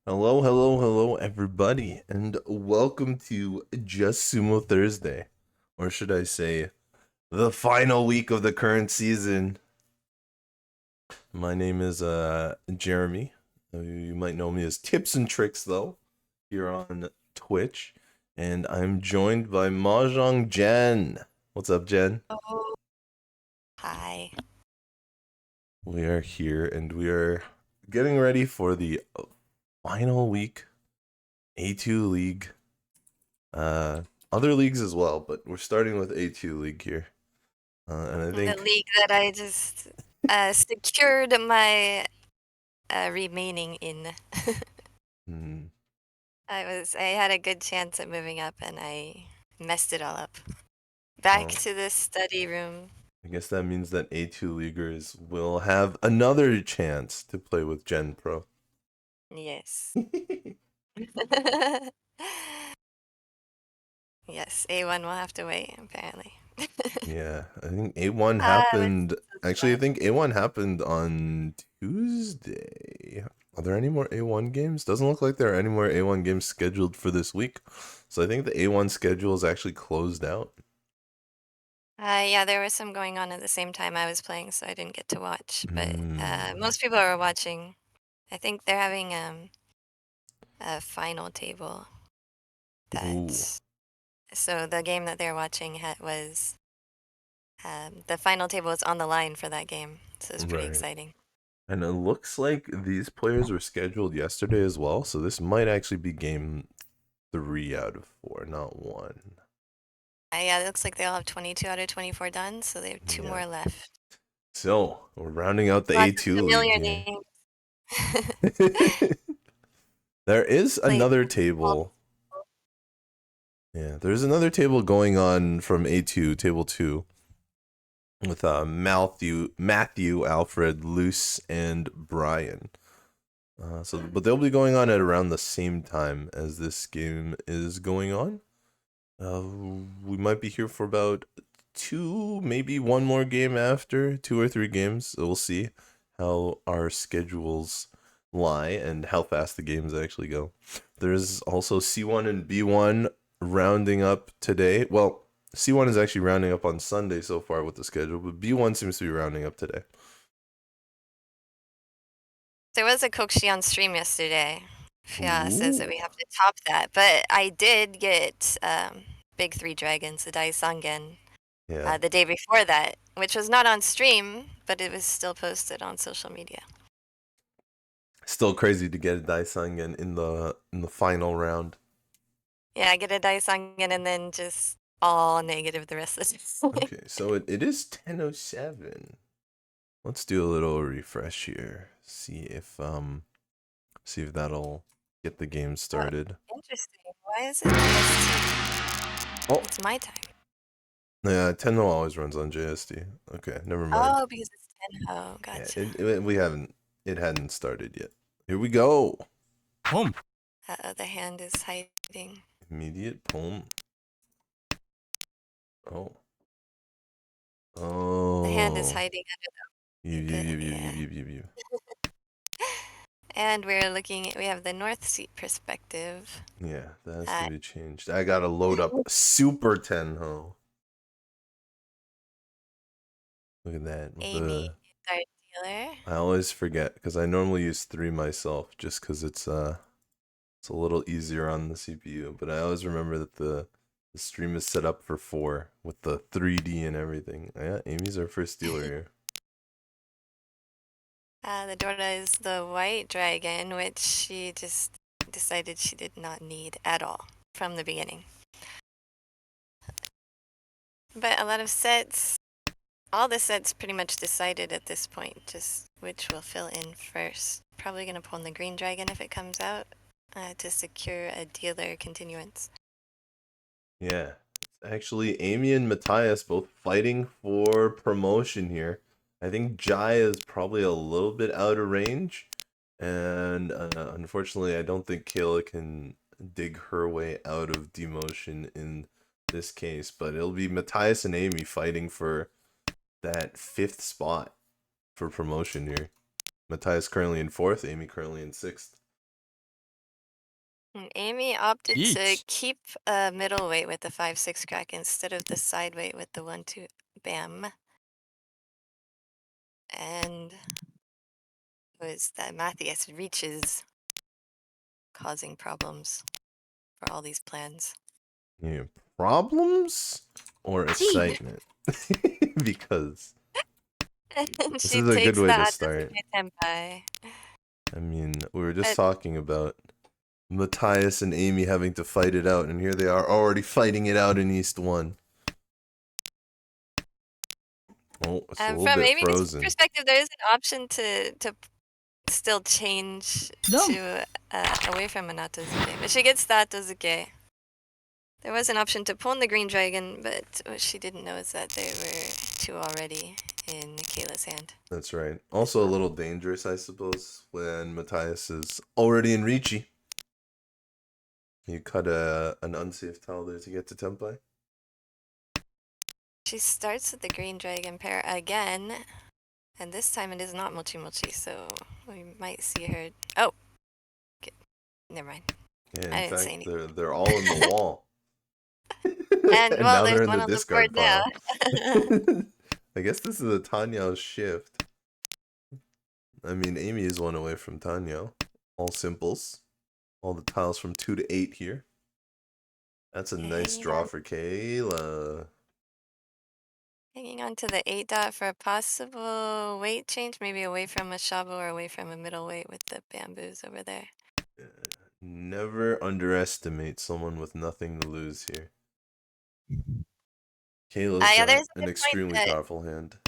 Hello, hello, hello, everybody, and welcome to Just Sumo Thursday, or should I say, the final week of the current season. My name is Jeremy. You might know me as Tips and Tricks, though, here on Twitch, and I'm joined by Mahjong Jen. What's up, Jen? Oh, hi. We are here, and we are getting ready for the final week A2 League. Uh, Other leagues as well, but we're starting with A2 League here. And I The think league that I just secured my remaining in. hmm, I had a good chance at moving up and I messed it all up. Back well, to the study room. I guess that means that A2 leaguers will have another chance to play with Gen Pro. Yes. Yes, A1 will have to wait, apparently. Yeah, I think A1 But happened. it's Actually, I fun. think A1 happened on Tuesday. Are there any more A1 games? Doesn't look like there are any more A1 games scheduled for this week. So I think the A1 schedule is actually closed out. Yeah, there was some going on at the same time I was playing, so I didn't get to watch. But Hmm. most people are watching. I think they're having a final table Ooh. that so the game that they're watching was the final table is on the line for that game, so it's pretty Right. exciting. And it looks like these players were scheduled yesterday as well, so this might actually be game 3 out of 4, not one. Yeah, it looks like they all have 22 out of 24 done, so they have two Yeah. more left. So we're rounding out the Lots of A2 league familiar here. names. There is Played another all table. Yeah, there's another table going on from A2, table 2, with Matthew, Alfred, Luce, and Brian. But they'll be going on at around the same time as this game is going on. Uh, we might be here for about two, maybe one more game after, 2 or 3 games. So we'll see how our schedules lie and how fast the games actually go. There's also C1 and B1 rounding up today. Well, C1 is actually rounding up on Sunday so far with the schedule, but B1 seems to be rounding up today. There was a Kokshi on stream yesterday. Yeah, says that Ooh. we have to top that, but I did get Big Three Dragons, the Daisangen, Yeah. the day before that, which was not on stream, but it was still posted on social media. Still crazy to get a Daisang in the final round. Yeah, I get a Daisangen and then just all negative the rest of the time. Okay, so it is 10:07. Let's do a little refresh here. See if that'll get the game Oh, started. interesting. Why is it JST? Oh, It's my time. yeah, Tenno always runs on JSD. Okay, never mind. Oh, because it's 10. Oh, Yeah, gotcha. it hadn't started yet. Here we go. Boom. Uh-oh, the hand is hiding. Immediate poem. Oh. The hand is Oh. hiding You, under you, the you, bit, you, you, yeah. you, you, you. And we're looking at, we have the north seat perspective. Yeah, that has to Uh, be changed. I gotta load up Super Tenho. Look at that. With Amy the is our dealer. I always forget because I normally use 3 myself just because it's a little easier on the CPU. But I always remember that the stream is set up for 4 with the 3D and everything. Yeah, Amy's our first dealer here. The Dora is the white dragon, which she just decided she did not need at all from the beginning. But a lot of sets, all the sets pretty much decided at this point, just which will fill in first. Probably going to pull in the green dragon if it comes out to secure a dealer continuance. Yeah, it's actually Amy and Matthias both fighting for promotion here. I think Jai is probably a little bit out of range, and unfortunately, I don't think Kayla can dig her way out of demotion in this case. But it'll be Matthias and Amy fighting for that 5th spot for promotion here. Matthias currently in 4th, Amy currently in 6th. And Amy opted to Each. keep a middleweight with the 5-6 crack instead of the side weight with the 1-2 bam. And it was that Matthias reaches causing problems for all these plans. Yeah, problems or excitement? Because And this she is a good takes way to the start. Atsume Tenpai. I mean, we were just But talking about Matthias and Amy having to fight it out, and here they are already fighting it out in East 1. Oh, it's a little from bit Amy's frozen. perspective, there is an option to still change No. to away from Anatozuke. But she gets the Atozuke. There was an option to pawn the green dragon, but what she didn't know is that there were two already in Kayla's hand. That's right. Also a little dangerous, I suppose, when Matthias is already in Ricci. You cut an unsafe tile there to get to Tempai. She starts with the green dragon pair again, and this time it is not Mochi Mochi, so we might see her. Oh, okay. Never mind. Yeah, I in didn't say fact, anything. they're all in the wall. And And well, now there's they're in one the on the board discard now. pile. I guess this is a Tanyao shift. I mean, Amy is one away from Tanyao. All simples. All the tiles from 2 to 8 here. That's a nice hanging draw on, for Kayla. hanging on to the 8 dot for a possible weight change, maybe away from a shabu or away from a middleweight with the bamboos over there. Never underestimate someone with nothing to lose here. Kayla's Yeah, got there's a an good point extremely that powerful hand.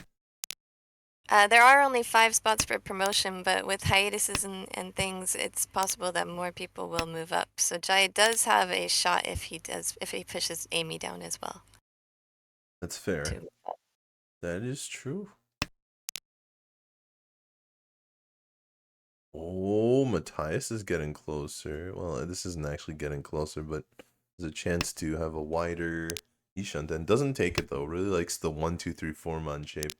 there are only 5 spots for promotion, but with hiatuses and things, it's possible that more people will move up. So Jai does have a shot if he pushes Amy down as well. That's fair. Too. That is true. Oh, Matthias is getting closer. Well, this isn't actually getting closer, but there's a chance to have a wider Ishunten. Doesn't take it though. Really likes the 1, 2, 3, 4 man shape.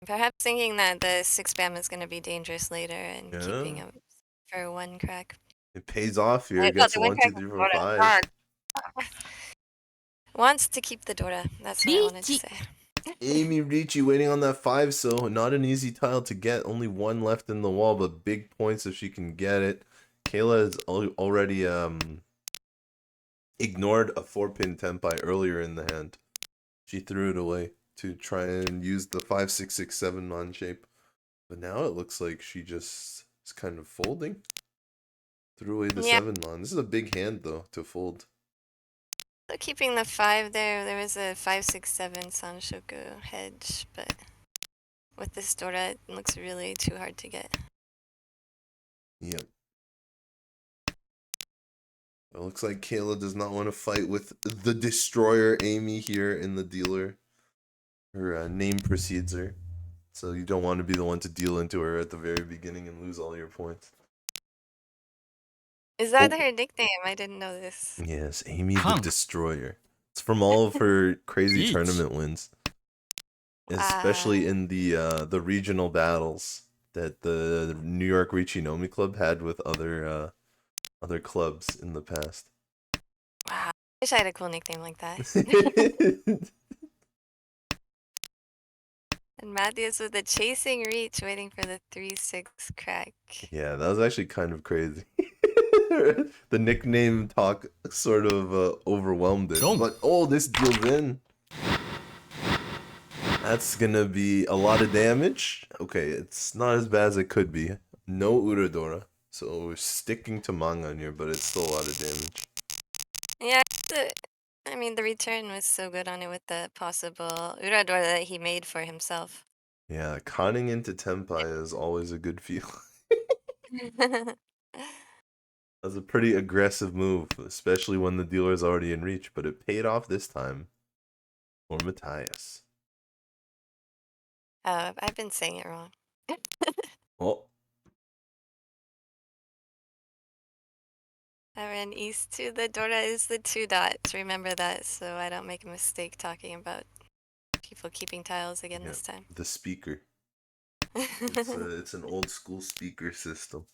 Perhaps thinking that the 6 bam is going to be dangerous later and keeping Yeah, him for 1 crack. it pays off here. I thought Gets the a one one, two, crack three, was four, Dora. five. Darn. Wants to keep the Dora. That's what I wanted to Ricci. say. Amy Ricci waiting on that 5, so not an easy tile to get. Only one left in the wall, but big points if she can get it. Kayla has already ignored a 4-pin Tenpai earlier in the hand. She threw it away to try and use the 5, 6, 6, 7 man shape. But now it looks like she just is kind of folding. Threw away the Yeah, 7 man. This is a big hand though to fold. so keeping the 5 there was a 5-6-7 Sanshoku hedge, but with this Dora, it looks really too hard to get. Yep. It looks like Kayla does not want to fight with the destroyer Amy here in the dealer. Her name precedes her. So you don't want to be the one to deal into her at the very beginning and lose all your points. Is that Oh, her nickname? I didn't know this. yes, Amy the Kang. Destroyer. It's from all of her crazy Each. tournament wins, Wow. especially in the regional battles that the New York Richinomi Club had with other clubs in the past. Wow. Wish I had a cool nickname like that. And Matthias with a chasing reach, waiting for the 3-6 crack. Yeah, that was actually kind of crazy. The nickname talk sort of overwhelmed it. Don't. But oh, this deals in. That's gonna be a lot of damage. Okay, it's not as bad as it could be. No Uradora. So we're sticking to manga here, but it's still a lot of damage. Yeah, I mean, the return was so good on it with the possible Urador that he made for himself. Yeah, conning into Tenpai is always a good feel. That's a pretty aggressive move, especially when the dealer's already in reach, but it paid off this time for Matthias. I've been saying it wrong. Oh, I ran east to the Dora is the 2 dots. Remember that so I don't make a mistake talking about people keeping tiles again yeah, this time. the speaker. It's an old school speaker system.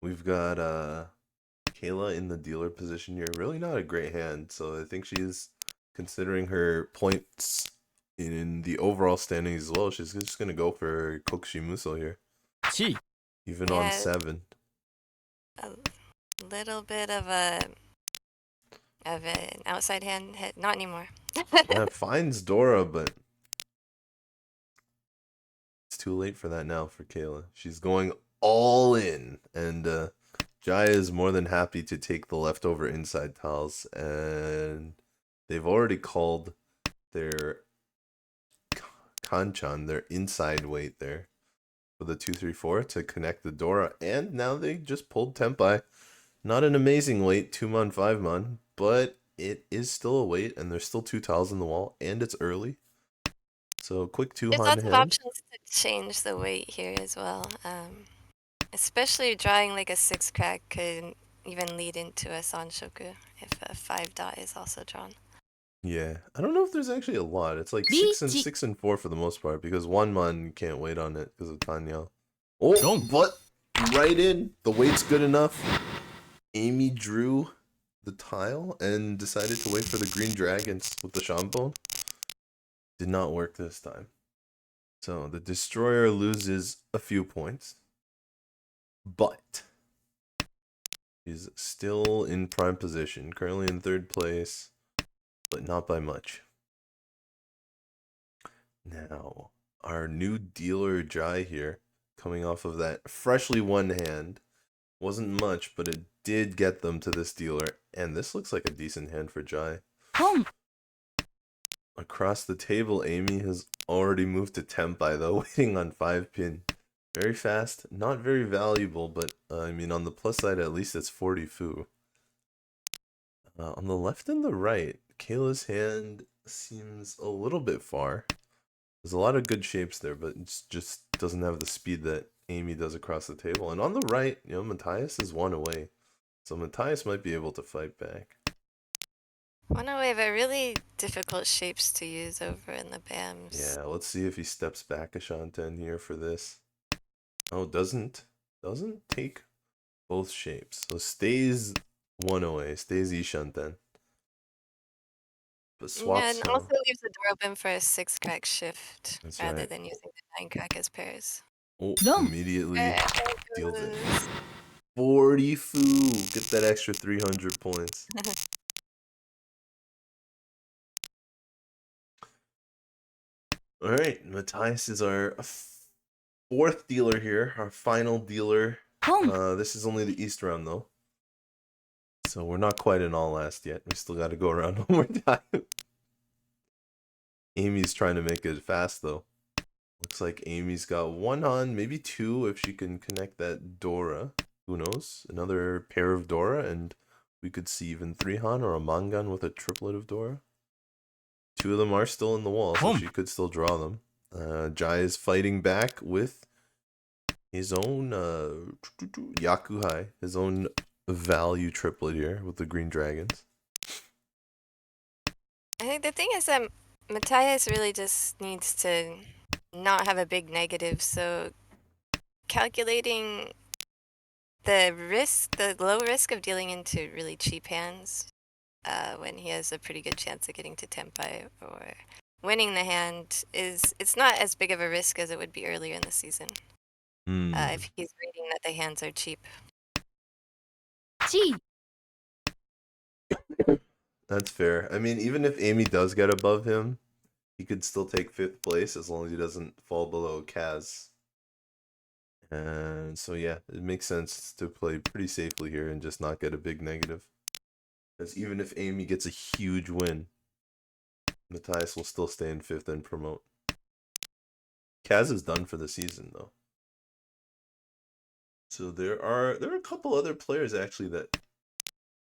We've got Kayla in the dealer position here. Really not a great hand, so I think she's considering her points in the overall standings as well. She's just gonna go for Kokushimuso here, even on Yeah, 7. a little bit of an outside hand hit. Not anymore. Yeah, finds Dora, but it's too late for that now for Kayla. She's going all in, and Jaya is more than happy to take the leftover inside tiles, and they've already called their Kanchan, their inside weight there for the 2-3-4 to connect the Dora, and now they just pulled Tempai. Not an amazing weight, 2-mon, 5-mon, but it is still a weight, and there's still 2 tiles in the wall, and it's early. So quick There's 2-han lots of hand. options to change the weight here as well. Especially drawing like a 6 crack could even lead into a Sanshoku if a 5 dot is also drawn. Yeah, I don't know if there's actually a lot. It's like 6 and 4 for the most part because 1-mon can't wait on it because of Tanya. Oh, but right in. The weight's good enough. Amy drew the tile and decided to wait for the green dragons with the Shambone. Did not work this time. So the destroyer loses a few points, but he's still in prime position, currently in 3rd place, but not by much. Now, our new dealer Jai here, coming off of that freshly won hand, wasn't much, but it did get them to this dealer, and this looks like a decent hand for Jai. Across the table, Amy has already moved to Tempai, though, waiting on 5-pin. Very fast, not very valuable, but I mean, on the plus side, at least it's 40 fu. On the left and the right, Kayla's hand seems a little bit far. There's a lot of good shapes there, but it just doesn't have the speed that Amy does across the table. And on the right, Matthias is 1 away. So Matthias might be able to fight back. One away, but really difficult shapes to use over in the BAMs. Yeah, let's see if he steps back a Shanten here for this. Oh, doesn't take both shapes. So stays 1 away, stays Ishanten. But Yeah, swaps and now. also leaves the door open for a 6 crack shift That's rather right. than using the 9 crack as pairs. Oh, immediately There deals it. it 40 fu. Get that extra 300 points. goes. All right, Matthias is our 4th dealer here, our final dealer. This is only the East round though, so we're not quite in all last yet. We still got to go around one more time. Amy's trying to make it fast though. Looks like Amy's got 1 on, maybe 2 if she can connect that Dora. Who knows? Another pair of Dora, and we could see even 3 Han or a Mangan with a triplet of Dora. 2 of them are still in the wall, so she could still draw them. Jai is fighting back with his own Yakuhai, his own value triplet here with the green dragons. I think the thing is that Matthias really just needs to not have a big negative, so calculating the risk, the low risk of dealing into really cheap hands when he has a pretty good chance of getting to Tempai or winning the hand it's not as big of a risk as it would be earlier in the season if he's reading that the hands are cheap. That's fair. I mean, even if Amy does get above him, he could still take 5th place as long as he doesn't fall below Kaz. And so yeah, it makes sense to play pretty safely here and just not get a big negative. Because even if Amy gets a huge win, Matthias will still stay in 5th and promote. Kaz is done for the season though. So there are a couple other players actually that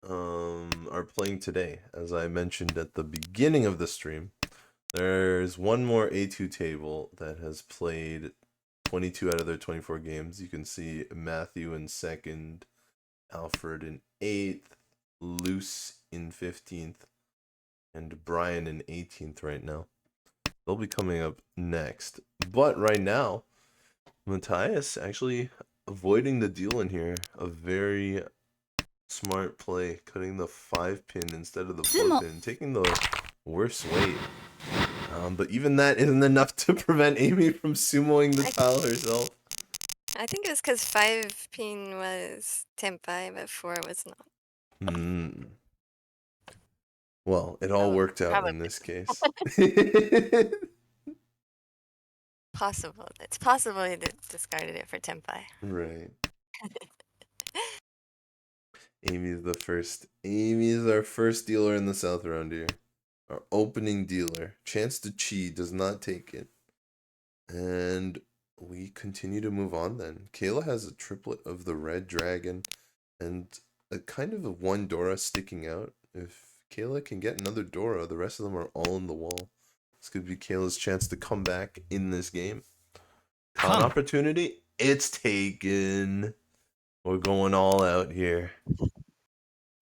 are playing today. As I mentioned at the beginning of the stream, there's one more A2 table that has played 22 out of their 24 games. You can see Matthew in 2nd, Alfred in 8th, Luce in 15th, and Brian in 18th right now. They'll be coming up next. But right now, Matthias actually avoiding the deal in here. A very smart play, cutting the 5-pin instead of the 4-pin, taking the worst weight. But even that isn't enough to prevent Amy from sumoing the I, tile herself. I think it was because 5 pin was Tenpai, but 4 was not. Hmm. Well, it all Probably, worked out probably in this case. possible. It's possible he discarded it for Tenpai. Right. Amy's the first. Amy's our first dealer in the South round here. Our opening dealer. Chance to cheat does not take it. And we continue to move on then. Kayla has a triplet of the red dragon and a kind of a one Dora sticking out. If Kayla can get another Dora, the rest of them are all in the wall. This could be Kayla's chance to come back in this game. Con opportunity, it's taken. We're going all out here.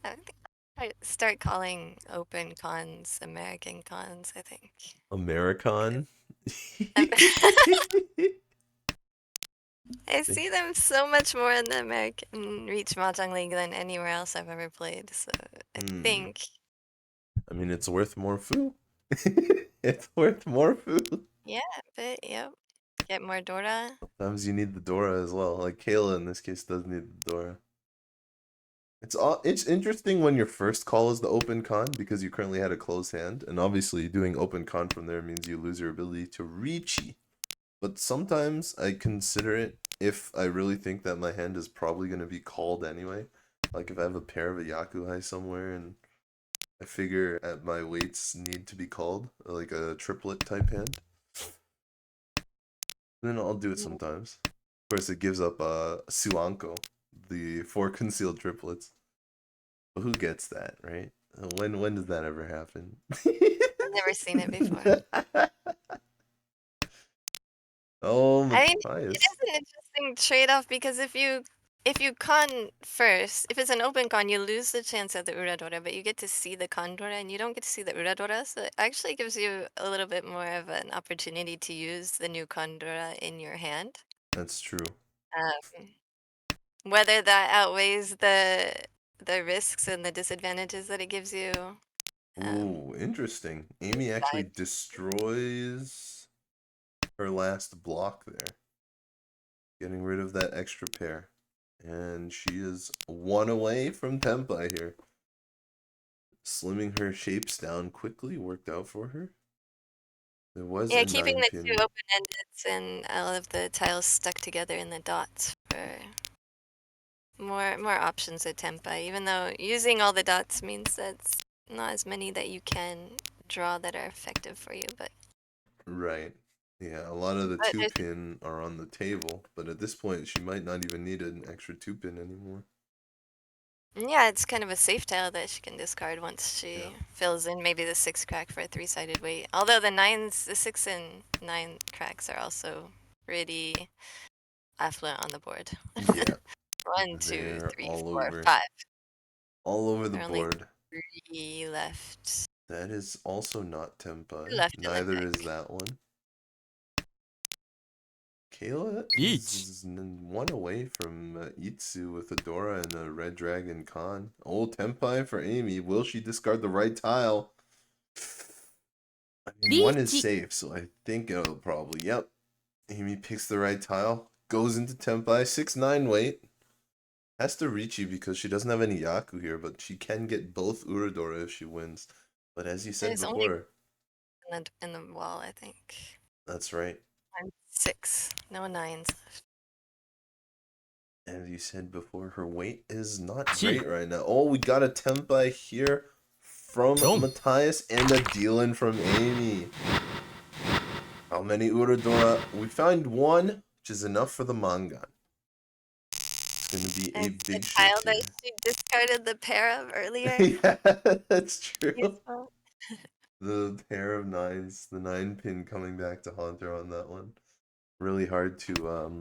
I think I start calling open cons American cons, I think. Americon. I see them so much more in the American Reach Mahjong League than anywhere else I've ever played. So I Hmm. think, I mean, it's worth more food. It's worth more food. yeah, but yep, get more Dora. Sometimes you need the Dora as well. Like Kayla in this case does need the Dora. It's interesting when your first call is the open con because you currently had a closed hand, and obviously doing open con from there means you lose your ability to reachy. But sometimes I consider it if I really think that my hand is probably gonna be called anyway. Like if I have a pair of a Yakuhai somewhere and I figure at my weights need to be called, like a triplet type hand, then I'll do it Mm. sometimes. Of course, it gives up Suanko, the 4 concealed triplets. But who gets that, right? When does that ever happen? I've never seen it before. Oh, I mean, it Matthias. is an interesting trade-off because if you con first, if it's an open con, you lose the chance at the Uradora, but you get to see the Condora and you don't get to see the Uradora, so it actually gives you a little bit more of an opportunity to use the new Condora in your hand. That's true. Um, whether that outweighs the risks and the disadvantages that it gives you, Ooh, interesting. Amy actually decide. destroys her last block there, getting rid of that extra pair. And she is 1 away from Tempai here. Slimming her shapes down quickly worked out for her. There was Yeah, a keeping nine the two pin. open-endeds and all of the tiles stuck together in the dots for more options at Tempa, even though using all the dots means that's not as many that you can draw that are effective for you, Right. Yeah, a lot of the but two there's pin are on the table, but at this point she might not even need an extra 2 pin anymore. yeah, it's kind of a safe tile that she can discard once Yeah. she fills in maybe the 6 crack for a 3-sided weight. Although the 6 and 9 cracks are also pretty affluent on the board. Yeah. One, two, They're three, all four, over. 5. All over the There are only board. 3 left. That is also not 2 Tempai. left in the Neither is deck. that one. Kayla Each. is 1 away from Itsu with a Dora and a Red Dragon Khan. Old Tempai for Amy. Will she discard the right tile? I mean, one is Reach. safe, so I think it'll probably. Yep. Amy picks the right tile. Goes into Tempai. 6-9 weight. Has to reach you because she doesn't have any Yaku here, but she can get both Uradora if she wins. But as you said There's only before, in the wall, I think. that's right. I'm 6. No 9s. As you said before, her weight is not Chi. great right now. Oh, we got a Tempai here from Chom. Matthias and a deal-in from Amy. How many Uradora? We found one, which is enough for the Mangan. It's going to be a It's the big tile shift that here. she discarded the pair of earlier. Yeah, that's true. Useful. The pair of nines, the 9 pin coming back to haunt her on that one. Really hard to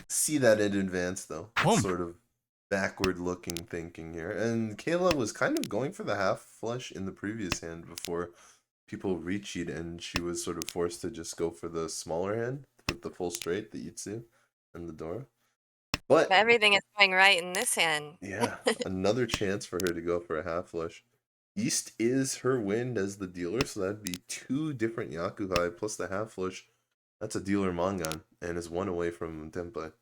see that in advance though. It's Chom. sort of backward looking thinking here. And Kayla was kind of going for the half flush in the previous hand before people reached and she was sort of forced to just go for the smaller hand with the full straight, the Itsu and the Dora. But But everything is going right in this hand. yeah, another chance for her to go for a half flush. East is her wind as the dealer, so that'd be two different Yakuhai plus the half flush. That's a dealer Mangan and is one away from Tenpai.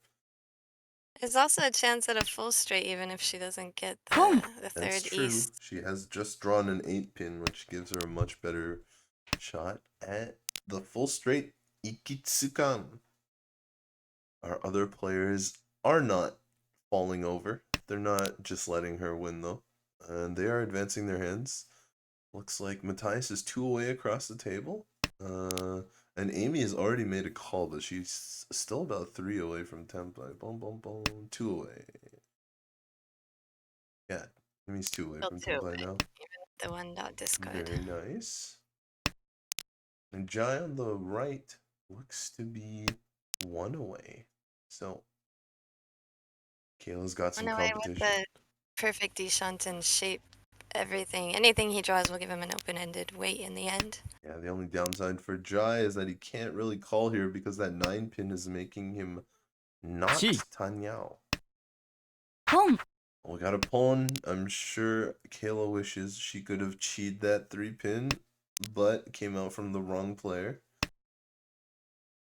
There's also a chance at a full straight even if she doesn't get the That's third true. east. She has just drawn an 8 pin, which gives her a much better shot at the full straight Ikitsukan. Our other players are not falling over. They're not just letting her win, though. And they are advancing their hands. Looks like Matthias is two away across the table. And Amy has already made a call, but she's still about three away from Tempai. Boom, boom, boom. Two away. Yeah, Amy's two away Still from two Tempai away, now. even with the one dot discard. Very nice. And Jai on the right looks to be one away. So Kayla's got some One away with competition. the perfect Deshanten shape. Everything, anything he draws will give him an open-ended weight in the end. Yeah, the only downside for Jai is that he can't really call here because that 9 pin is making him not Tanyao. We got a pawn. I'm sure Kayla wishes she could have cheated that 3 pin, but came out from the wrong player.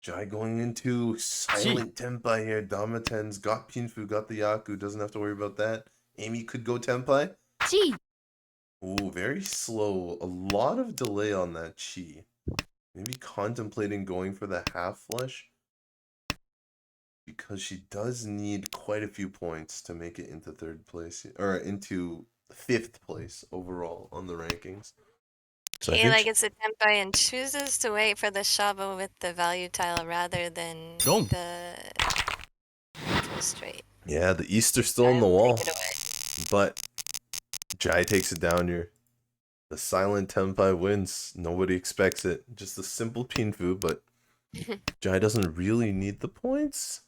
Jai going into silent Tenpai here. Damaten's got Pinfu, got the Yaku, doesn't have to worry about that. Amy could go Tenpai. Ooh, very slow. A lot of delay on that Chi. Maybe contemplating going for the half flush because she does need quite a few points to make it into third place or into fifth place overall on the rankings. So I think Kayla gets a Tenpai and chooses to wait for the Shaba with the value tile rather than the full straight. yeah, the Easter's still Jai on the will wall, take it away. but Jai takes it down here. The silent Tenpai wins. Nobody expects it. Just a simple Pinfu, but Jai doesn't really need the points.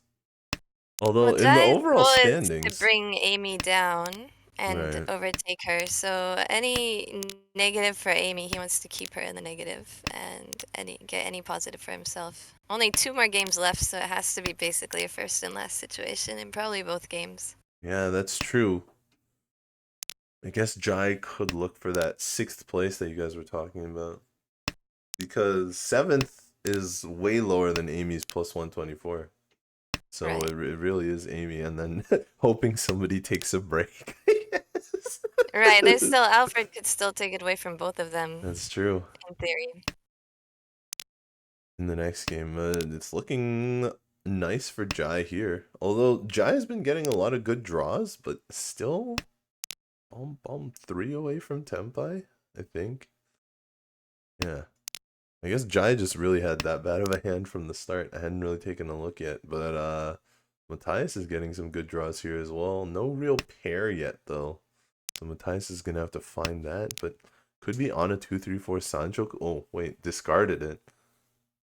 Well, Although in the Jai's overall goal is to standings, bring Amy down and right? overtake her. So any negative for Amy, he wants to keep her in the negative and get any positive for himself. Only 2 more games left, so it has to be basically a first and last situation in probably both games. Yeah, that's true. I guess Jai could look for that sixth place that you guys were talking about. Because seventh is way lower than Amy's plus 124. So Right. it really is Amy, and then hoping somebody takes a break. Yes. Right, there's still Alfred could still take it away from both of them That's true. in theory. In the next game, it's looking nice for Jai here. Although Jai has been getting a lot of good draws, but still, three away from Tenpai, I think. Yeah. I guess Jai just really had that bad of a hand from the start. I hadn't really taken a look yet, but Matthias is getting some good draws here as well. No real pair yet though, so Matthias is gonna have to find that. But could be on a 2-3-4 Sancho. Oh wait, discarded it.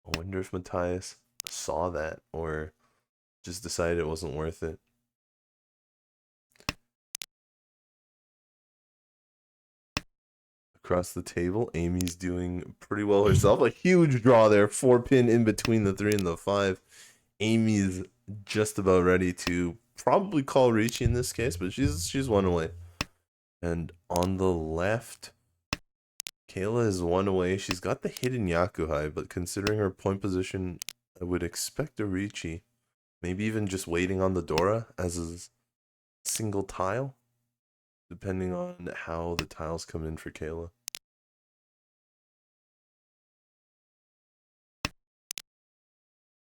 I wonder if Matthias saw that or just decided it wasn't worth it. Across the table, Amy's doing pretty well herself. A huge draw there, 4 pin in between the 3 and the 5. Amy's just about ready to probably call Ricci in this case, but she's one away. And on the left, Kayla is one away. She's got the hidden Yakuhai, but considering her point position, I would expect a Ricci. Maybe even just waiting on the Dora as a single tile, depending on how the tiles come in for Kayla.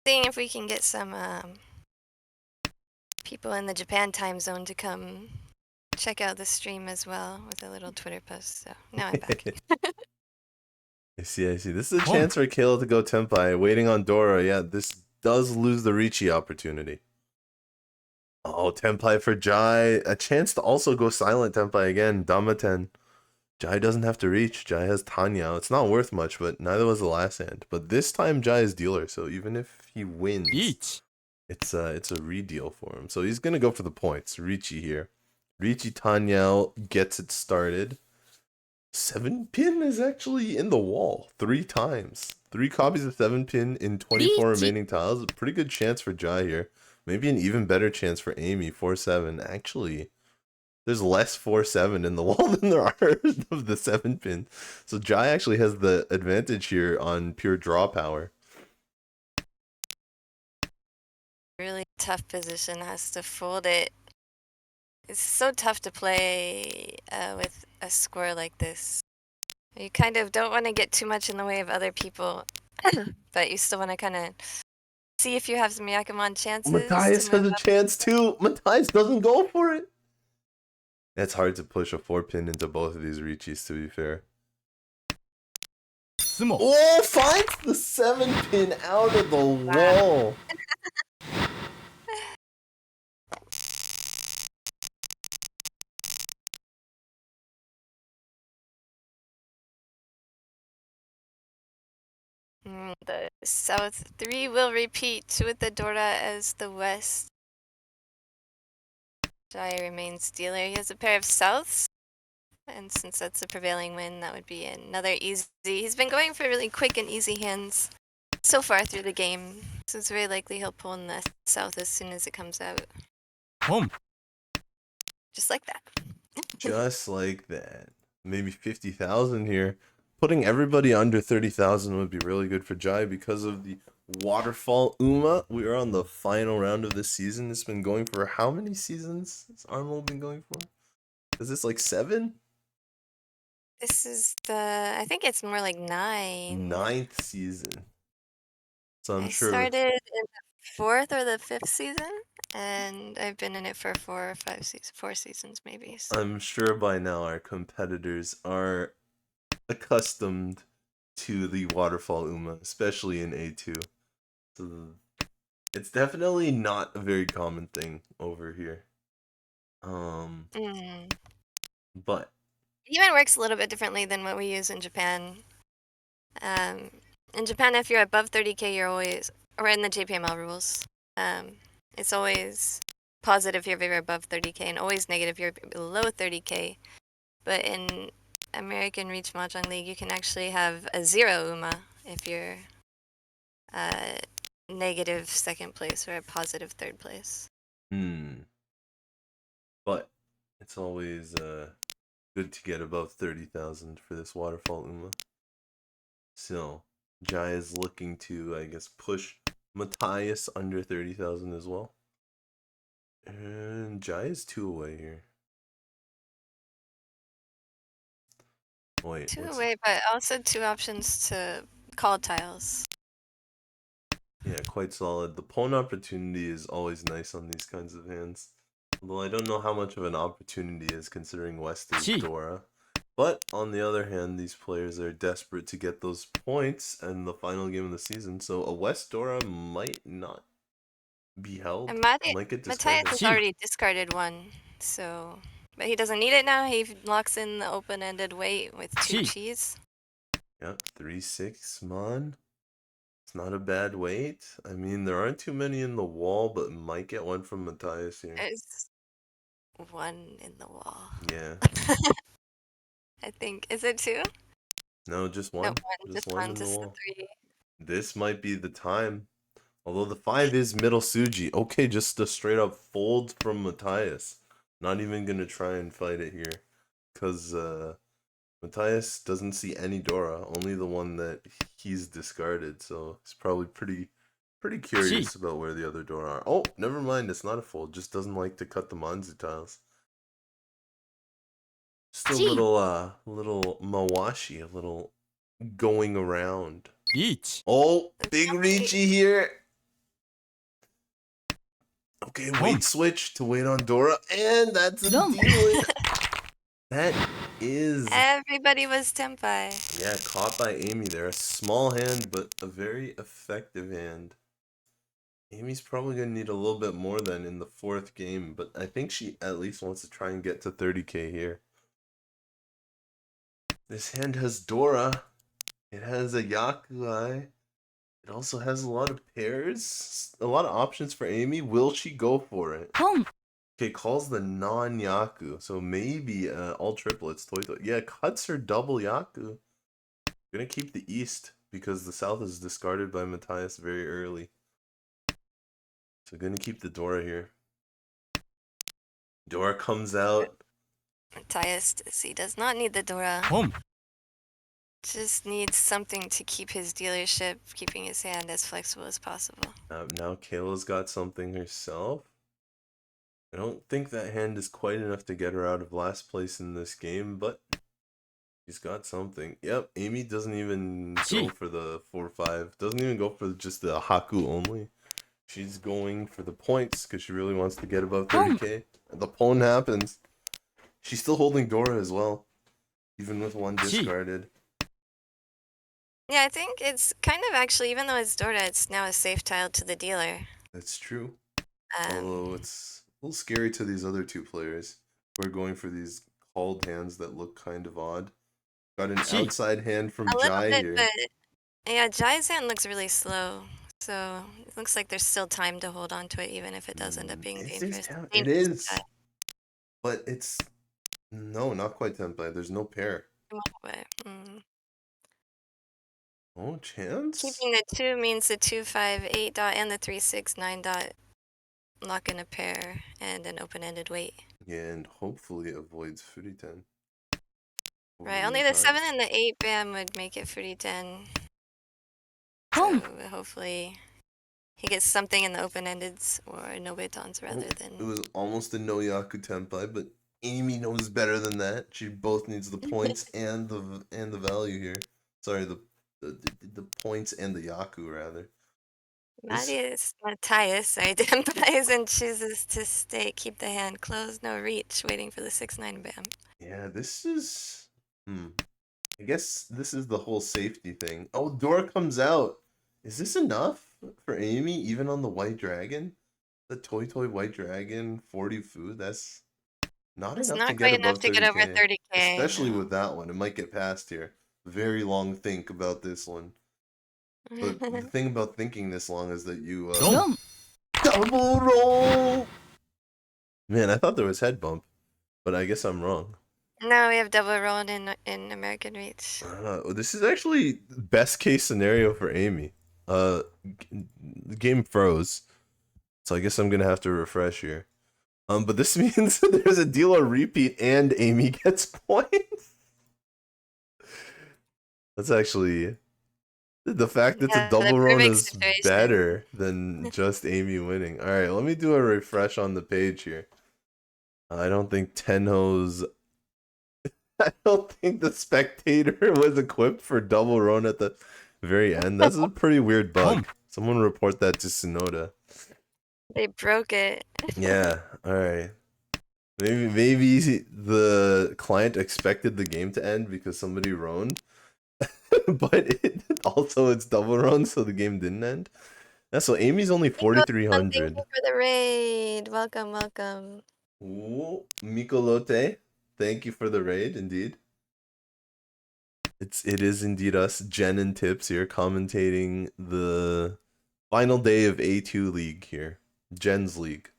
Seeing if we can get some people in the Japan time zone to come check out the stream as well with a little Twitter post. So now I'm back. I see. This is a chance for Kayla to go Tenpai. Waiting on Dora. Yeah, this does lose the Ricci opportunity. Oh, Tenpai for Jai. A chance to also go silent Tenpai again. Damaten. Jai doesn't have to reach. Jai has Tanya. It's not worth much, but neither was the last hand. But this time Jai is dealer, so even if he wins, it's a redeal for him. So he's gonna go for the points. Ricci here. Ricci Tanya gets it started. Seven pin is actually in the wall 3 times. 3 copies of 7 pin in 24 Reach. remaining tiles. A pretty good chance for Jai here. Maybe an even better chance for Amy. 4-7. Actually, there's less 4-7 in the wall than there are of the 7 pin. So Jai actually has the advantage here on pure draw power. Really tough position, has to fold it. It's so tough to play with a score like this. You kind of don't want to get too much in the way of other people, but you still want to kind of see if you have some Yakuman chances to Matthias has move a up. chance too. Matthias doesn't go for it. It's hard to push a 4 pin into both of these Richis, to be fair. Tsumo. Oh, finds the 7 pin out of the wall. The south 3 will repeat with the Dora as the west. Jai remains dealer. He has a pair of souths, and since that's the prevailing win, that would be another easy. He's been going for really quick and easy hands so far through the game, so it's very likely he'll pull in the south as soon as it comes out. Home. Just like that. Just like that. Maybe 50,000 here. Putting everybody under 30,000 would be really good for Jai because of the waterfall Uma. We are on the final round of this season. It's been going for how many seasons has Arnold been going for? Is this like 7? This is the, I think it's more like 9. 9th season. So I'm I sure started in the 4th or the 5th season, and I've been in it for 4 or 5 seasons, 4 seasons maybe. So. I'm sure by now our competitors are accustomed to the waterfall Uma, especially in A2. So it's definitely not a very common thing over here. Mm. But Even works a little bit differently than what we use in Japan. Um, in Japan, if you're above 30k, you're always, or in the JPML rules, it's always positive if you're above 30k and always negative if you're below 30k. But in American Reach Mahjong League, you can actually have a 0 UMA if you're negative second place or a positive third place. but it's always good to get above 30,000 for this waterfall Uma. So Jai is looking to, I guess, push Matthias under 30,000 as well. And Jai is 2 away here. Wait, 2 what's... away, but also 2 options to call tiles. Yeah, quite solid. The pawn opportunity is always nice on these kinds of hands. Although I don't know how much of an opportunity is considering West is Dora. But on the other hand, these players are desperate to get those points in the final game of the season. So a West Dora might not be held. And Might get Matthias discarded. has already discarded 1, so... But he doesn't need it now. He locks in the open-ended weight with 2 cheese. Yep, 3-6 Mon. It's not a bad weight. I mean, there aren't too many in the wall, but might get one from Matthias here. There's 1 in the wall. Yeah. I think. Is it 2? No, just one. Nope, 1. Just Just one 1. in the Just the wall. 3. This might be the time. Although the 5 is middle Suji. Okay, just a straight up fold from Matthias. Not even gonna try and fight it here. Because Matthias doesn't see any Dora, only the one that he's discarded. So he's probably pretty curious about where the other Dora are. Oh, never mind, it's not a fold. Just doesn't like to cut the Manzu tiles. Just a little Mawashi, a little going around. Oh, big Ricci here. Okay, wait switch to wait on Dora, and that's a deal. That is... Everybody was Tempai. Yeah, caught by Amy there. A small hand, but a very effective hand. Amy's probably going to need a little bit more than in the 4th game, but I think she at least wants to try and get to 30k here. This hand has Dora. It has a Yakuai. It also has a lot of pairs, a lot of options for Amy. Will she go for it? Okay, calls the non-Yaku. So maybe all triplets. Yeah, cuts her double Yaku. Gonna keep the East because the South is discarded by Matthias very early. So gonna keep the Dora here. Dora comes out. Matthias, he does not need the Dora. Just needs something to keep his dealership, keeping his hand as flexible as possible. Now Kayla's got something herself. I don't think that hand is quite enough to get her out of last place in this game, but she's got something. Yep, Amy doesn't even go for the 4-5. Doesn't even go for just the Haku only. She's going for the points because she really wants to get above 30k. The pwn happens. She's still holding Dora as well, even with one discarded. Yeah, I think it's kind of actually, even though it's Dora, it's now a safe tile to the dealer. That's true. Although it's a little scary to these other two players who are going for these called hands that look kind of odd. Got an outside hand from a little Jai bit, here. but yeah, Jai's hand looks really slow. So it looks like there's still time to hold on to it, even if it does end up being dangerous. It is. But it's... No, not quite template. There's no pair. Oh, chance? Keeping the 2 means the 2-5-8 dot and the 3-6-9 dot lock in a pair and an open-ended wait. Yeah, and hopefully it avoids Furiten. Right, only the 7 and the 8 bam would make it Furiten. So hopefully he gets something in the open-endeds or no betons rather than... It was almost a no Yaku Tempai, but Amy knows better than that. She both needs the points and the value here. Sorry, the points and the Yaku rather. Matthias identifies and chooses to keep the hand closed, no reach, waiting for the 6-9 bam. Yeah, this is... I guess this is the whole safety thing. Oh, Dora comes out. Is this enough for Amy, even on the White Dragon? The Toy White Dragon, 40 food, that's not enough to get above 30k. Over 30k. Especially with that one. It might get past here. Very long think about this one. But the thing about thinking this long is that you double roll. Man, I thought there was head bump, but I guess I'm wrong. No, we have double rolled in American Reach. This is actually best case scenario for Amy. The game froze, so I guess I'm gonna have to refresh here. But this means there's a dealer repeat and Amy gets points. That's actually... The fact it's a double run is better than just Amy winning. Alright, let me do a refresh on the page here. I don't think Tenho's... I don't think the spectator was equipped for double run at the very end. That's a pretty weird bug. Someone report that to Sonoda. They broke it. Yeah, alright. Maybe the client expected the game to end because somebody roned. But also it's double run, so the game didn't end. Yeah, so Amy's only 4,300. Thank you for the raid. Welcome, welcome. Ooh, Mikolote, thank you for the raid, indeed. It is indeed us, Jen and Tips here, commentating the final day of A2 League here. Jen's League.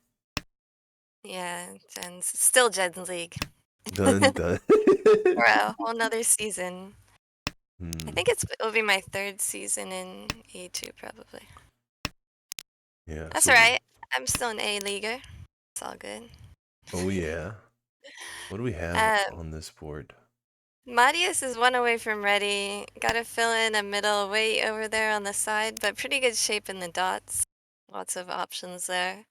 Yeah, still Jen's League. Done. For a whole nother season. I think it'll be my 3rd season in A2 probably. Yeah. That's alright. I'm still an A-leaguer. It's all good. Oh yeah. What do we have on this board? Marius is 1 away from ready. Gotta fill in a middle weight over there on the side, but pretty good shape in the dots. Lots of options there.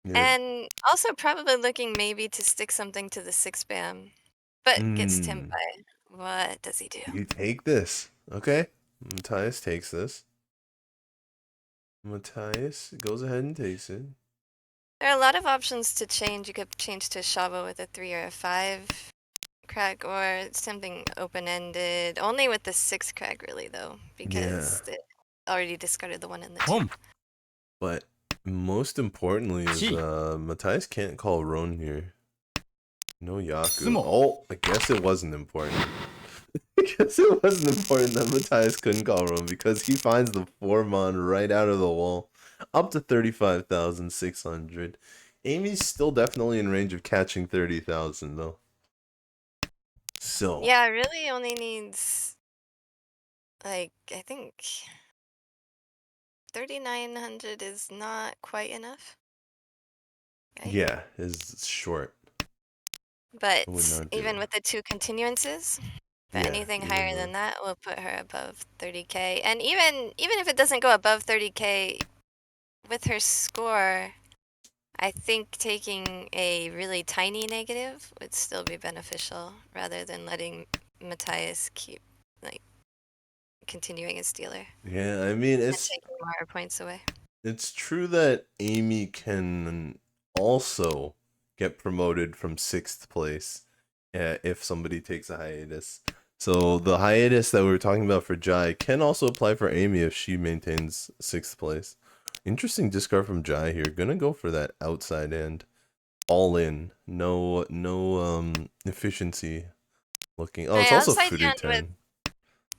Yeah. And also probably looking maybe to stick something to the 6 bam. But gets Tempai. What does he do? You take this. Okay. Matthias takes this. Matthias goes ahead and takes it. There are a lot of options to change. You could change to Shavo with a 3 or a 5 crack, or something open-ended. Only with the 6 crack, really, though, because it already discarded the 1 and the 2. But most importantly is Matthias can't call Ron here. No Yaku. Tsumo. Oh, I guess it wasn't important. I guess it wasn't important that Matthias couldn't call Ron because he finds the 4-mon right out of the wall. Up to 35,600. Amy's still definitely in range of catching 30,000 though. So, Yeah, it really only needs, like, I think 3,900 is not quite enough, right? yeah, is short. I would But not do even it. with the two continuances, but Yeah, anything even higher more. than that will put her above 30K. And even if it doesn't go above 30K with her score, I think taking a really tiny negative would still be beneficial rather than letting Matthias keep like continuing as stealer Yeah, I mean and taking more points away. it's true that Amy can also get promoted from sixth place if somebody takes a hiatus. So the hiatus that we were talking about for Jai can also apply for Amy if she maintains sixth place. Interesting discard from Jai here. Gonna go for that outside end. All in. No efficiency looking. Oh, it's Right, also outside Furu hand 10.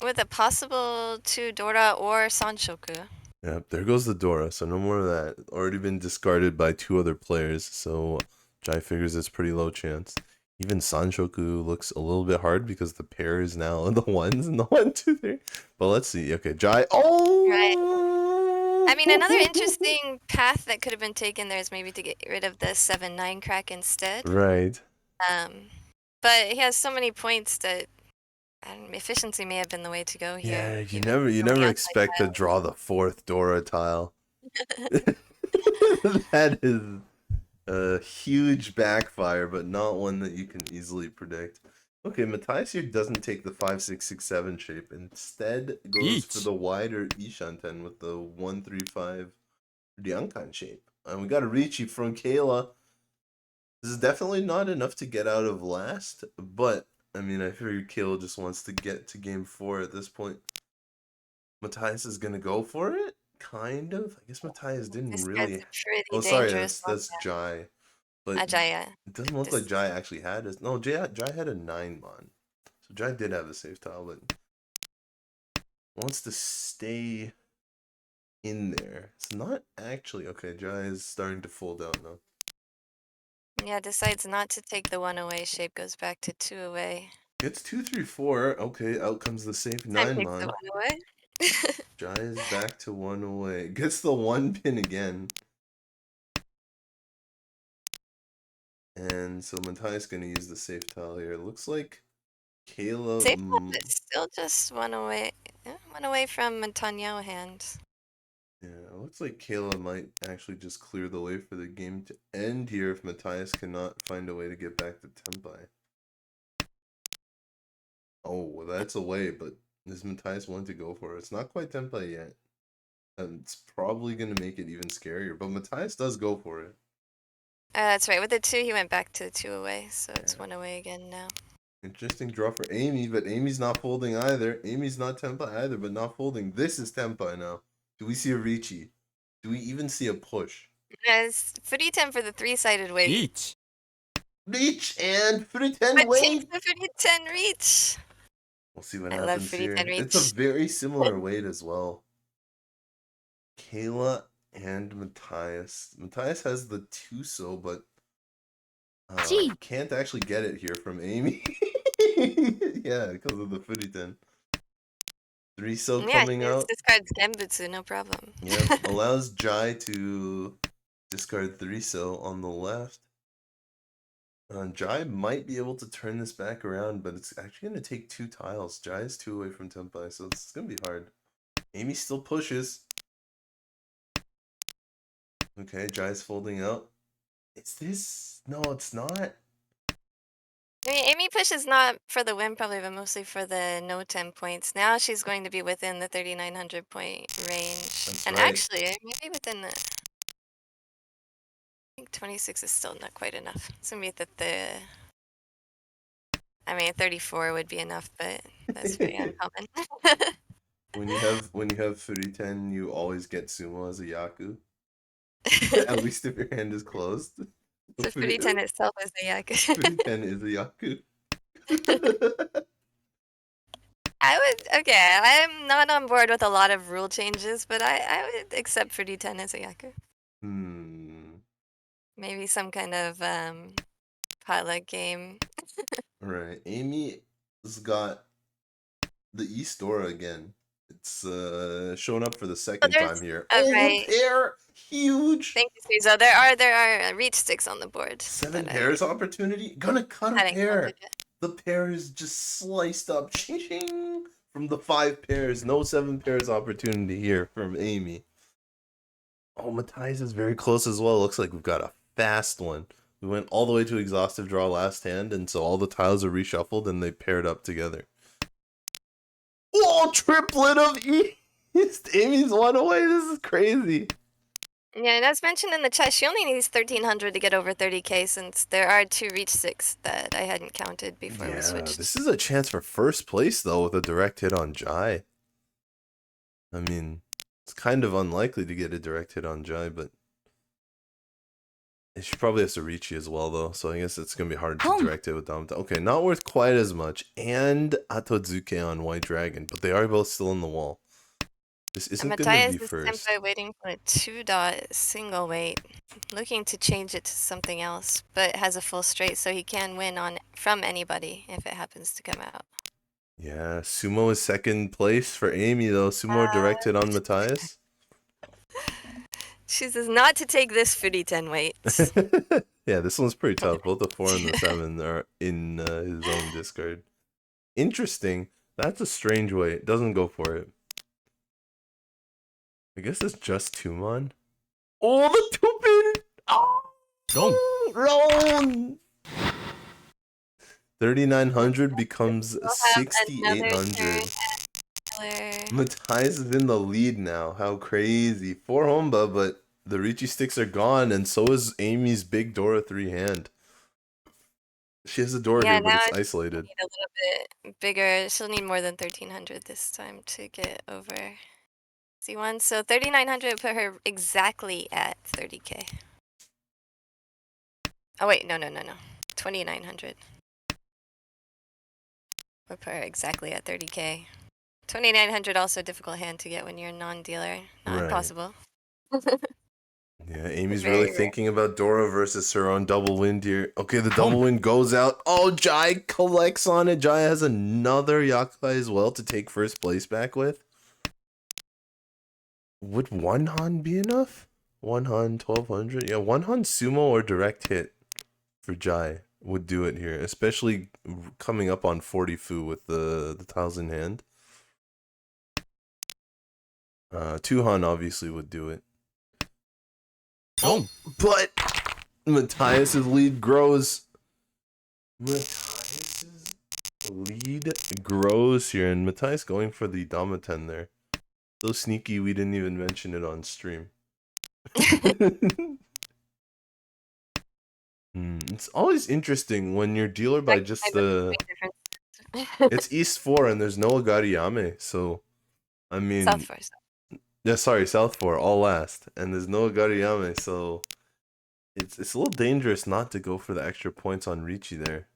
with a possible two Dora or Sanshoku. Yep, there goes the Dora, so no more of that. Already been discarded by two other players, so Jai figures it's pretty low chance. Even Sanshoku looks a little bit hard because the pair is now the ones and the one, two, three. But let's see. Okay, Jai. Right. Oh! I mean, another interesting path that could have been taken there is maybe to get rid of the 7-9 crack instead. Right. Um, but he has so many points that efficiency may have been the way to go here, Yeah, you even never with you so many never outside expect to draw the fourth Dora tile. That is a huge backfire, but not one that you can easily predict. Okay, Matthias here doesn't take the 5667 shape. Instead, goes for Each. the wider Ishanten with the 135 Ryankan shape. And we got a Ricci from Kayla. This is definitely not enough to get out of last, but I mean, I figure Kayla just wants to get to game 4 at this point. Matthias is gonna go for it? Kind of. I guess Matthias didn't This guy's really. a pretty Oh, sorry, dangerous that's lockdown. Jai. But Ajaya. it doesn't look like Just Jai actually had it. No, Jai had a 9 mon. So Jai did have the safe tile, but wants to stay in there. It's not actually. Okay, Jai is starting to fold out now. yeah, decides not to take the one away shape, goes back to two away. Gets 2, 3, 4. Okay, out comes the safe Time 9 takes the mon. one away. Jai is back to 1 away. Gets the 1 pin again. And so Matthias gonna use the safe tile here. It looks like Kayla. Safe flop is still just one away from Montagnao hands. Yeah, it looks like Kayla might actually just clear the way for the game to end here if Matthias cannot find a way to get back to Tempai. Oh, well, that's away, but does Matthias want to go for it? It's not quite Tempai yet. And it's probably going to make it even scarier, but Matthias does go for it. That's right. With the two, he went back to the two away, so Yeah. it's one away again now. Interesting draw for Amy, but Amy's not folding either. Amy's not Tempai either, but not folding. This is Tempai now. Do we see a Ricci? Do we even see a push? Yes, Furitan for the three-sided weight. Each. Reach and 310 But takes weight. the Furitan reach. We'll see what I love happens Furitan here. It's a reach. very similar weight as well. Kayla and Matthias. Matthias has the Tuso, but can't actually get it here from Amy. Yeah, because of the Furitan. 3-so Yeah, coming he just out. discards Genbutsu, no problem. Yep, allows Jai to discard 3-so on the left. Jai might be able to turn this back around, but it's actually going to take 2 tiles. Jai is 2 away from Tempai, so it's going to be hard. Amy still pushes. Okay, Jai's folding out. It's this? No, it's not. I mean, Amy pushes not for the win, probably, but mostly for the no 10 points. Now she's going to be within the 3,900 point range. That's And right. actually, maybe within the. I think 26 is still not quite enough. It's going to be at the. I mean, 34 would be enough, but that's very uncommon. when you have Furiten, you always get Sumo as a Yaku. At least if your hand is closed. The Furitan itself is a yak. Furiten is a Yaku. I would, okay, I'm not on board with a lot of rule changes, but I would accept for D10 as a Yaku. Hmm. Maybe some kind of potluck game. Right. Amy's got the East Dora again. It's showing up for the Oh, second there's, time here. Oh, the right. pair! Huge! Thank you, Suzo. There are reach sticks on the board Seven that I pairs opportunity? Gonna cut a hadn't counted pair! yet. The pair is just sliced up. Ching ching! From the 5 pairs. No 7 pairs opportunity here from Amy. Oh, Matthias is very close as well. Looks like we've got a fast one. We went all the way to exhaustive draw last hand, and so all the tiles are reshuffled and they paired up together. Oh, triplet of East! Amy's one away. This is crazy. Yeah, and as mentioned in the chat, she only needs 1300 to get over 30k since there are 2 reach sticks that I hadn't counted before we Yeah, switched. this is a chance for first place though with a direct hit on Jai. I mean, it's kind of unlikely to get a direct hit on Jai, but she probably has to reach you as well though, so I guess it's gonna be hard to direct it with Damata. Okay, not worth quite as much, and Atodzuke on White Dragon, but they are both still in the wall. This And isn't gonna Matthias be is first. simply waiting for a 2 dot single weight, looking to change it to something else, but has a full straight so he can win on from anybody if it happens to come out. Yeah, Sumo is second place for Amy though. Sumo direct hit on Matthias. She says not to take this footy 10 weights. Yeah, this one's pretty tough. Both the 4 and the 7 are in his own discard. Interesting. That's a strange way. It doesn't go for it. I guess it's just Tumon. Oh, the Tupin! Oh, Roan! 3,900 becomes We'll have another turn 6,800. at Miller. Matthias is in the lead now. How crazy. 4 Homba, but the Ricci sticks are gone, and so is Amy's big Dora 3 hand. She has a Dora Yeah, here, but now it's she's gonna isolated. need a little bit bigger. She'll need more than 1300 this time to get over C1. So 3900 put her exactly at 30k. Oh wait, no. 2900 would put her exactly at 30k. 2900 also a difficult hand to get when you're a non-dealer. Not Right. impossible. Yeah, Amy's really Very rare. thinking about Dora versus her own double wind here. Okay, the double wind goes out. Oh, Jai collects on it. Jai has another Yakuza as well to take first place back with. Would one Han be enough? One Han, 1200. Yeah, one Han sumo or direct hit for Jai would do it here, especially coming up on 40 fu with the tiles in hand. Two Han obviously would do it. Oh, but Matthias's lead grows. Matthias's lead grows here, and Matthias going for the Damaten there. So sneaky, we didn't even mention it on stream. It's always interesting when you're dealer by just the. It's East 4 and there's no Agariyame, so I South mean, 4. yeah, sorry, South 4, all last, and there's no Agariyame, so it's a little dangerous not to go for the extra points on Ricci there,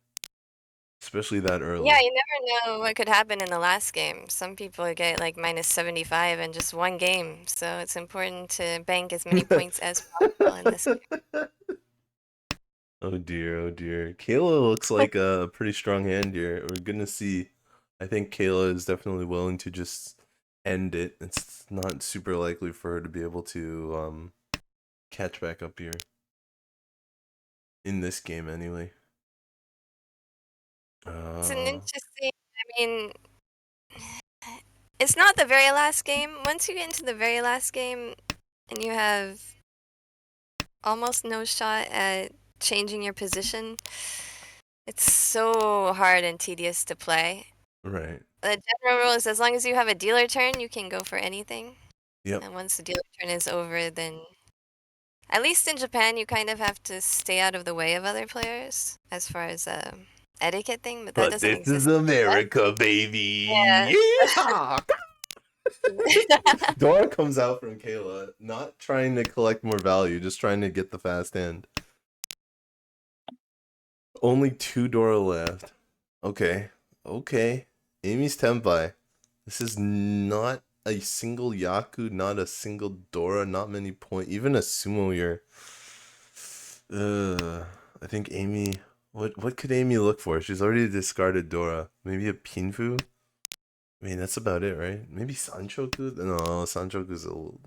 especially that Yeah, early. you never know what could happen in the last game. Some people get like minus 75 in just one game, so it's important to bank as many points as possible in this game. Oh dear, oh dear. Kayla looks like a pretty strong hand here. We're gonna see. I think Kayla is definitely willing to just end it. It's not super likely for her to be able to catch back up here. In this game anyway. It's an Uh interesting, I mean, it's not the very last game. Once you get into the very last game and you have almost no shot at changing your position, it's so hard and tedious to play. right. The general rule is as long as you have a dealer turn, you can go for anything. Yep. And once the dealer turn is over, then at least in Japan, you kind of have to stay out of the way of other players as far as etiquette thing, but that But doesn't this is exist in the US. America, baby. Yeah. Yeehaw! Dora comes out from Kayla, not trying to collect more value, just trying to get the fast end. Only 2 Dora left. Okay. Okay. Amy's Tenpai. This is not a single Yaku, not a single Dora, not many point. Even a Sumo here. I think Amy. What could Amy look for? She's already discarded Dora. Maybe a Pinfu. I mean, that's about it, right? Maybe Sanchoku. No, Sanchoku's a little.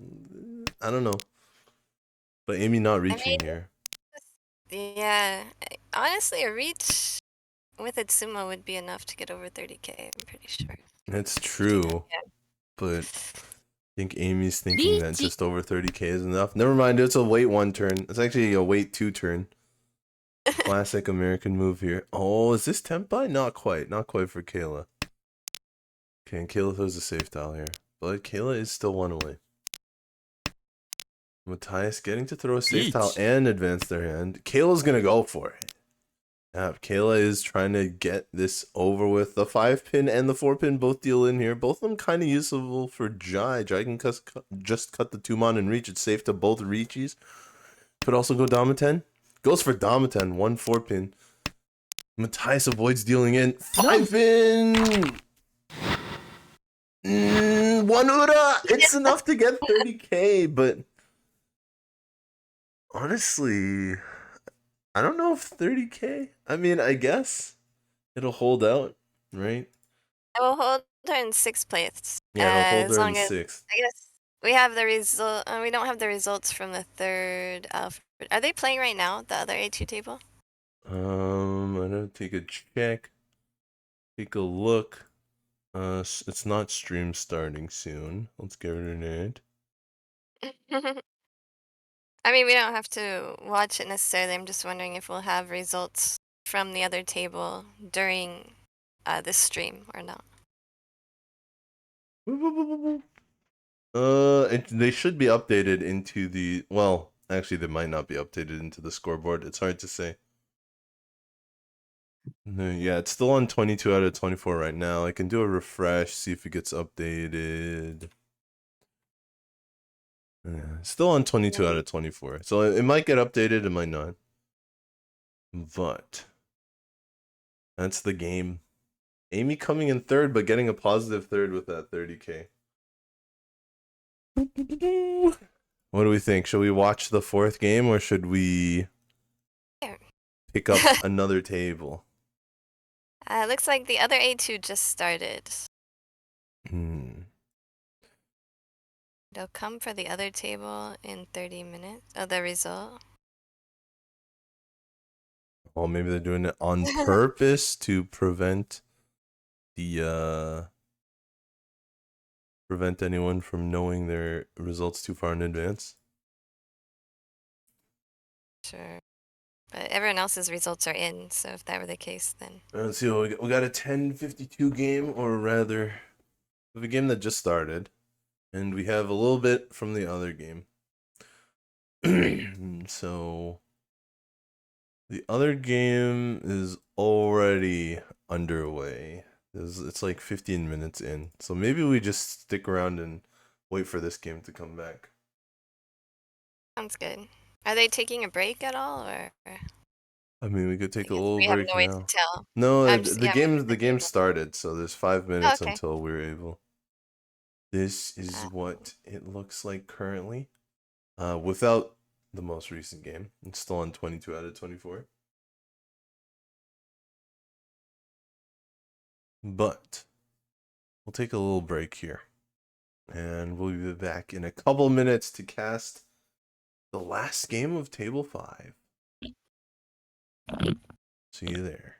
I don't know. But Amy not I reaching mean, here. yeah. Honestly, a reach with a Tsumo would be enough to get over 30k, I'm pretty sure. That's You know, true. But I think Amy's thinking that リーチ just over 30k is enough. Never mind, it's a wait one turn. It's actually a wait two turn. Classic American move here. Oh, is this Tenpai? Not quite. Not quite for Kayla. Okay, and Kayla throws a safe tile here. But Kayla is still one away. Matthias getting to throw a safe tile リーチ and advance their hand. Kayla's gonna go for it. Yeah, Kayla is trying to get this over with. The 5-pin and the 4-pin both deal in here. Both of them kind of usable for Jai. Jai can just cut the Tumon and reach. It's safe to both reaches. Could also go Damaten. Goes for Damaten. 1 4-pin. Matthias avoids dealing in. 5-pin! 1 Ura! It's enough to get 30k, but honestly, I don't know if 30k. I mean, I guess it'll hold out, right? I will hold her in 6th place. Yeah, it'll hold As her in long as 6th. I guess we have the result. We don't have the results from the 3rd Alfred. Are they playing right now? The other A2 table? I'm gonna take a check. Take a look. It's not stream starting soon. Let's give it a minute. I mean, we don't have to watch it necessarily. I'm just wondering if we'll have results from the other table during this stream or not. They should be updated into the. Well, actually, they might not be updated into the scoreboard. It's hard to say. No, yeah, it's still on 22 out of 24 right now. I can do a refresh, see if it gets updated. Yeah, still on 22 out of 24. So it might get updated, it might not. But that's the game. Amy coming in 3rd, but getting a positive 3rd with that 30k. What do we think? Should we watch the 4th game or should we pick up another table? Looks like the other A2 just started. They'll come for the other table in 30 minutes. Oh, the result. Oh, maybe they're doing it on purpose to prevent the prevent anyone from knowing their results too far in advance. Sure. But everyone else's results are in, so if that were the case, then. Let's see what we got a 10:52 game, or rather, we have a game that just started, and we have a little bit from the other game. So the other game is already underway. It's like 15 minutes in, so maybe we just stick around and wait for this game to come back. Sounds good. Are they taking a break at all, or? I mean, we could I take a guess little we have break no way to now. tell. No, I'm just, yeah, maybe the the game table. started, so there's 5 Oh, minutes okay. until we're able. This is Uh, what it looks like currently. Without the most recent game. It's still on 22 out of 24. But we'll take a little break here. And we'll be back in a couple minutes to cast the last game of Table 5. See you there.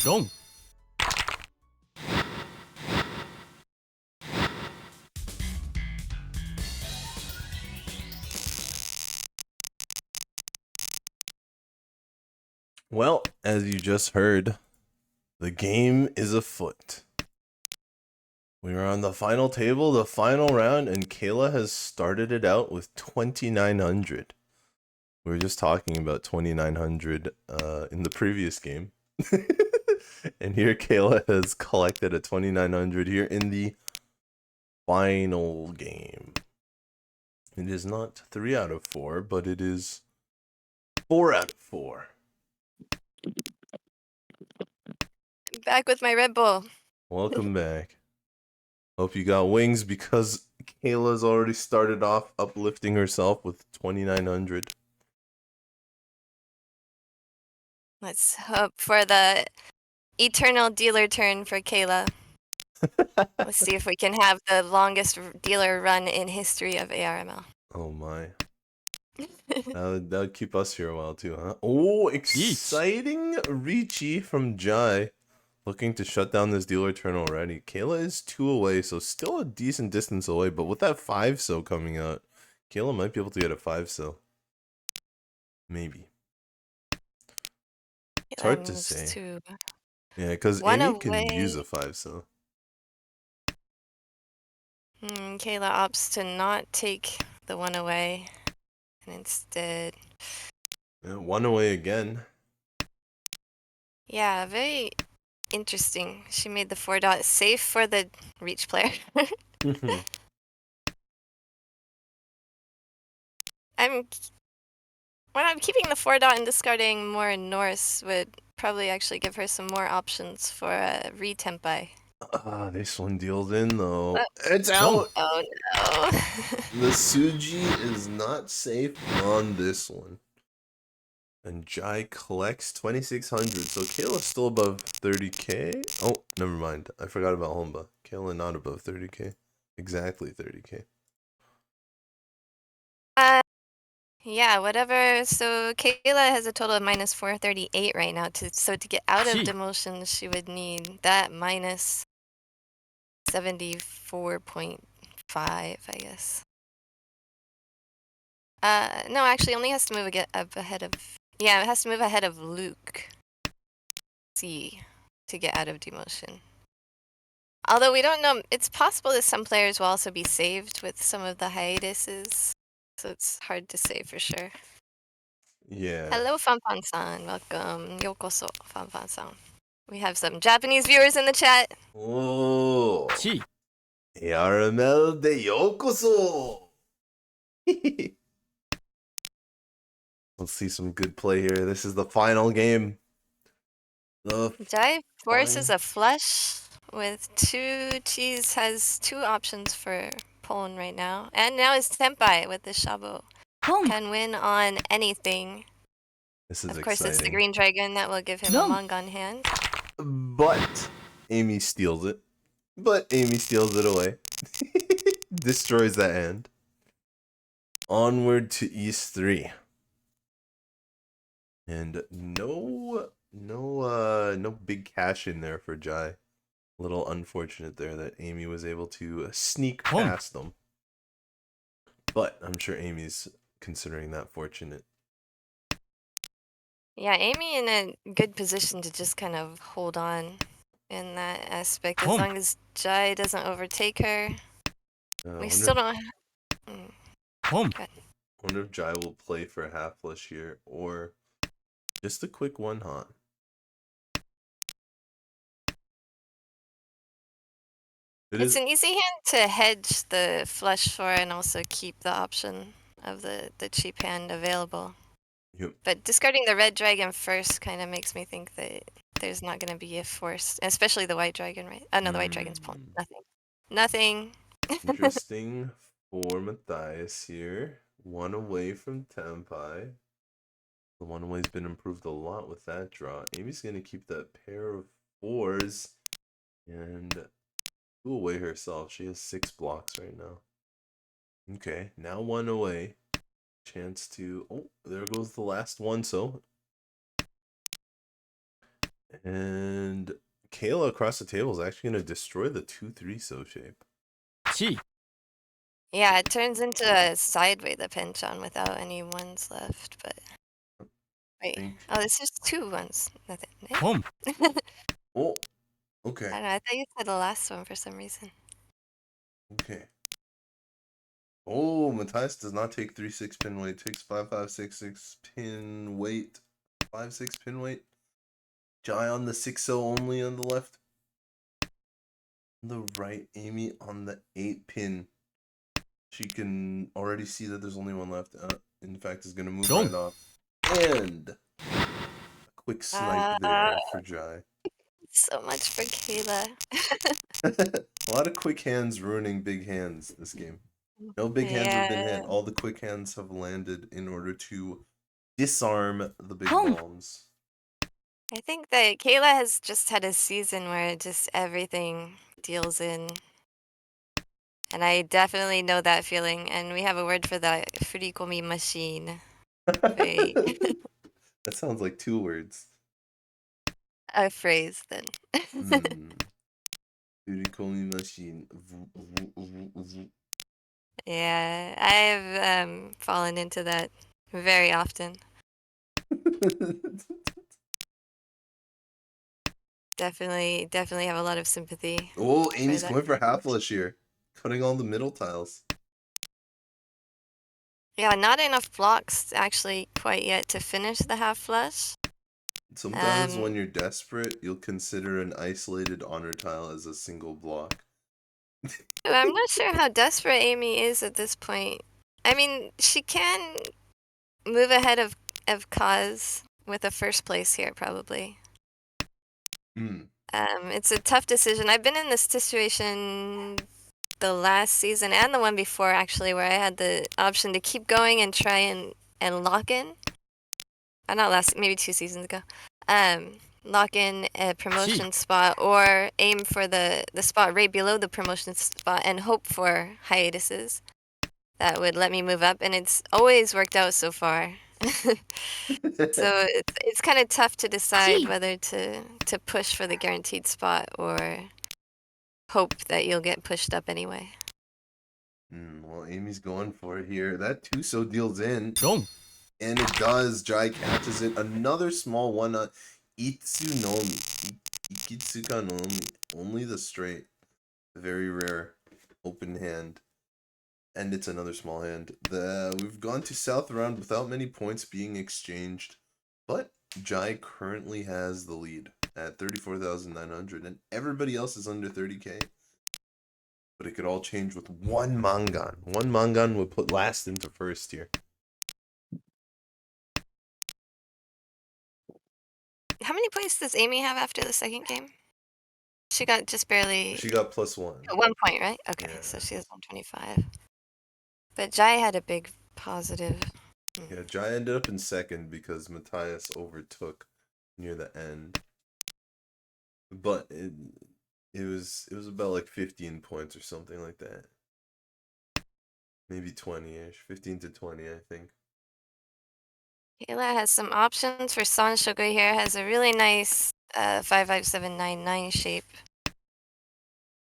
ドン Well, as you just heard, the game is afoot. We are on the final table, the final round, and Kayla has started it out with 2,900. We were just talking about 2,900 in the previous game. And here Kayla has collected a 2,900 here in the final game. It is not 3 out of 4, but it is 4 out of 4. Back with my Red Bull. Welcome back. Hope you got wings because Kayla's already started off uplifting herself with 2,900. Let's hope for the eternal dealer turn for Kayla. Let's see if we can have the longest dealer run in history of ARML. Oh my. That would keep us here a while too, huh? Oh, exciting Ricci from Jai. Looking to shut down this dealer turn already. Kayla is 2 away, so still a decent distance away. But with that 5 so coming out, Kayla might be able to get a 5 so. Maybe. It's Kayla hard to moves say. to Yeah, because one Amy can away. use a 5 so. Kayla opts to not take the one away and instead. Yeah, 1 away again. Yeah, very interesting. She made the 4 dot safe for the reach player. I'm when I'm keeping the 4 dot and discarding more Norse would probably actually give her some more options for a re-tempai. This one deals in though. Uh, It's ドン out! Oh no. The Suji is not safe on this one. And Jai collects 2,600. So Kayla's still above 30k. Oh, never mind. I forgot about Homba. Kayla not above 30k. Exactly 30k. uh, yeah, whatever. So Kayla has a total of minus 438 right now. So to get out of 8 demotion, she would need that minus 74.5, I guess. No, actually, only has to move up ahead of. Yeah, it has to move ahead of Luke. C to get out of demotion. Although we don't know, it's possible that some players will also be saved with some of the hiatuses, so it's hard to say for sure. Yeah. Hello, Fanfan-san. Welcome. Yokoso, Fanfan-san. We have some Japanese viewers in the chat. Oh. 1 ARML de yokoso. Let's see some good play here. This is the final game. The Jai forces fine. a flush with 2. Cheese has 2 options for Pon right now. And now his Senpai with the Shabo. ポン Can win on anything. This is Of course, it's the exciting. green dragon that will give him a No. manga on hand. But Amy steals it. But Amy steals it away. Destroys that hand. Onward to East 3. And no big cash in there for Jai. A little unfortunate there that Amy was able to sneak past them. But I'm sure Amy's considering that fortunate. Yeah, Amy in a good position to just kind of hold on in that aspect. As Pump. long as Jai doesn't overtake her. We still don't. Mm, ポン Wonder if Jai will play for a half flush here or just a quick one hot. It's an easy hand to hedge the flush for and also keep the option of the cheap hand available. Yep. But discarding the red dragon first kind of makes me think that there's not going to be a force, especially the white dragon, right? Oh no, the white dragon's pulling. Nothing. Nothing. Interesting for Matthias here. 1 away from Tempai. The 1 away's been improved a lot with that draw. Amy's going to keep that pair of 4s and 2 away herself. She has 6 blocks right now. Okay, now 1 away. Chance to... Oh, there goes the last one, so... And Kayla across the table is actually going to destroy the 2-3 so shape. Yeah, it turns into a sideway the pinch on without any ones left, but wait. Think. Oh, this is 2 ones. Nothing. Oh, okay. I don't know, I thought you said the last one for some reason. Okay. Oh, Matthias does not take 3-6 pin weight. Takes 5-5-6-6 pin weight. 5-6 pin weight. Jai on the 6-0 only on the left. On the right, Amy on the 8 pin. She can already see that there's only one left. In fact, is going to move right off. And a quick snipe there for Jai. So much for Kayla. A lot of quick hands ruining big hands this game. No big hands have been Yeah. hit. All the quick hands have landed in order to disarm the big bombs. I think that Kayla has just had a season where just everything deals in. And I definitely know that feeling. And we have a word for that, Furikomi machine. Very That sounds like 2 words. a phrase then. Urikomi machine. Yeah, I've fallen into that very often. Definitely have a lot of sympathy Oh, for Amy's that. going for half flush here. Cutting all the middle tiles. Yeah, not enough blocks actually quite yet to finish the half flush. Sometimes when you're desperate, you'll consider an isolated honor tile as a single block. I'm not sure how desperate Amy is at this point. I mean, she can move ahead of Kaz with a first place here, probably. It's a tough decision. I've been in this situation the last season and the one before, actually, where I had the option to keep going and try and lock in. Not last, maybe 2 seasons ago. Lock in a promotion spot or aim for the spot right below the promotion spot and hope for hiatuses that would let me move up, and it's always worked out so far. So it's kind of tough to decide whether to push for the guaranteed spot or hope that you'll get pushed up anyway. Well, Amy's going for it here. That 2-so deals in. And it does. Jai catches it. Another small one. Itsunomi. Ikitsuka Only the straight. Very rare. Open hand. And it's another small hand. We've gone to South round without many points being exchanged. But Jai currently has the lead at 34,900. And everybody else is under 30k. But it could all change with one Mangan. One Mangan would put last into first here. How many points does Amy have after the second game? She got just barely... She got +1. 1 point, right? Okay, yeah. So she has 125. But Jai had a big positive. Yeah, Jai ended up in second because Matthias overtook near the end. But it was about like 15 points or something like that. Maybe 20-ish. 15 to 20, I think. Kayla has some options for Sanshoku here. Has a really nice 55799 shape.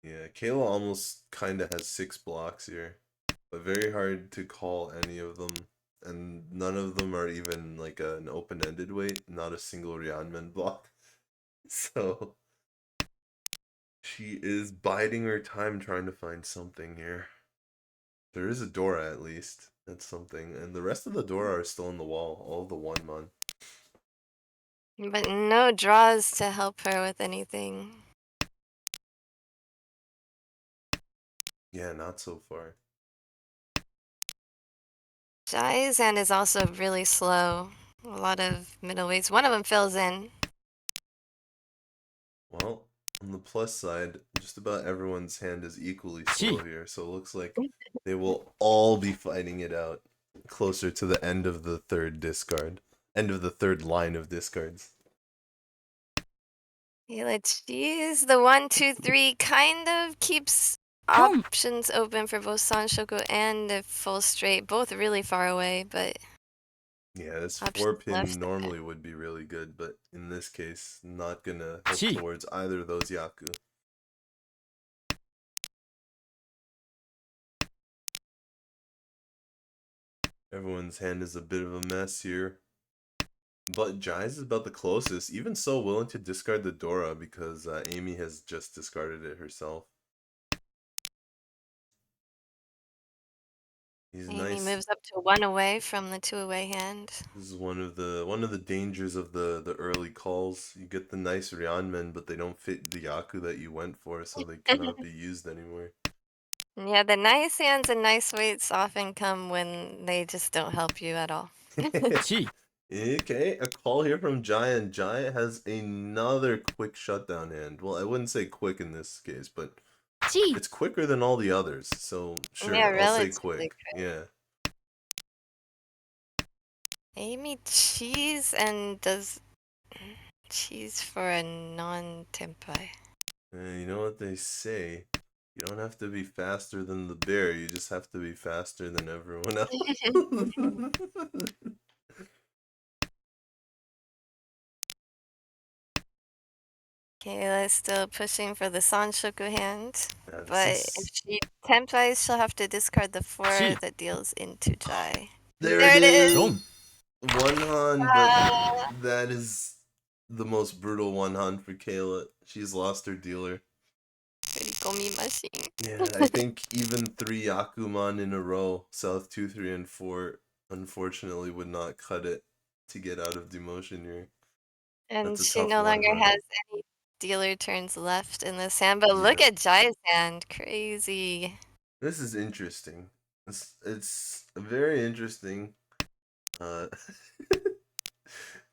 Yeah, Kayla almost kind of has 6 blocks here. But very hard to call any of them. And none of them are even like an open-ended weight. Not a single Ryanman block. So she is biding her time trying to find something here. There is a Dora at least. That's something. And the rest of the Dora are still in the wall. All of the 1-mon. But no draws to help her with anything. Yeah, not so far. Jai's hand is also really slow. A lot of middleweights. One of them fills in. Well, on the plus side, just about everyone's hand is equally slow here. So it looks like they will all be fighting it out closer to the end of the third discard. End of the third line of discards. Yeah, let's use the 1, 2, 3 kind of keeps options open for both Sanshoku and the full straight. Both really far away, but Yeah, this four Options pin left. normally would be really good, but in this case, not gonna help Chi. towards either of those Yaku. Everyone's hand is a bit of a mess here. But Jai's is about the closest, even so willing to discard the Dora because Amy has just discarded it herself. He's Amy nice. moves up to 1 away from the 2 away hand. This is one of the dangers of the early calls. You get the nice Ryanmen, but they don't fit the Yaku that you went for, so they cannot be used anymore. Yeah, the nice hands and nice weights often come when they just don't help you at all. Chi. Okay, a call here from Giant. Giant has another quick shutdown hand. Well, I wouldn't say quick in this case, but Chi. it's quicker than all the others. So Yeah, sure, I'll say relatively quick. quick. Yeah. Amy cheese and does cheese for a non-tempai. You know what they say? You don't have to be faster than the bear. You just have to be faster than everyone else. Kayla's still pushing for the Sanshoku hand, Yeah, this but if is she tempai, she'll have to discard the 4 Chi. that deals into Jai. there it There it is! is. Dom. One Han, but Ah, that is the most brutal one Han for Kayla. She's lost her dealer. Origami machine. Yeah, I think even three Yakuman in a row, South 2, 3, and 4, unfortunately would not cut it to get out of demotion here. And That's a she tough no one, longer hun. has any dealer turns left in this hand, but look Yeah. at Jai's hand. Crazy. This is interesting. It's very interesting. Uh,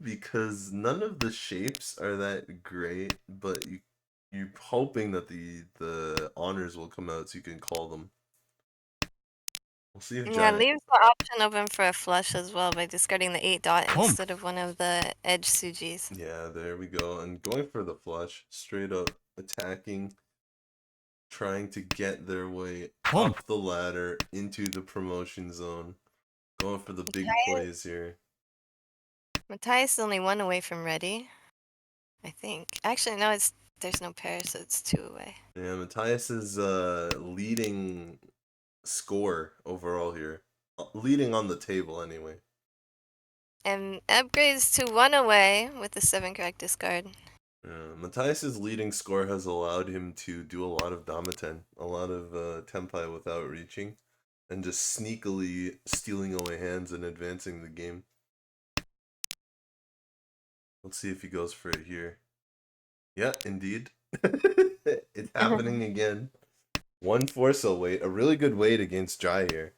because none of the shapes are that great, but you're hoping that the honors will come out so you can call them. We'll see if Yeah, Giant. leaves the option open for a flush as well by discarding the 8 dot Pump. instead of one of the edge Sujis. Yeah, there we go. And going for the flush, straight up attacking, trying to get their way Pump. up the ladder into the promotion zone. Going for the big Matthias, plays here. Matthias is only 1 away from ready, I think. Actually, no, there's no pair, so it's 2 away. Yeah, Matthias is leading score overall here. Leading on the table anyway. And upgrades to 1 away with the 7 correct discard. Matthias's leading score has allowed him to do a lot of Damaten, a lot of Tempai without reaching, and just sneakily stealing away hands and advancing the game. Let's see if he goes for it here. Yeah, indeed. It's happening again. 1 4 weight, a really good weight against Jai here.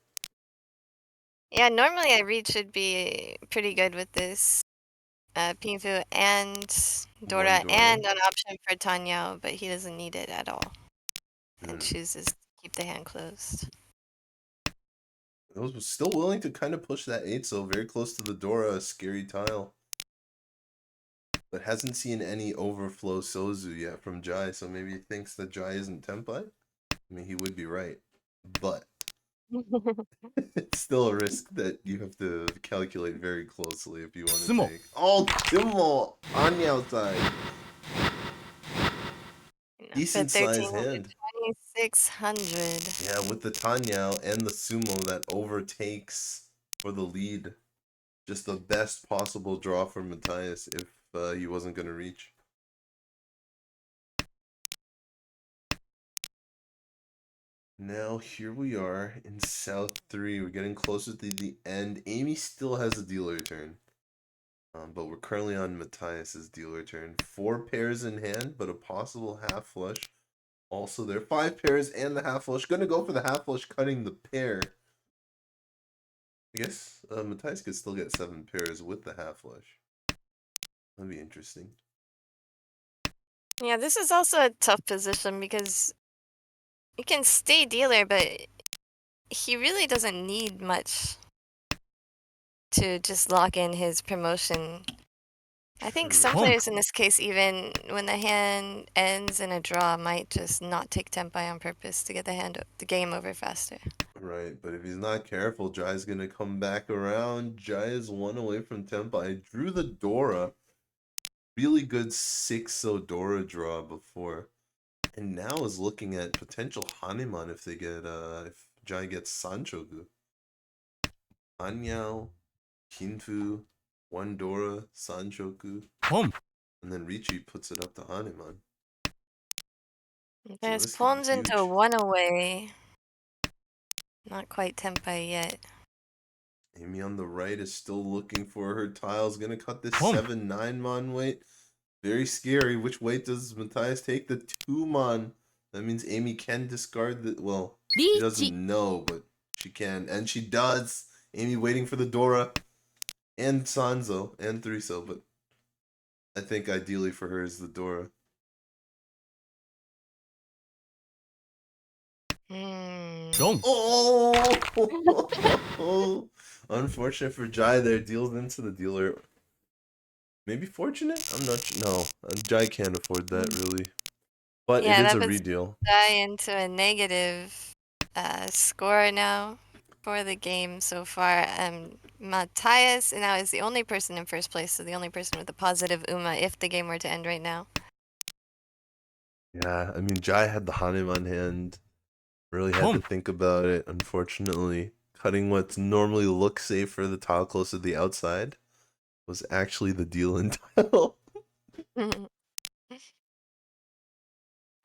Yeah, normally I reach should be pretty good with this. Pinfu and One Dora Dora. and an option for Tanyao, but he doesn't need it at all and Hmm. chooses to keep the hand closed. Those was still willing to kind of push that 8, so very close to the Dora, a scary tile. But hasn't seen any overflow Sozu yet from Jai, so maybe he thinks that Jai isn't Tempai. I mean, he would be right. But it's still a risk that you have to calculate very closely if you want to Tsumo. take. Oh, Tsumo on the outside. Enough for Decent size hand. 2600. Yeah, with the Tanyao and the Sumo that overtakes for the lead. Just the best possible draw for Matthias if he wasn't going to reach. Now here we are in South 3. We're getting closer to the end. Amy still has a dealer turn. But we're currently on Matthias's dealer turn. 4 pairs in hand, but a possible half flush. Also there. 5 pairs and the half flush. Gonna go for the half flush, cutting the pair. I guess Matthias could still get 7 pairs with the half flush. That'd be interesting. Yeah, this is also a tough position because you can stay dealer, but he really doesn't need much to just lock in his promotion. I think True. some Pump. players in this case, even when the hand ends in a draw, might just not take tempai on purpose to get the game over faster. Right, but if he's not careful, Jai's gonna come back around. Jai is one away from Tempa. I drew the Dora. Really good 6 Dora draw before. And now is looking at potential Hanuman if they get if Jai gets Sanchoku. Anyao, Kinfu, one Dora, Sanchoku. And then Ricci puts it up to Hanuman. So There's this could be pawns into huge. 1 away. Not quite Tempai yet. Amy on the right is still looking for her tiles. Gonna cut this 7-9 mon weight. Very scary. Which weight does Matthias take? The 2 mon. That means Amy can discard the. Well, she doesn't know, but she can. And she does. Amy waiting for the Dora and Sanzo and 3 but I think ideally for her is the Dora. Oh! Unfortunate for Jai there. Deals into the dealer. Maybe fortunate? I'm not sure. No, Jai can't afford that really. But it Yeah, is that a puts redeal. Dai into a negative score now for the game so far. Matthias now is the only person in first place, so the only person with a positive UMA if the game were to end right now. Yeah, I mean, Jai had the Hanuman hand. Really had to think about it, unfortunately. Cutting what normally looks safe for the tile close to the outside was actually the deal in tile.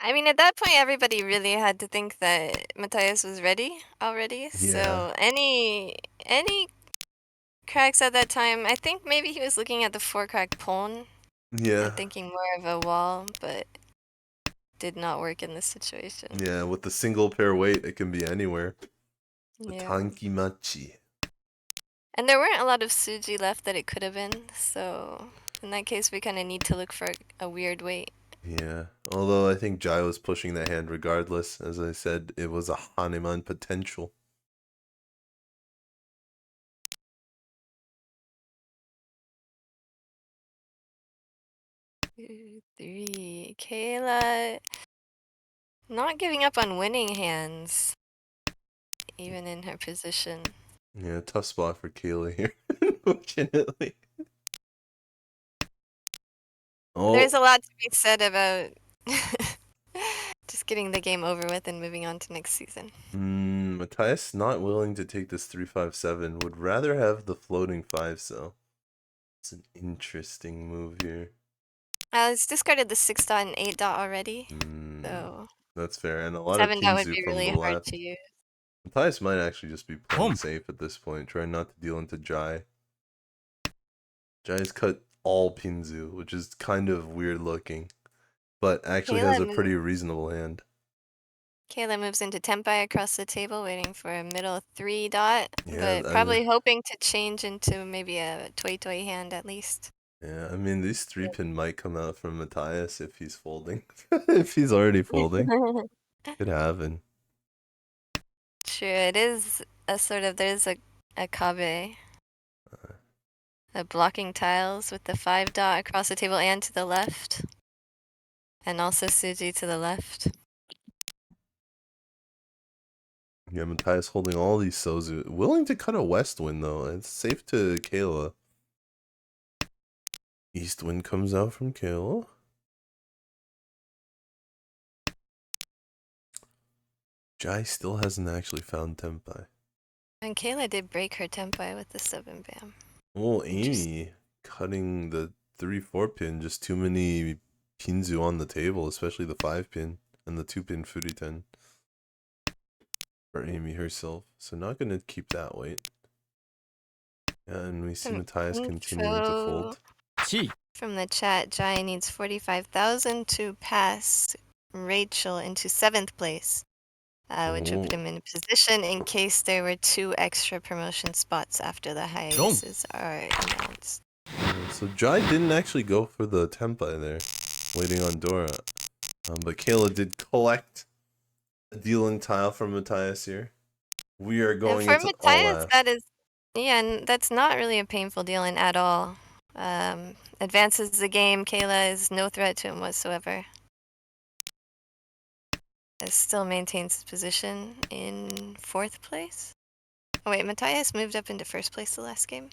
I mean, at that point, everybody really had to think that Matthias was ready already. Yeah. So any cracks at that time, I think maybe he was looking at the 4-crack pawn Yeah. and thinking more of a wall, but did not work in this situation. Yeah, with the single pair weight, it can be anywhere. The Yeah. Tankimachi. And there weren't a lot of Suji left that it could have been, so in that case, we kind of need to look for a weird weight. Yeah. Although I think Jai was pushing that hand regardless. As I said, it was a Hanuman potential. Two, three. Kayla not giving up on winning hands, even in her position. Yeah, tough spot for Kayla here, unfortunately. There's Oh, a lot to be said about just getting the game over with and moving on to next season. Matthias not willing to take this 3-5-7. Would rather have the floating 5, so it's an interesting move here. It's discarded the 6 dot and 8 dot already, so That's fair. And a lot of 7 dot would Pinzu be from really the hard to left. use. Matthias might actually just be playing safe at this point, trying not to deal into Jai. Jai's cut all Pinzu, which is kind of weird looking, but actually has a pretty reasonable hand. Kayla moves into Tempai across the table, waiting for a middle 3 dot, Yeah, but probably hoping to change into maybe a Toy Toy hand at least. yeah, I mean, these 3-pin might come out from Matthias if he's folding. If he's already folding. Could happen. True, it is a sort of, there's a Kabe. Blocking tiles with the 5 dot across the table and to the left. And also Suji to the left. Yeah, Matthias holding all these Sozu. Willing to cut a west wind, though. It's safe to Kayla. East wind comes out from Kayla. Jai still hasn't actually found Tempai. And Kayla did break her Tempai with the 7 bam. Oh, Amy cutting the 3-4 pin. Just too many Pinzu on the table, especially the 5 pin and the 2-pin Furiten. For Amy herself. So not going to keep that weight. Yeah, and we see Matthias continuing to fold. From the chat, Jai needs 45,000 to pass Rachel into 7th place, which would put him in a position in case there were 2 extra promotion spots after the hiatuses are announced. So Jai didn't actually go for the Tempai there, waiting on Dora. But Kayla did collect a dealing tile from Matthias here. We are going And for into all Matthias, F. that is, yeah, and that's not really a painful dealing at all. Advances the game. Kayla is no threat to him whatsoever. still maintains his position in 4th place. Oh wait, Matthias moved up into 1st place the last game.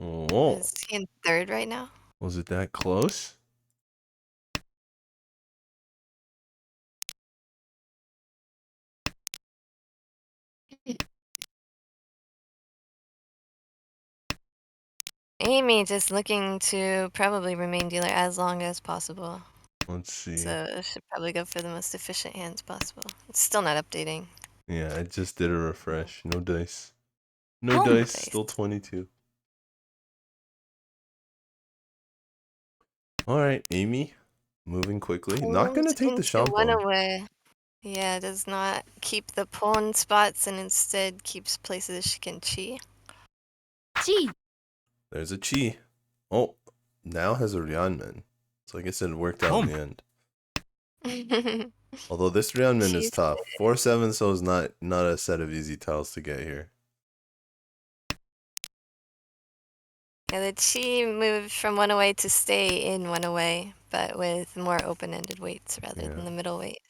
Oh, Is he in 3rd right now? was it that close? Amy just looking to probably remain dealer as long as possible. Let's see. So should probably go for the most efficient hands possible. It's still not updating. Yeah, I just did a refresh. No dice. No Home dice. dice. Still 22. All right, Amy, moving quickly. Not Pawns gonna take the into one champon. away. Yeah, does not keep the pawn spots and instead keeps places she can chi. Chi. There's a chi. Oh, now has a Ryanman. So I guess it worked out in the end. Although this Ryanman is She's tough. 4-7, so is not a set of easy tiles to get here. yeah, the chi moved from one away to stay in one away, but with more open-ended weights rather Yeah. than the middle weight.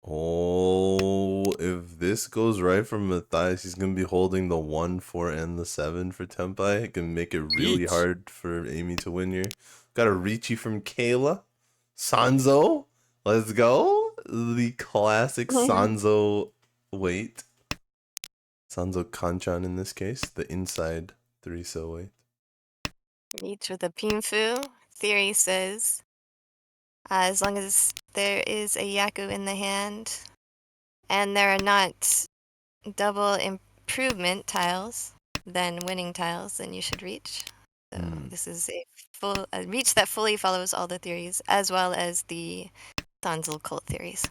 Oh, if this goes right for Matthias, he's gonna be holding the 1, 4, and the 7 for Tempai. It can make it really Reach. hard for Amy to win here. Got a Ricci from Kayla. Sanzo. Let's go. The classic Sanzo weight. Sanzo Kanchan in this case. The inside 3-so weight. Each with a pinfu. Theory says, as long as there is a yaku in the hand, and there are not double improvement tiles, then winning tiles, then you should reach. So this is a reach that fully follows all the theories, as well as the Sanzel cult theories.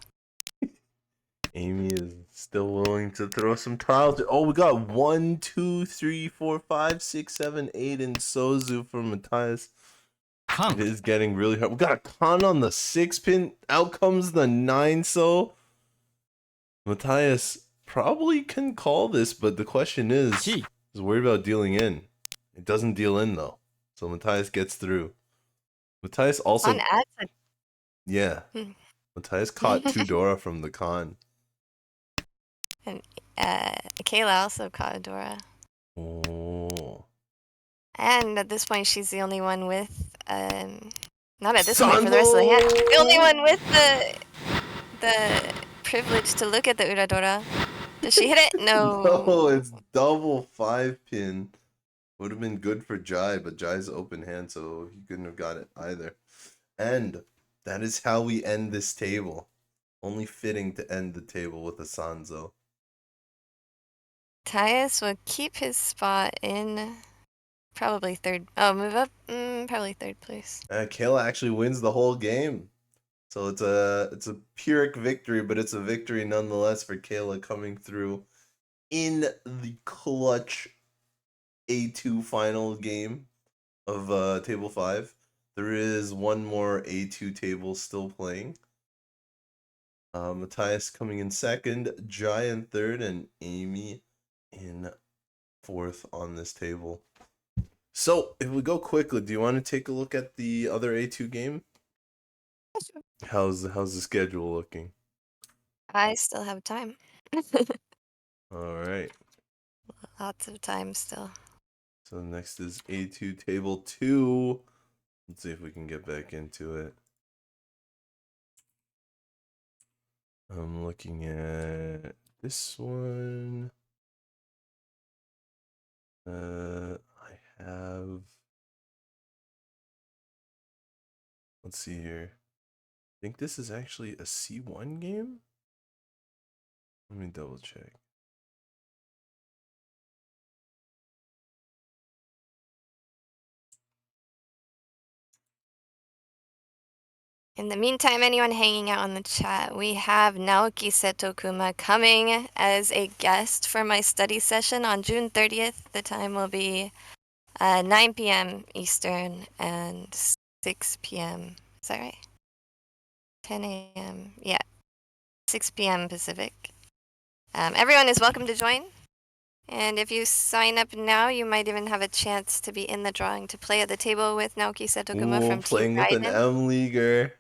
Amy is still willing to throw some tiles. Oh, we got 1, 2, 3, 4, 5, 6, 7, 8 in Sozu from Matthias. It is getting really hard. We got a con on the 6-pin. Out comes the 9-so. Matthias probably can call this, but the question is worried about dealing in. It doesn't deal in though. So Matthias gets through. Matthias also On ads, yeah. Matthias caught 2 Dora from the con. and Kayla also caught Adora. Oh. And at this point, she's the only one with, not at this point, for the rest of the Sanzo! hand, she's the only one with the privilege to look at the Uradora. Does she hit it? No. No, it's double 5-pin. Would have been good for Jai, but Jai's open hand, so he couldn't have got it either. And that is how we end this table. Only fitting to end the table with a Sanzo. Tyus will keep his spot in probably third. Oh, move up? Probably third place. Kayla actually wins the whole game. So it's a Pyrrhic victory, but it's a victory nonetheless for Kayla coming through in the clutch A2 final game of table 5. There is one more A2 table still playing. Matthias coming in second, Jai in third, and Amy in fourth on this table. So, if we go quickly, do you want to take a look at the other A2 game? How's the schedule looking? I still have time. All right. Lots of time still. So next is A2 table 2. Let's see if we can get back into it. I'm looking at this one. I have. Let's see here. I think this is actually a C1 game. Let me double check. In the meantime, anyone hanging out on the chat, we have Naoki Setokuma coming as a guest for my study session on June 30th. The time will be 9 p.m. Eastern and 6 p.m. Is that right? 10 a.m. Yeah, 6 p.m. Pacific. Everyone is welcome to join. And if you sign up now, you might even have a chance to be in the drawing to play at the table with Naoki Setokuma Ooh, from Team playing with an Gaiden. M leaguer.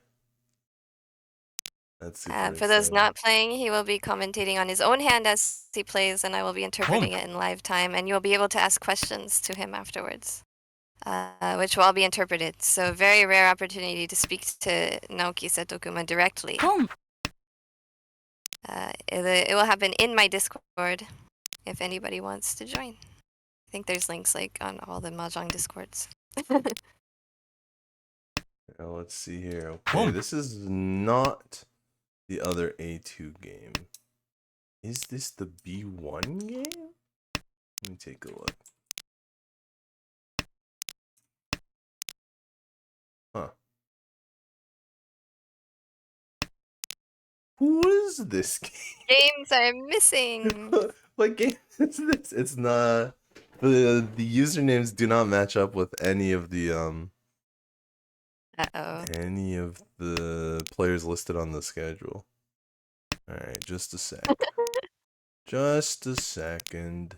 That's super For those exciting. not playing, he will be commentating on his own hand as he plays, and I will be interpreting it in live time, and you'll be able to ask questions to him afterwards, which will all be interpreted. So, very rare opportunity to speak to Naoki Setokuma directly. Pom. It will happen in my Discord if anybody wants to join. I think there's links like on all the Mahjong Discords. Now, let's see here. Okay, this is not the other A2 game. Is this the B1 game? Let me take a look. Huh. Who is this game? Games are missing. What game is this? It's not the usernames do not match up with any of the Uh-oh. any of the players listed on the schedule. All right, just a sec. Just a second.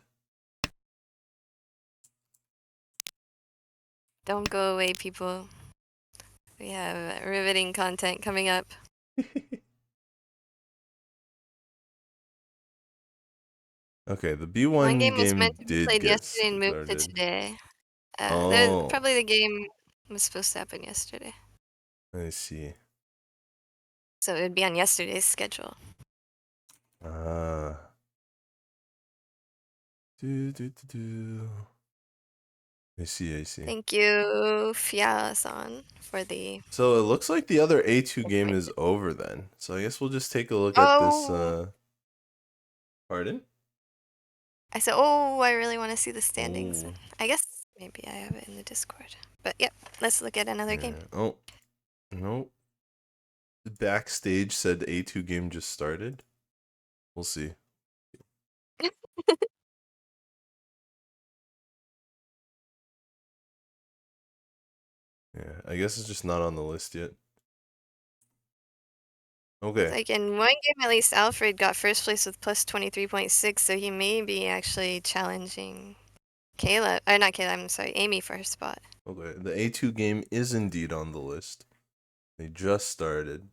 Don't go away, people. We have riveting content coming up. Okay, the One B1 game was meant game to be did played get yesterday and moved to started. today. Oh, Probably the game was supposed to happen yesterday. I see. So it would be on yesterday's schedule. Ah. Do. I see. Thank you, Fia-san, for the So it looks like the other A2 game is information. over then. So I guess we'll just take a look at this. Oh! Pardon? I said, oh, I really want to see the standings. Oh. I guess maybe I have it in the Discord. But yep, let's look at another game. Yeah. Oh, no. The backstage said the A2 game just started. We'll see. Yeah, I guess it's just not on the list yet. Okay. Like in one game, at least Alfred got first place with plus 23.6, so he may be actually challenging Kayla, or not Kayla, I'm sorry, Amy for her spot. Okay. The A2 game is indeed on the list. They just started.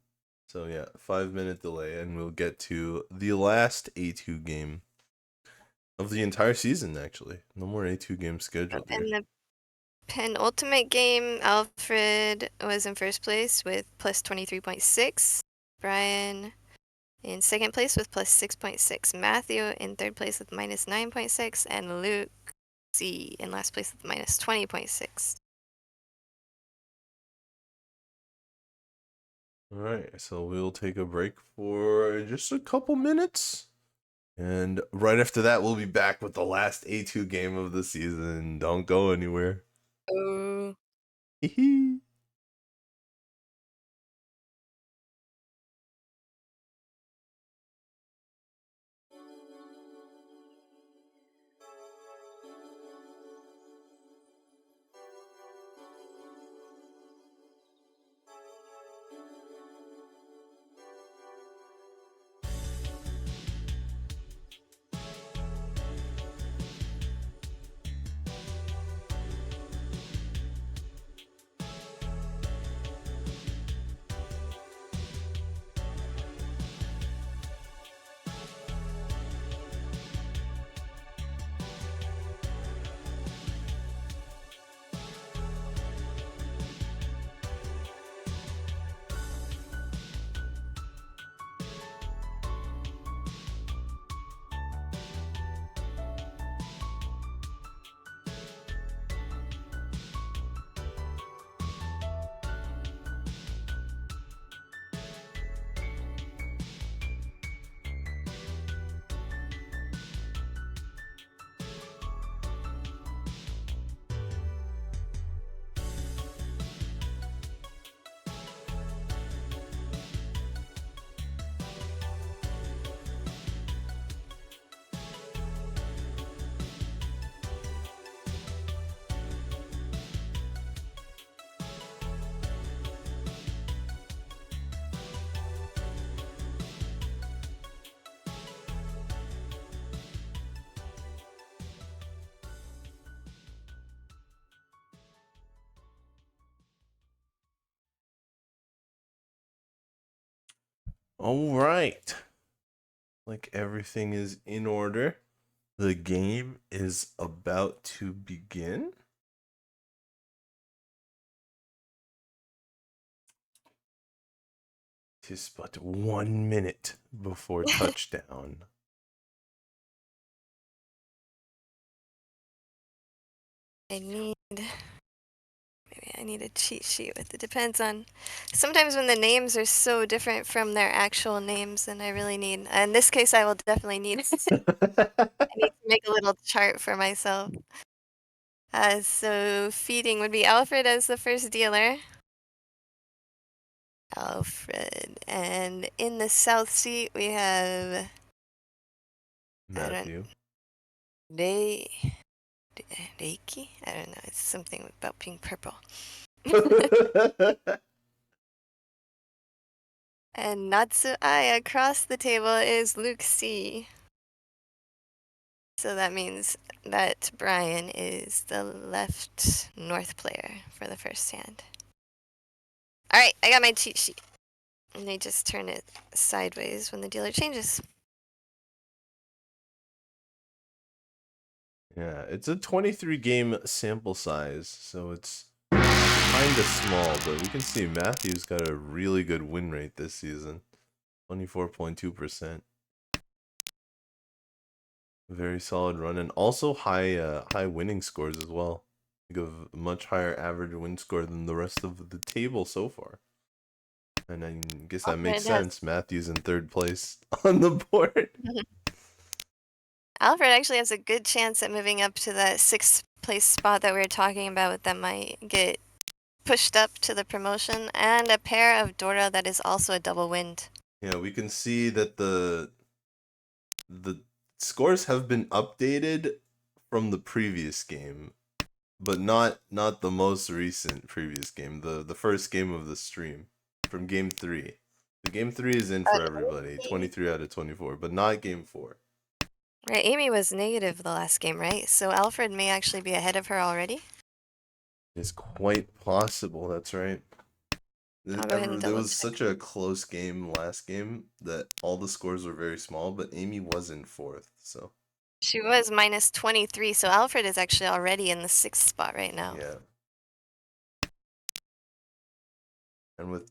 So yeah, 5-minute delay, and we'll get to the last A2 game of the entire season, actually. No more A2 games scheduled In here. the penultimate game, Alfred was in first place with plus 23.6. Brian in second place with plus 6.6. Matthew in third place with minus 9.6. And Luke C in last place with minus 20.6. Alright, so we'll take a break for just a couple minutes. And right after that, we'll be back with the last A2 game of the season. Don't go anywhere. Oh. Hee All right. Like everything is in order. The game is about to begin. Tis but 1 minute before touchdown. I need maybe I need a cheat sheet with it. Depends on sometimes when the names are so different from their actual names, then I really need in this case I will definitely need I need to make a little chart for myself. So feeding would be Alfred as the first dealer. Alfred. And in the south seat we have I don't Matthew. Day Reiki? I don't know. It's something about being purple. And Natsu Ai across the table is Luke C. So that means that Brian is the left north player for the first hand. Alright, I got my cheat sheet. And they just turn it sideways when the dealer changes. Yeah, it's a 23 game sample size, so it's kind of small, but we can see Matthew's got a really good win rate this season. 24.2%. Very solid run, and also high winning scores as well. Like a much higher average win score than the rest of the table so far. And I guess that makes Alfred has sense. Matthew's in third place on the board. Alfred actually has a good chance at moving up to that sixth place spot that we were talking about that might get pushed up to the promotion, and a pair of Dora that is also a double wind. Yeah, we can see that the scores have been updated from the previous game, but not the most recent previous game. The first game of the stream from game 3. The game 3 is in for everybody. 23 out of 24, but not game 4. Right, Amy was negative the last game, right? So Alfred may actually be ahead of her already. It's quite possible, that's right. I'll go ahead and There double was check. such a close game last game that all the scores were very small, but Amy was in fourth, so She was minus 23, so Alfred is actually already in the sixth spot right now. yeah. And with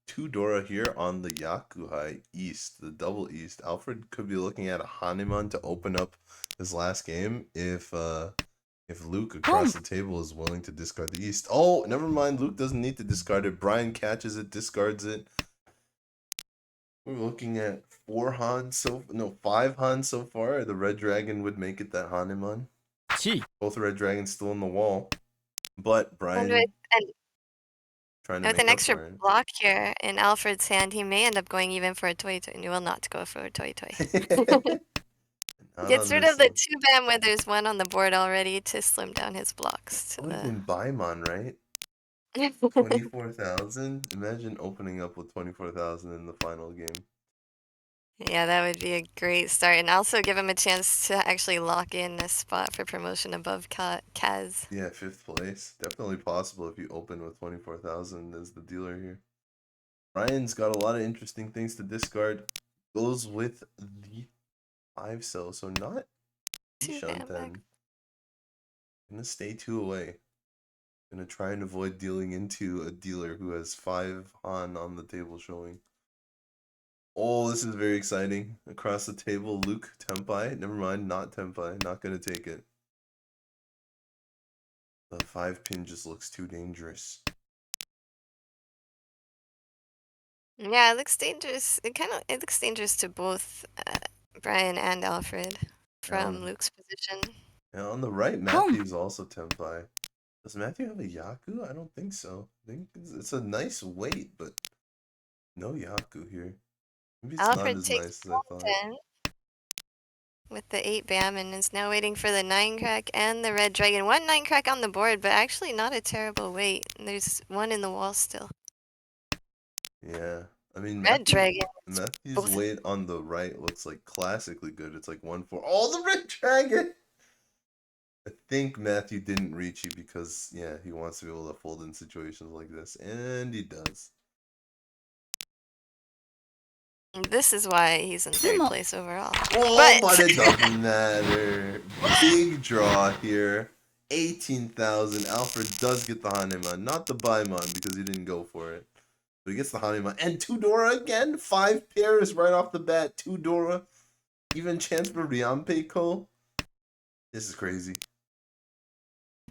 two Dora here on the Yakuhai East, the double East, Alfred could be looking at a Hanuman to open up his last game if Luke across the table is willing to discard the East. Oh, never mind. Luke doesn't need to discard it. Brian catches it, discards it. We're looking at 5 Hans so far. The Red Dragon would make it that Hanuman. Both Red Dragons still in the wall. But And Brian with, and trying to with an make up extra for it. block here in Alfred's hand, he may end up going even for a toy toy. And he will not go for a toy toy. Not Gets on rid this of the one. two bam where there's one on the board already to slim down his blocks to Probably the. been Baimon, right? 24,000. Imagine opening up with 24,000 in the final game. Yeah, that would be a great start, and also give him a chance to actually lock in a spot for promotion above Kaz. Yeah, fifth place. Definitely possible if you open with 24,000 as the dealer here. Ryan's got a lot of interesting things to discard. Goes with the 5 cell, so not Two Ishan bam back. then. Gonna stay 2 away. Gonna try and avoid dealing into a dealer who has 5 Han on the table showing. Oh, this is very exciting. Across the table, Luke Tempai. Never mind, not Tempai. Not gonna take it. The 5 pin just looks too dangerous. Yeah, it looks dangerous. It looks dangerous to both Brian and Alfred from Luke's position. And on the right, Matthew's also Tempai. Does Matthew have a Yaku? I don't think so. I think it's a nice weight, but no Yaku here. Maybe it's not Alfred as takes nice as I thought. 10 with the 8 bam and is now waiting for the 9 crack and the red dragon. 1 9 crack on the board, but actually not a terrible weight. There's one in the wall still. Yeah. I mean, Red dragon. Matthew's Both. weight on the right looks like classically good. It's like 1-4. Oh, the red dragon! I think Matthew didn't reach you because, yeah, he wants to be able to fold in situations like this. And he does. This is why he's in third Tsumo. place overall. Oh, but it doesn't matter. Big draw here. 18,000. Alfred does get the Hanema, not the Baimon because he didn't go for it. But he gets the Hanema. And 2 Dora again. 5 pairs right off the bat. 2 Dora. Even chance for Riampeiko. This is crazy.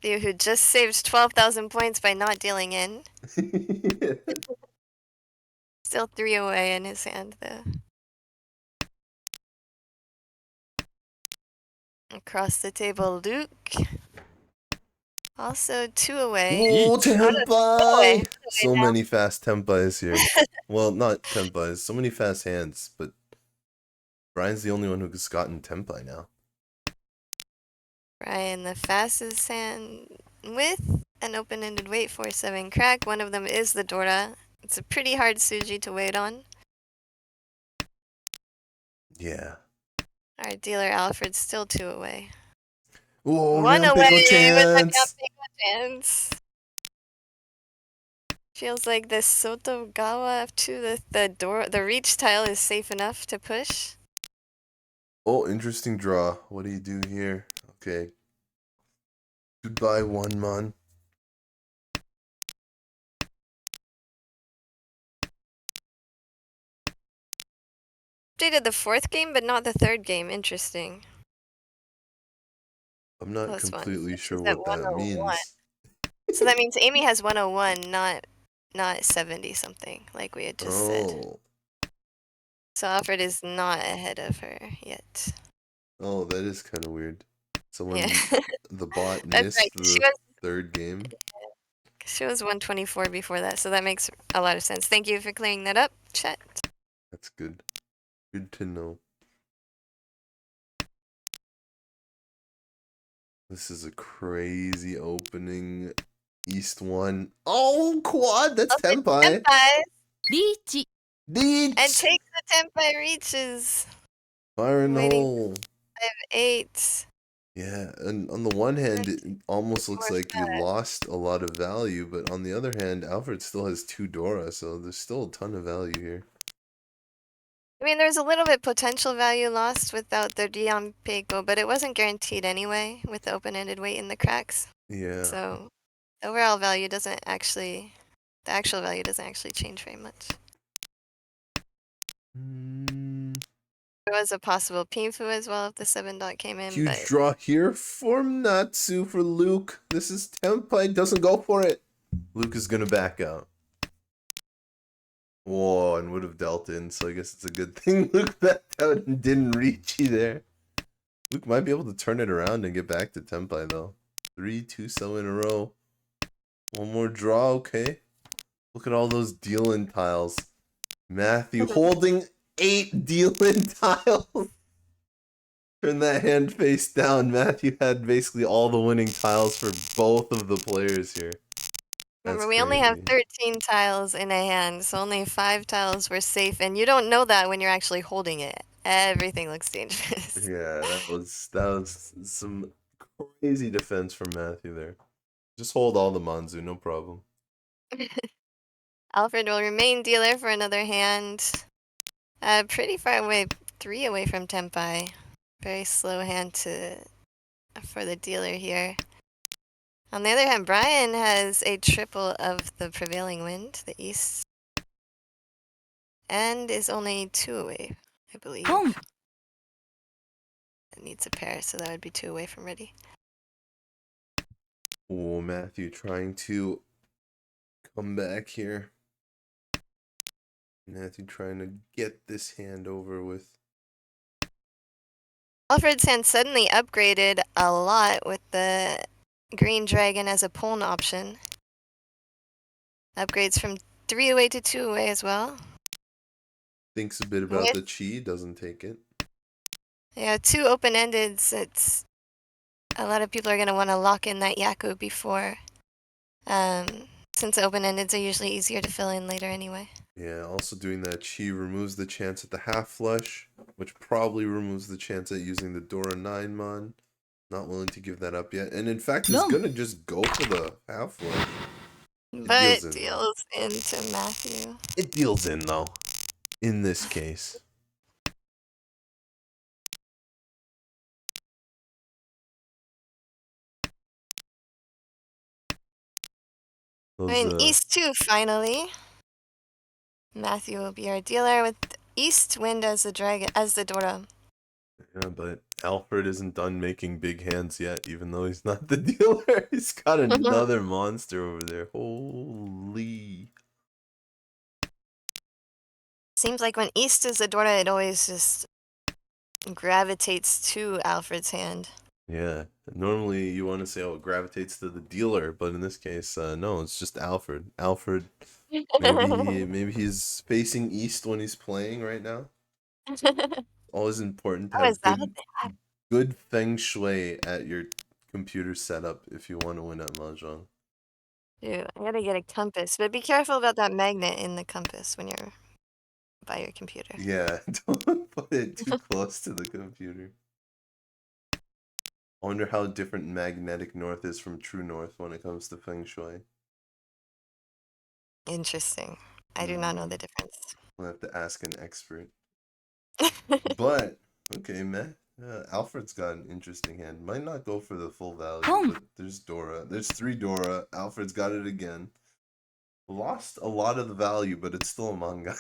You who just saved 12,000 points by not dealing in. Still 3 away in his hand, though. Across the table, Luke. Also 2 away. Oh, Oh, no, 2 away. Tempai! 2 So away many fast Tempais here. Well, not Tempais. So many fast hands, but Brian's the only one who's gotten Tempai now. Brian, the fastest hand with an open-ended weight 4-7 crack. One of them is the Dora. It's a pretty hard Suji to wait on. Yeah. Our dealer Alfred's still 2 away. Oh, 1 away Riampeiko with a chance! chance. Feels like the Sotogawa to the reach tile is safe enough to push. Oh, interesting draw. What do you do here? Okay. Goodbye, one man. Updated the 4th game, but not the 3rd game. Interesting. I'm not Plus one. completely She's sure at what that 101. means. So that means Amy has 101, not 70 something, like we had just said. Oh. So Alfred is not ahead of her yet. Oh, that is kind of weird. Someone, Yeah. the bot That's right. missed the 3rd game. She was 124 before that, so that makes a lot of sense. Thank you for clearing that up, chat. That's good. Good to know. This is a crazy opening. East 1. Oh, quad! That's Tempai! Tenpai! リーチ And Deets! takes the Tenpai reaches. Fire in the Waiting hole. 8. Yeah, and on the one hand, it almost looks More like you lost a lot of value, but on the other hand, Alfred still has 2 Dora, so there's still a ton of value here. I mean, there's a little bit potential value lost without the Dion Peiko, but it wasn't guaranteed anyway with the open-ended weight in the cracks. Yeah. So the overall value doesn't actually, the actual value doesn't actually change very much. There was a possible Pinfu as well if the 7 dot came in, Huge but draw here for Natsu for Luke. This is Tempai, doesn't go for it. Luke is gonna back out. Whoa, and would have dealt in, so I guess it's a good thing Luke backed out and didn't reach you there. Luke might be able to turn it around and get back to Tempai though. 3, 2, 7 in a row. One more draw, okay. Look at all those deal-in tiles. Matthew holding 8 deal-in tiles. Turn that hand face down. Matthew had basically all the winning tiles for both of the players here. remember, That's we only have crazy. 13 tiles in a hand, so only 5 tiles were safe, and you don't know that when you're actually holding it. Everything looks dangerous. Yeah, that was some crazy defense from Matthew there. Just hold all the Manzu, no problem. Alfred will remain dealer for another hand. Pretty far away, 3 away from Tenpai. Very slow hand for the dealer here. On the other hand, Brian has a triple of the prevailing wind, the east, and is only 2 away, I believe. ポン It needs a pair, so that would be 2 away from ready. Oh, Matthew trying to come back here. Matthew trying to get this hand over with. Alfred's hand suddenly upgraded a lot with the green dragon as a pawn option. Upgrades from 3 away to 2 away as well. Thinks a bit about the chi, doesn't take it. Yeah, 2 open-endeds. It's a lot of people are going to want to lock in that Yaku before, since the open-endeds are usually easier to fill in later anyway. Yeah, also doing that chi removes the chance at the half flush, which probably removes the chance at using the Dora 9 mon. Not willing to give that up yet. And in fact, he's gonna just go for the half flush. But deals in, deals into Matthew. It deals in though. in this case. Those In East 2, finally. Matthew will be our dealer with East Wind as the dragon, as the Dora. yeah, but Alfred isn't done making big hands yet, even though he's not the dealer. He's got another monster over there. Holy. Seems like when East is the Dora, it always just gravitates to Alfred's hand. Yeah. Normally you want to say, oh, it gravitates to the dealer, but in this case, no, it's just Alfred. Alfred, maybe he's facing east when he's playing right now. Always important to Oh, is have that what they have? good feng shui at your computer setup if you want to win at mahjong. Dude, I gotta get a compass, but be careful about that magnet in the compass when you're by your computer. Yeah, don't put it too close to the computer. I wonder how different magnetic north is from true north when it comes to feng shui. Interesting. I do not know the difference. We'll have to ask an expert. But okay, man. Alfred's got an interesting hand. Might not go for the full value, but there's Dora. There's 3 Dora. Alfred's got it again. Lost a lot of the value, but it's still a manga.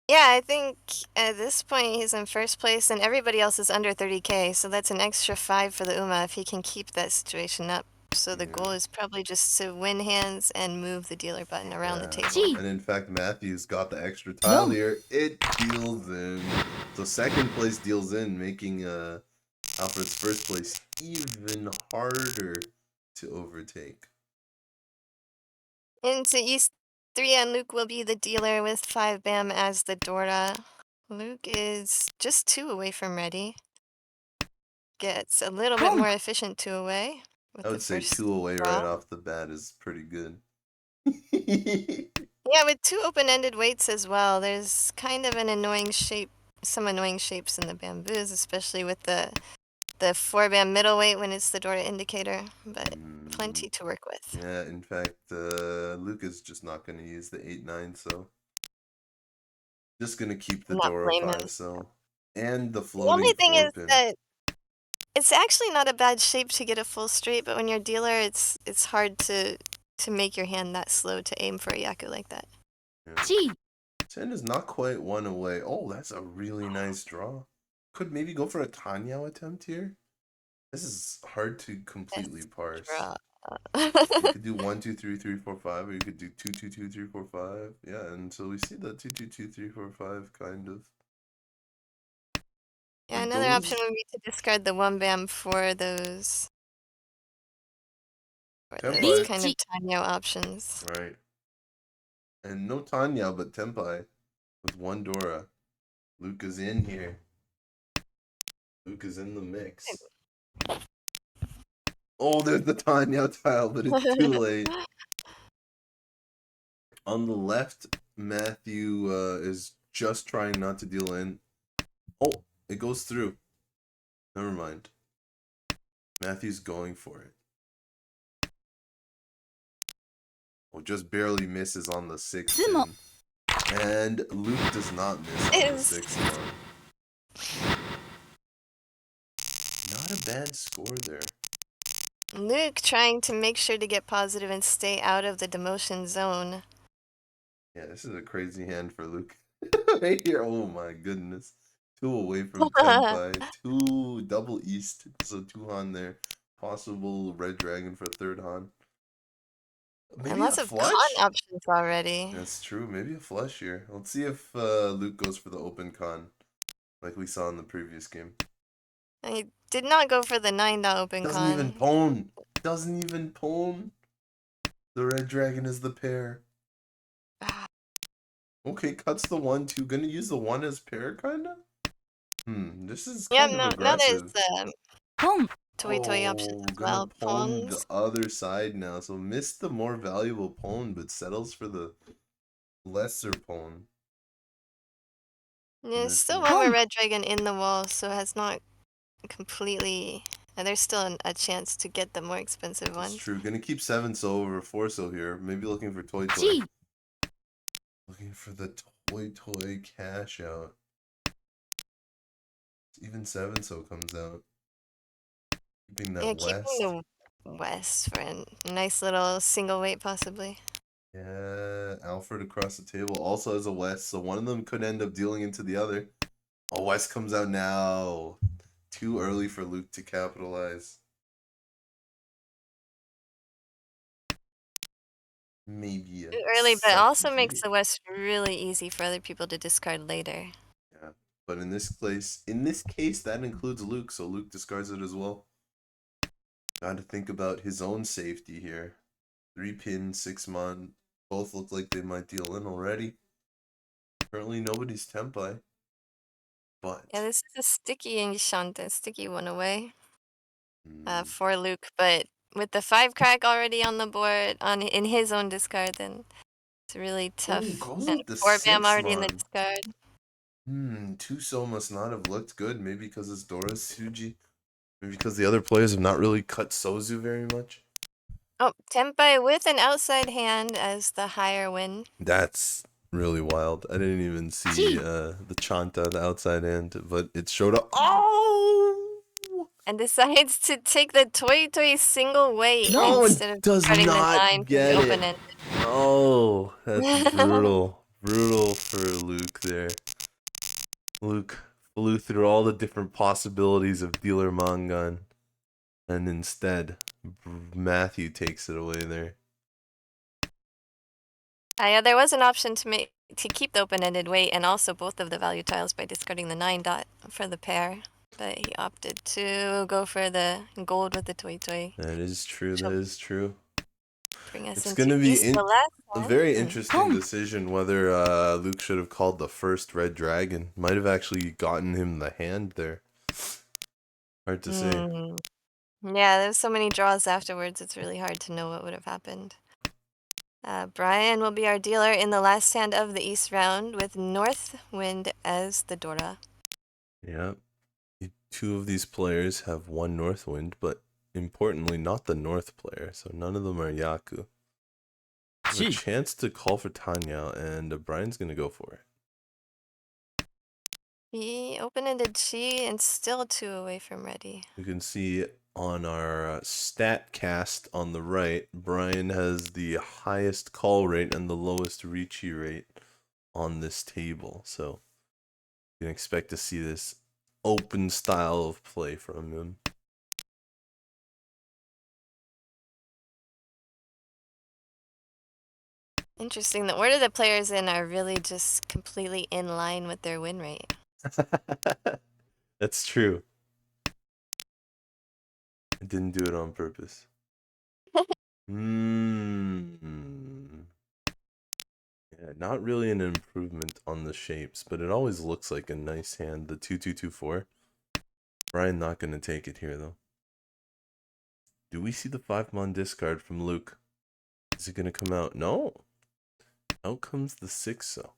Yeah, I think at this point he's in first place and everybody else is under 30k, so that's an extra 5 for the Uma if he can keep that situation up. So the goal Yeah. is probably just to win hands and move the dealer button around the Yeah. table. And in fact, Matthew's got the extra tile here. It deals in. So second place deals in, making Alfred's first place even harder to overtake. Into East 3 and Luke will be the dealer with 5 Bam as the Dora. Luke is just 2 away from ready. Gets a little bit more efficient 2 away with I the would say first 2 away draw. right off the bat is pretty good. Yeah, with 2 open-ended weights as well, there's kind of an annoying shape, some annoying shapes in the bamboos, especially with the 4 bam middle weight when it's the Dora indicator, but plenty to work with. Yeah, in fact, Luke is just not going to use the 8-9, so just going to keep the Not Dora blame him. 5, so and the The only floating thing 4 is pin. that it's actually not a bad shape to get a full straight, but when you're dealer, it's hard to make your hand that slow to aim for a yaku like that. Yeah. 10 is not quite 1 away. Oh, that's a really nice draw. Could maybe go for a Tanyao attempt here. This is hard to completely Best parse. draw. You could do 1, 2, 3, 3, 4, 5, or you could do 2, 2, 2, 3, 4, 5. Yeah, and so we see the 2, 2, 2, 3, 4, 5 kind of. Yeah, It another option goes would be to discard the 1 bam for those Tempai, kind of Tanyo options. right? And no Tanya, but Tempai with 1 Dora. Luke is in here. Luke is in the mix. Oh, there's the Tanya tile, but it's too late. On the left, Matthew is just trying not to deal in. Oh, it goes through. Never mind. Matthew's going for it. Oh, just barely misses on the 6th Tsumo. pin. And Luke does not miss on the 6th one. Not a bad score there. Luke trying to make sure to get positive and stay out of the demotion zone. Yeah, this is a crazy hand for Luke. Right here, oh my goodness. 2 away from Tenpai. 2 double east. So 2 Han there. Possible red dragon for a 3rd Han. And Maybe a lots of con flush? options already. That's true. Maybe a flush here. Let's see if Luke goes for the open con, like we saw in the previous game. I did not go for the 9 open Doesn't even con. pwn. Doesn't even pwn. The red dragon is the pair. Okay, cuts the 1-2. Gonna use the 1 as pair, kinda? This is Yeah, kind of now there's aggressive. toy options Oh, as gonna well. pawn the Pawns. other side now. So missed the more valuable pawn, but settles for the lesser pawn. Yeah, This still one. one more red dragon in the wall, so has not completely. And there's still a chance to get the more expensive That's ones. true. Gonna keep 7 so over 4 so here. Maybe looking for toy. Looking for the toy cash out. Even 7 so comes out. Keeping Yeah, that keeping west. the west for a nice little single weight, possibly. Yeah, Alfred across the table also has a west, so one of them could end up dealing into the other. Oh, west comes out now. Too early for Luke to capitalize. Maybe a Too early, but also makes substitute. the west really easy for other people to discard later. Yeah, but in this case, that includes Luke, so Luke discards it as well. Got to think about his own safety here. 3 pin, 6 mon. Both look like they might deal in already. Currently, nobody's tempai, Yeah, but this is a sticky enchant, a sticky one away hmm. for Luke, but with the 5 crack already on the board in his own discard, then it's really Oh, tough. goes And with the 4 bam 6 already in the mon. discard. 2 must not have looked good. Maybe because it's Dora's Suji. Maybe because the other players have not really cut Sozu very much. Oh, Tempai with an outside hand as the higher win. That's really wild. I didn't even see Gee. the Chanta, the outside hand, but it showed up. Oh! And decides to take the Toy single weight No. Oh, and instead of does cutting the not 9 for the get open it. end. Oh, that's brutal. Brutal for Luke there. Luke flew through all the different possibilities of dealer Mangan, and instead, Matthew takes it away there. Yeah, there was an option to keep the open-ended weight and also both of the value tiles by discarding the 9 dot for the pair, but he opted to go for the gold with the Toy. That is true. That She'll is true. bring us It's into gonna be East the last a very one. interesting Home. decision whether Luke should have called the first red dragon. Might have actually gotten him the hand there. Hard to say. Mm. Yeah, there's so many draws afterwards, it's really hard to know what would have happened. Brian will be our dealer in the last hand of the East round with North Wind as the Dora. Yeah. 2 of these players have 1 Northwind, but importantly, not the North player, so none of them are Yaku. There's a Gee. chance to call for Tanya, and Brian's gonna go for it. He open-ended Chi and still 2 away from ready. You can see on our stat cast on the right, Brian has the highest call rate and the lowest Ricci rate on this table. So you can expect to see this open style of play from him. Interesting. The order the players in are really just completely in line with their win rate. That's true. I didn't do it on purpose. Yeah, not really an improvement on the shapes, but it always looks like a nice hand. The 2-2-2-4. Brian not gonna take it here though. Do we see the 5-mon discard from Luke? Is it gonna come out? No. Out comes the 6 so.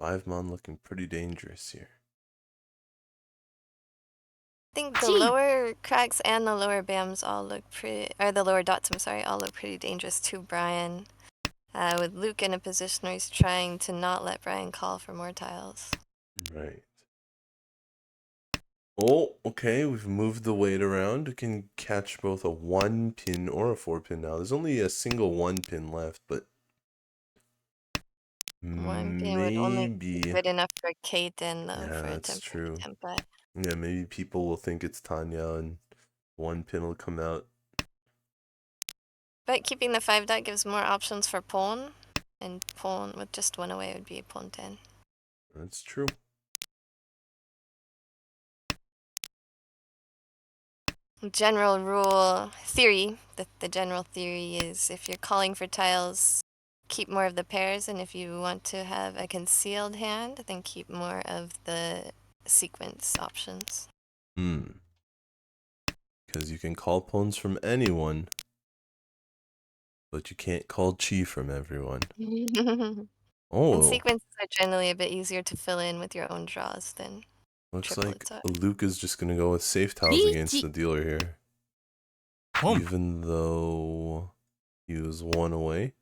5-mon looking pretty dangerous here. I think the Gee. lower cracks and the lower bams all look pretty, or the lower dots, I'm sorry, all look pretty dangerous to Brian. With Luke in a position where he's trying to not let Brian call for more tiles. Right. Oh, okay, we've moved the weight around. We can catch both a 1 pin or a 4 pin now. There's only a single 1 pin left, but 1 pin would only be maybe. good enough for Kaiten, though, Yeah, for a that's true. template. Yeah, maybe people will think it's Tanya and 1 pin will come out. But keeping the 5 dot gives more options for pawn, and pawn with just 1 away would be pawn 10. That's true. General rule theory, the general theory is if you're calling for tiles, keep more of the pairs, and if you want to have a concealed hand, then keep more of the sequence options. Because you can call pawns from anyone, but you can't call chi from everyone. And Oh, sequences are generally a bit easier to fill in with your own draws than looks like triplets are. Luke is just going to go with safe tiles against Ricci. the dealer here. Home. Even though he was 1 away.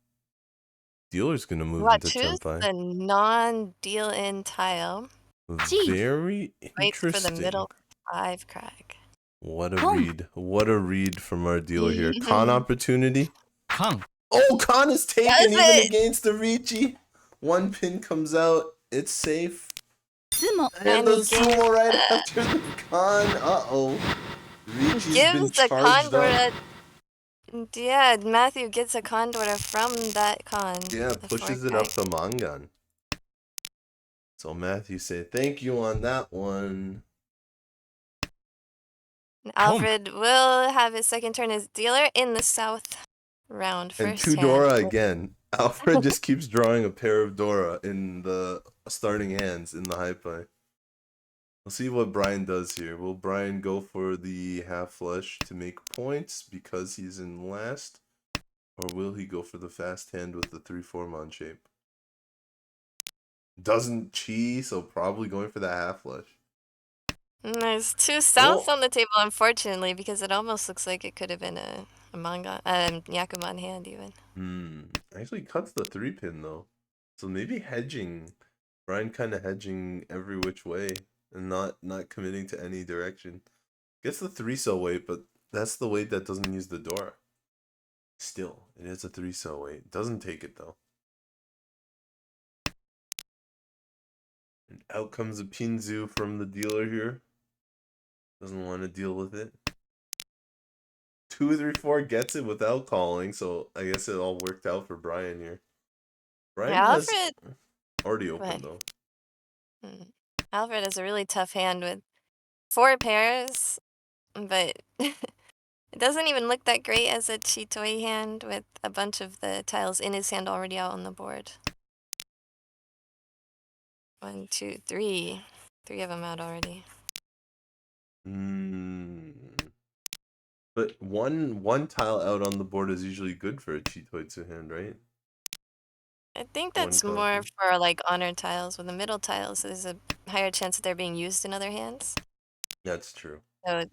dealer's gonna move What, into choose Tenpai. the non-deal in tile. Gee. Very Waits for the interesting. middle 5 crack. What a Home. read. What a read from our dealer here. Con Mhm. opportunity. Con. Oh, Con is taken Does even it? against the Ricci. One pin comes out. It's safe. Tsumo. And And the he gains, Sumo right after the Con. Uh-oh. Ricci's been gives the charged up. Condor yeah, Matthew gets a Condor from that con. Yeah, The pushes 4 it up crack. to Mangan. So Matthew say thank you on that one. Alfred will have his second turn as dealer in the south round. And First two hand. Dora again. Alfred just keeps drawing a pair of Dora in the starting hands in the high play. We'll see what Brian does here. Will Brian go for the half flush to make points because he's in last? Or will he go for the fast hand with the 3-4 mon shape? Doesn't chi, so probably going for that half flush. There's 2 south Oh! on the table, unfortunately, because it almost looks like it could have been a manga, Yakuman hand even. Actually cuts the 3-pin though. So maybe hedging. Brian kind of hedging every which way and not committing to any direction. Gets the 3-cell weight, but that's the weight that doesn't use the Dora. Still, it is a 3-cell weight. Doesn't take it though. And out comes a Pinzu from the dealer here. Doesn't want to deal with it. 2-3-4 gets it without calling, so I guess it all worked out for Brian here. Brian Yeah, has Alfred. already Go ahead. opened though. Alfred has a really tough hand with 4 pairs, but it doesn't even look that great as a Chitoi hand with a bunch of the tiles in his hand already out on the board. 1, 2, 3. 3 of them out already. But one tile out on the board is usually good for a Chitoitsu hand, right? I think One that's more copy. for like honor tiles. With the middle tiles, there's a higher chance that they're being used in other hands. That's true. So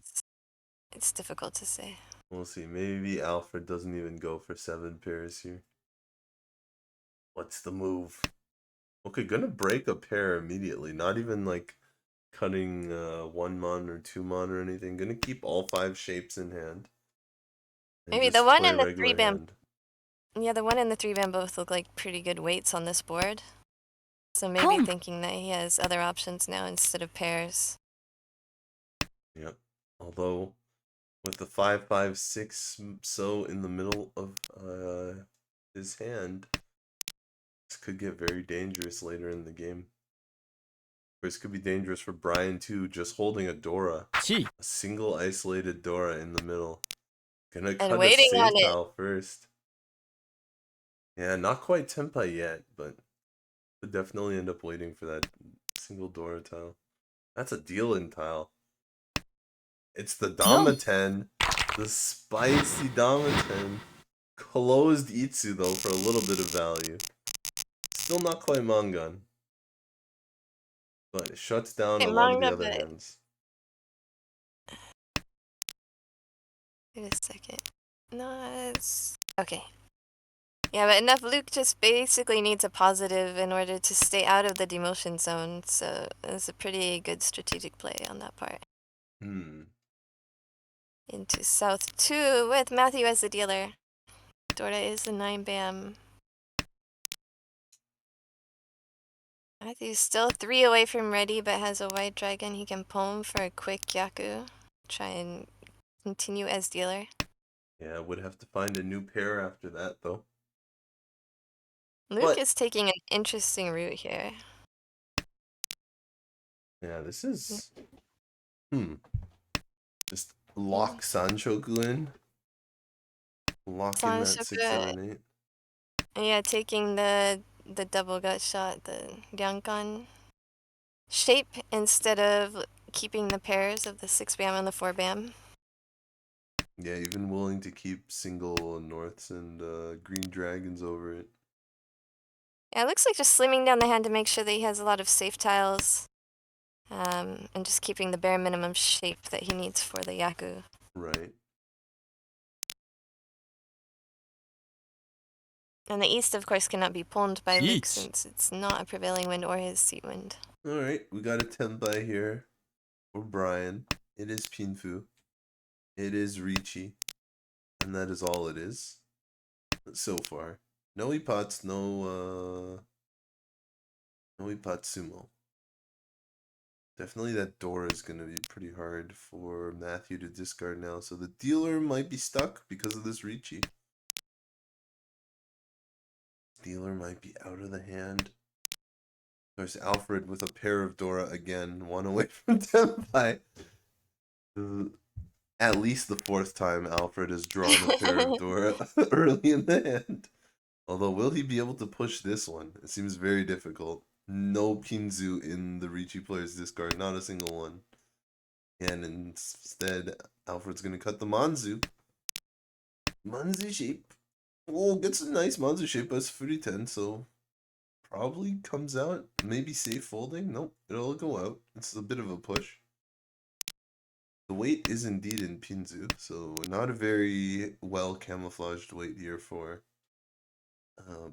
it's difficult to say. We'll see. Maybe Alfred doesn't even go for 7 pairs here. What's the move? Okay, gonna break a pair immediately. Not even like cutting 1 mon or 2 mon or anything. Gonna keep all 5 shapes in hand. And Maybe the just one play and the regular 3 bam. hand. Yeah, the 1 and the 3 bam both look like pretty good weights on this board. So maybe Home. thinking that he has other options now instead of pairs. Yep. Although with the 5-5-6 so in the middle of his hand, this could get very dangerous later in the game. This could be dangerous for Brian too, just holding a Dora. Chi. A single isolated Dora in the middle. Gonna And cut a waiting on save it. tile first. Yeah, not quite Tenpai yet, but would definitely end up waiting for that single Dora tile. That's a deal-in tile. It's the Home. Damaten. The spicy Damaten. Closed Itsu though for a little bit of value. Still not quite Mangan. But it shuts down a Okay, lot of the manga, other but hands. wait a second. No, it's okay. Yeah, but enough Luke just basically needs a positive in order to stay out of the demotion zone, so it's a pretty good strategic play on that part. Into South 2 with Matthew as the dealer. Dora is the 9 bam. Matthew's still 3 away from ready, but has a white dragon. He can poem for a quick Yaku. Try and continue as dealer. Yeah, would have to find a new pair after that though. Luke But is taking an interesting route here. yeah, this is just lock Sanchoku in. Lock in that 6, Sanshoku, 7, 8. yeah, taking the double gut shot, the Ryankan shape instead of keeping the pairs of the 6 bam and the 4 bam. Yeah, even willing to keep single Norths and green dragons over it. Yeah, it looks like just slimming down the hand to make sure that he has a lot of safe tiles. And just keeping the bare minimum shape that he needs for the Yaku. Right. And the east, of course, cannot be pulled by Luke Yeet. since it's not a prevailing wind or his sea wind. Alright, we got a Tenpai here for Brian. It is Pinfu. It is Ricci. And that is all it is. So far. No Ipats, no Ipatsumo. Definitely that door is going to be pretty hard for Matthew to discard now. So the dealer might be stuck because of this Ricci. Dealer might be out of the hand. There's Alfred with a pair of Dora again, one away from Tenpai. At least the fourth time Alfred has drawn a pair of Dora early in the hand. Although, will he be able to push this one? It seems very difficult. No Pinzu in the Ricci player's discard, not a single one. And instead, Alfred's going to cut the Manzu. Manzu shape. Oh, gets a nice Manzu shape as 310, so probably comes out. Maybe safe folding. Nope, it'll go out. It's a bit of a push. The weight is indeed in Pinzu, so not a very well camouflaged weight here for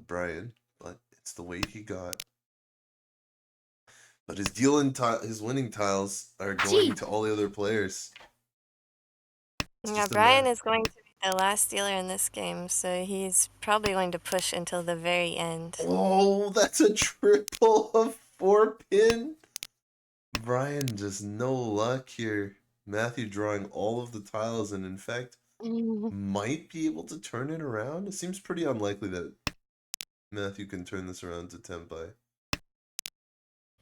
Brian, but it's the weight he got. But his winning tiles are going Gee. to all the other players. It's Yeah, just a Brian matter. is going to be the last dealer in this game, so he's probably going to push until the very end. Oh, that's a triple of 4-pin. Brian, just no luck here. Matthew drawing all of the tiles, and in fact, might be able to turn it around. It seems pretty unlikely that Matthew can turn this around to Tenpai.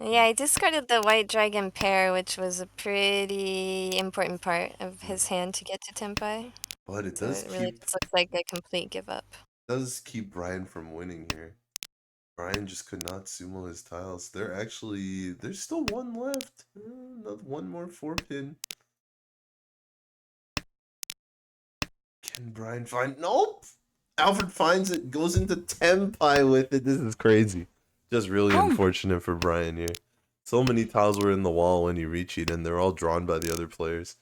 Yeah, I discarded the white dragon pair, which was a pretty important part of his hand to get to Tenpai. But it So does it really keep just looks like a complete give up. Brian from winning here. Brian just could not sumo his tiles. There's still one left. Another one more 4-pin. Can Brian find? Nope. Alfred finds it, goes into Tenpai with it. This is crazy. Just really Home. unfortunate for Brian here. So many tiles were in the wall when he reached it, and they're all drawn by the other players.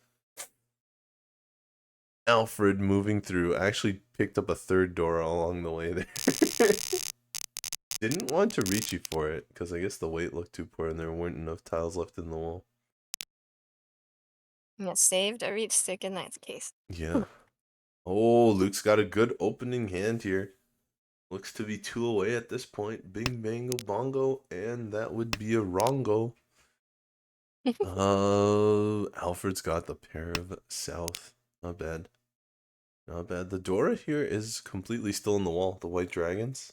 Alfred moving through actually picked up a third door along the way there. Didn't want to reach you for it because I guess the weight looked too poor and there weren't enough tiles left in the wall. Yeah, saved a reach stick in that case. Yeah. Oh, Luke's got a good opening hand here. Looks to be 2 away at this point. Bing bango bongo, and that would be a wrongo. Alfred's got the pair of south. Not bad. Not bad. The Dora here is completely still in the wall, the white dragons.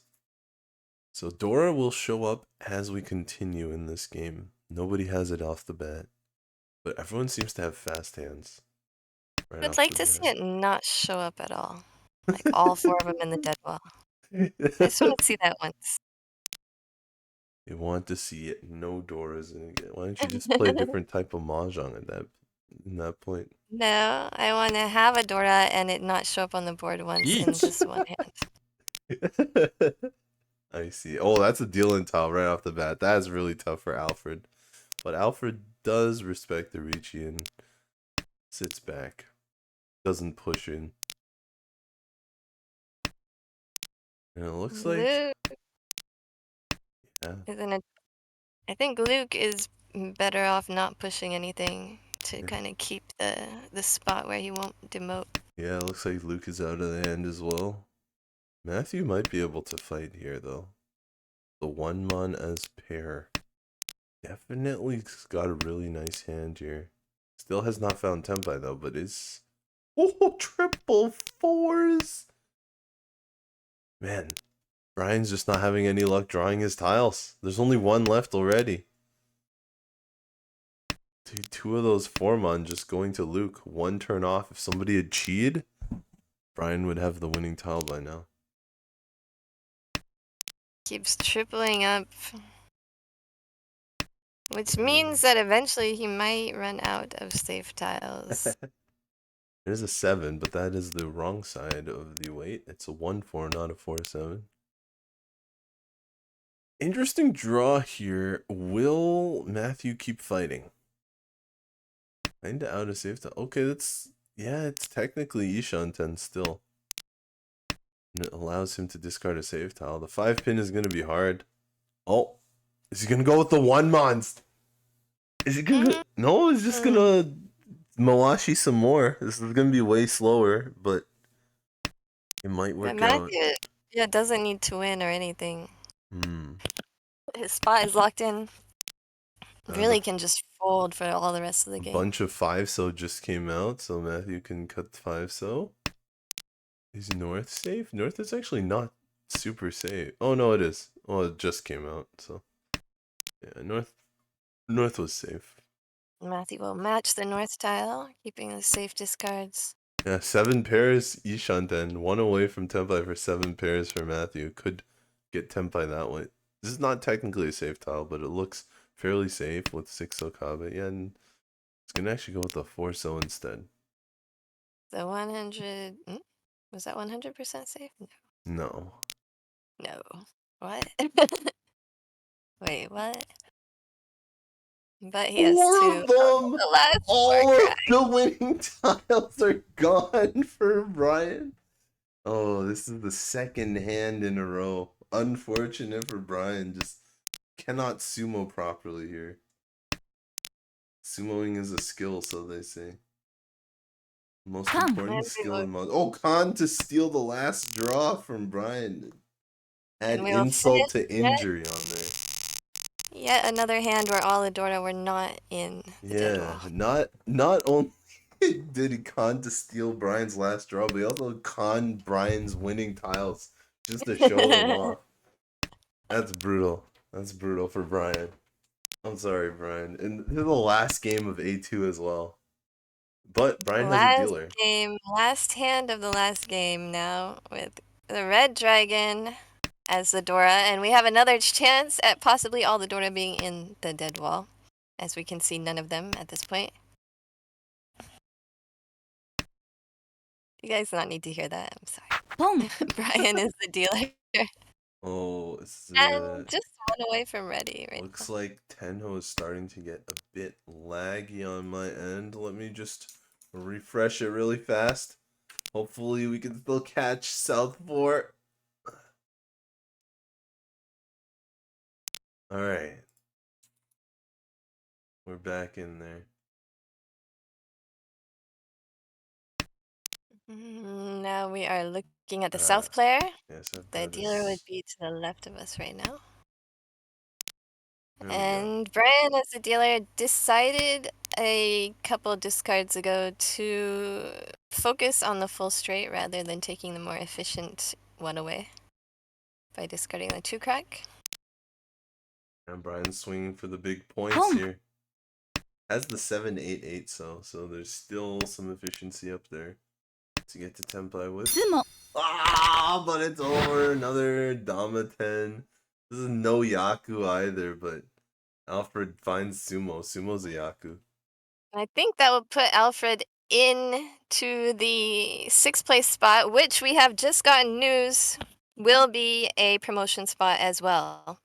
So Dora will show up as we continue in this game. Nobody has it off the bat. But everyone seems to have fast hands. Right I'd off like the to see bat. it not show up at all. Like all four of them in the dead wall. I just want to see that once. You want to see it. No Doras in it. Why don't you just play a different type of mahjong in that point? No, I want to have a Dora and it not show up on the board once in Yeet. just one hand. I see. Oh, that's a deal in tile right off the bat. That is really tough for Alfred. But Alfred does respect the Ricci and sits back. Doesn't push in. And it looks like... Luke Yeah. isn't it? I think Luke is better off not pushing anything to Yeah, kind of keep the spot where he won't demote. yeah, it looks like Luke is out of the hand as well. Matthew might be able to fight here, though. The one mon as pair. Definitely got a really nice hand here. Still has not found Tenpai though, but is... Oh, triple fours! Man, Brian's just not having any luck drawing his tiles. There's only one left already. Dude, two of those 4-mon just going to Luke. One turn off. If somebody had cheated, Brian would have the winning tile by now. Keeps tripling up, which means that eventually he might run out of safe tiles. There's a 7, but that is the wrong side of the weight. It's a 1-4, not a 4-7. Interesting draw here. Will Matthew keep fighting? Kinda out of safe time. Okay, that's... Yeah, it's technically Ishan 10 still. And it allows him to discard a save tile. The 5-pin is going to be hard. Oh, is he going to go with the 1 monster? Is he going to... No, he's just going to Mawashi some more. This is going to be way slower, but it might But work out. Matthew, yeah, doesn't need to win or anything. Hmm. His spot is locked in. The Really can just fold for all the rest of the A game. bunch of 5-so just came out, so Matthew can cut 5-so. Is North safe? North is actually not super safe. Oh no, it is. Oh, it just came out, so yeah, North was safe. Matthew will match the north tile, keeping the safe discards. Yeah, 7 pairs Ishanten, 1 away from Tempai for 7 pairs for Matthew. Could get Tempai that way. This is not technically a safe tile, but it looks fairly safe with 6 Okabe. Yeah, and it's gonna actually go with the 4-so instead. The 100. Was that 100% safe? No. No. What? Wait, what? But he has 4 two. of Oh, them! the last All four of the winning tiles are gone for Brian. Oh, this is the second hand in a row. Unfortunate for Brian. Just cannot sumo properly here. Sumoing is a skill, so they say. Most Come. important skill in mod. Oh, Khan to steal the last draw from Brian. Add And we will insult finish to injury on there. yet another hand where all Adora were not in the dead Yeah, wall. not only did he con to steal Brian's last draw, but he also conned Brian's winning tiles just to show them off. That's brutal. That's brutal for Brian. I'm sorry, Brian. And this is the last game of A2 as well. But Brian has a Last dealer. game, last hand of the last game now with the red dragon as the Dora, and we have another chance at possibly all the Dora being in the dead wall, as we can see none of them at this point. You guys do not need to hear that. I'm sorry. Boom. Brian is the dealer. Oh, it's And just one away from ready right looks now. like Tenho is starting to get a bit laggy on my end. Let me just refresh it really fast. Hopefully we can still catch South 4. Alright. We're back in there. Now we are looking at the south player. Yes, I've The got dealer would this. be to the left of us right now. There we go. And Brian, as the dealer, decided a couple discards ago to focus on the full straight rather than taking the more efficient one away by discarding the 2-crack. And Brian's swinging for the big points Boom. here. Has the 7-8-8, so there's still some efficiency up there to get to Tempai with. Tsumo. Ah, but it's over. Another Dama 10. This is no Yaku either, but Alfred finds Sumo. Sumo's a Yaku. I think that will put Alfred into the 6th place spot, which we have just gotten news will be a promotion spot as well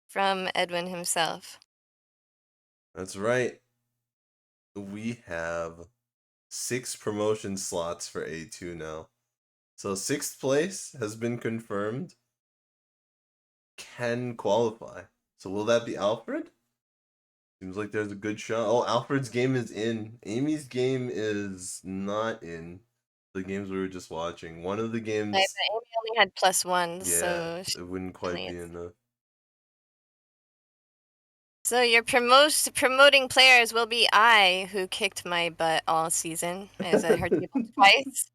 from Edwin himself. That's right. We have 6 promotion slots for A2 now. So 6th place has been confirmed. Can qualify. So will that be Alfred? Seems like there's a good shot. Oh, Alfred's game is in. Amy's game is not in. The games we were just watching. One of the Right, games, but Amy only had +1, yeah, so it wouldn't quite be enough. So your promoting players will be I, who kicked my butt all season. I was at her table twice.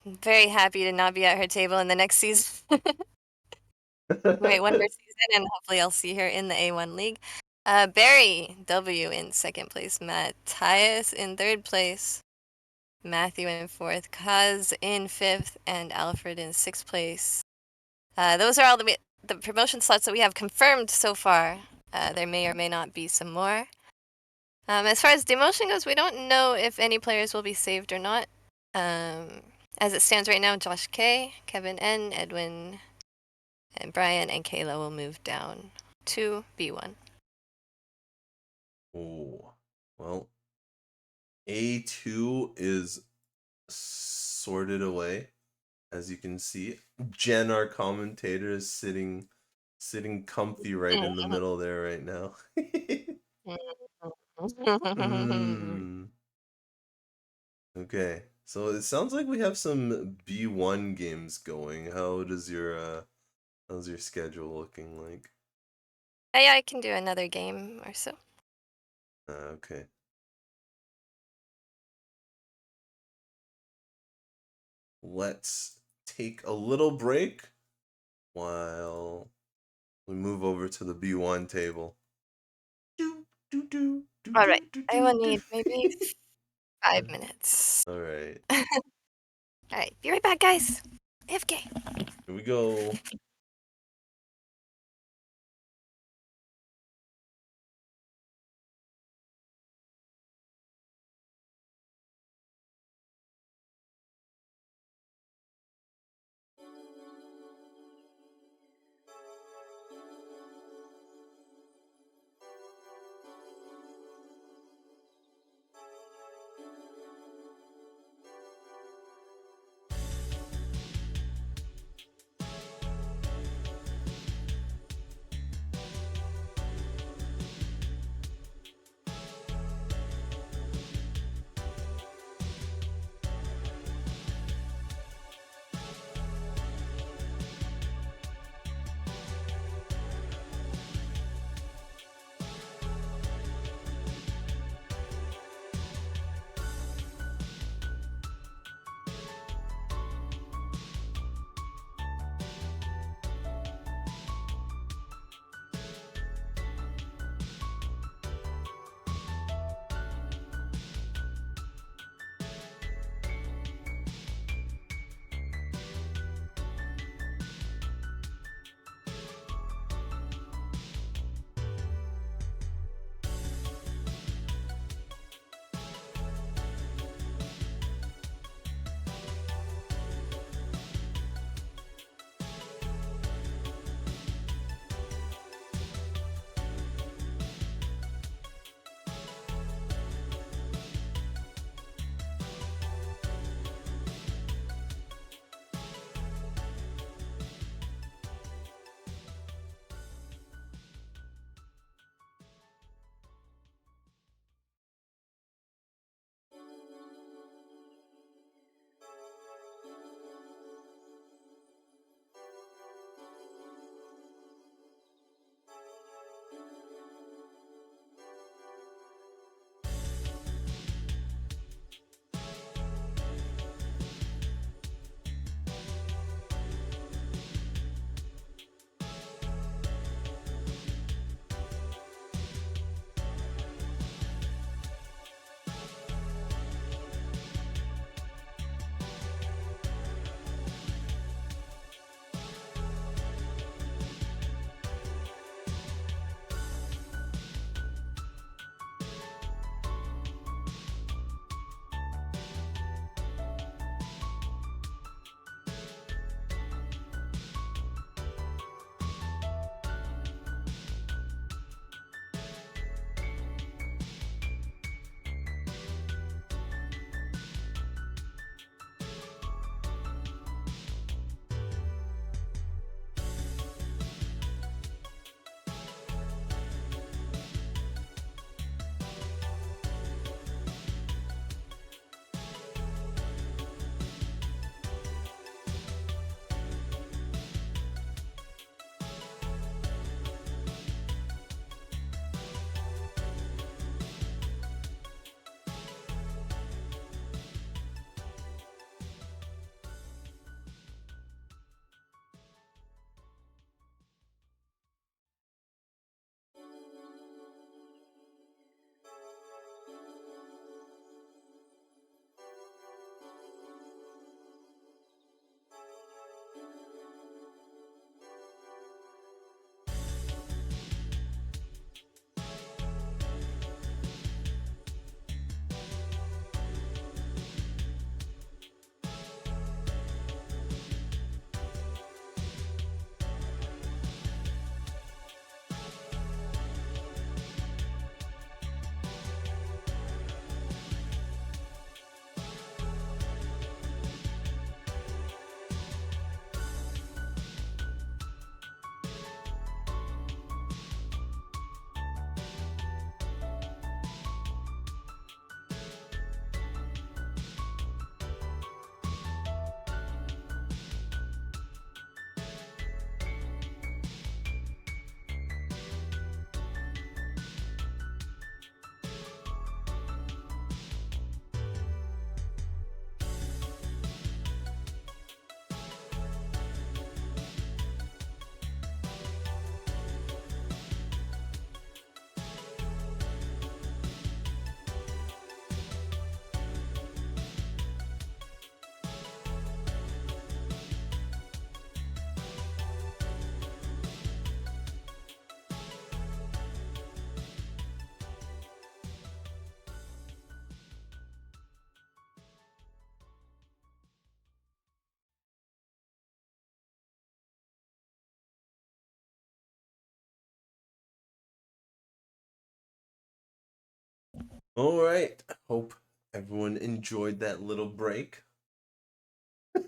Very happy to not be at her table in the next season. Wait, one more season, and hopefully I'll see her in the A1 league. Barry W in 2nd place, Matthias in 3rd place, Matthew in 4th, Kaz in 5th, and Alfred in 6th place. Those are all the promotion slots that we have confirmed so far. There may or may not be some more. As far as demotion goes, we don't know if any players will be saved or not. As it stands right now, Josh K, Kevin N, Edwin, and Brian and Kayla will move down to B1. Oh, well, A2 is sorted away, as you can see. Jen, our commentator, is sitting comfy right in the middle there right now. mm. Okay, so it sounds like we have some B1 games going. How's your schedule looking like? I can do another game or so. Okay. Let's take a little break while we move over to the B1 table. All right. I will need maybe Do. 5 minutes. All right. All right. Be right back, guys. AFK. Here we go. All right. Hope everyone enjoyed that little break.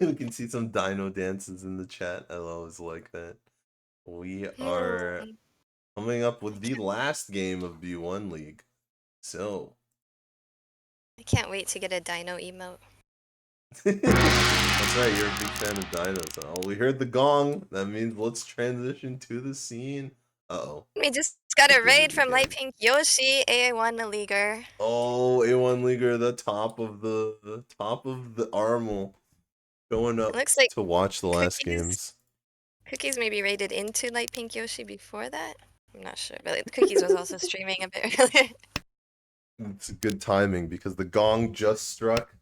We can see some dino dances in the chat. I always like that. We are Mm, coming up with the last game of B1 League. So, I can't wait to get a dino emote. that's right, you're a big fan of dinos. Oh, we heard the gong. That means let's transition to the scene. Uh-oh. We just got I a did raid it from Light again. Pink Yoshi, AA1 the leaguer. Oh, A1 Leaguer, the top of the Armel, showing It up looks like to watch the last Cookies games. Cookies maybe raided into Light Pink Yoshi before that. I'm not sure, but Cookies was also streaming a bit earlier. It's good timing because the gong just struck.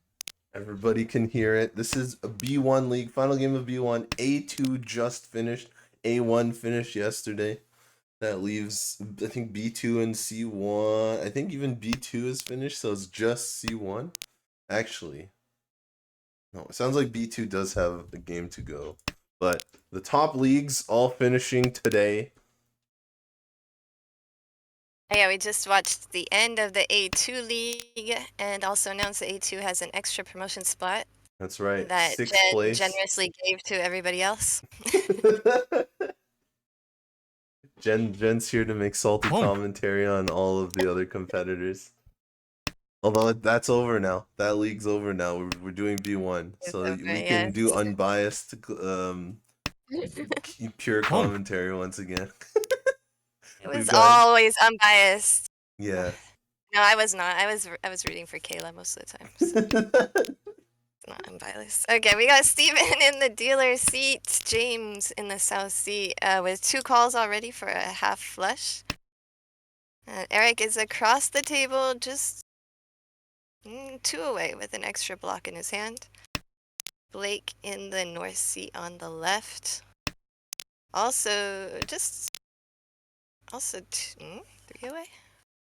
Everybody can hear it. This is a B1 League, final game of B1. A2 just finished. A1 finished yesterday. That leaves, I think, B2 and C1. I think even B2 is finished, so it's just C1. Actually, no, it sounds like B2 does have a game to go. But the top leagues all finishing today. Yeah, we just watched the end of the A2 league and also announced that A2 has an extra promotion spot That's right, that sixth Jen place. generously gave to everybody else. Jen's here to make salty commentary on all of the other competitors. Although that's over now. That league's over now. We're doing B1, It's so over, we can yes. do unbiased, pure commentary once again. It We've was got always unbiased. yeah. No, I was not. I was rooting for Kayla most of the time. So it's not unbiased. Okay, we got Steven in the dealer seat, James in the south seat, with 2 calls already for a half flush. Eric is across the table, just 2 away with an extra block in his hand. Blake in the north seat on the left. Also, also 3 away.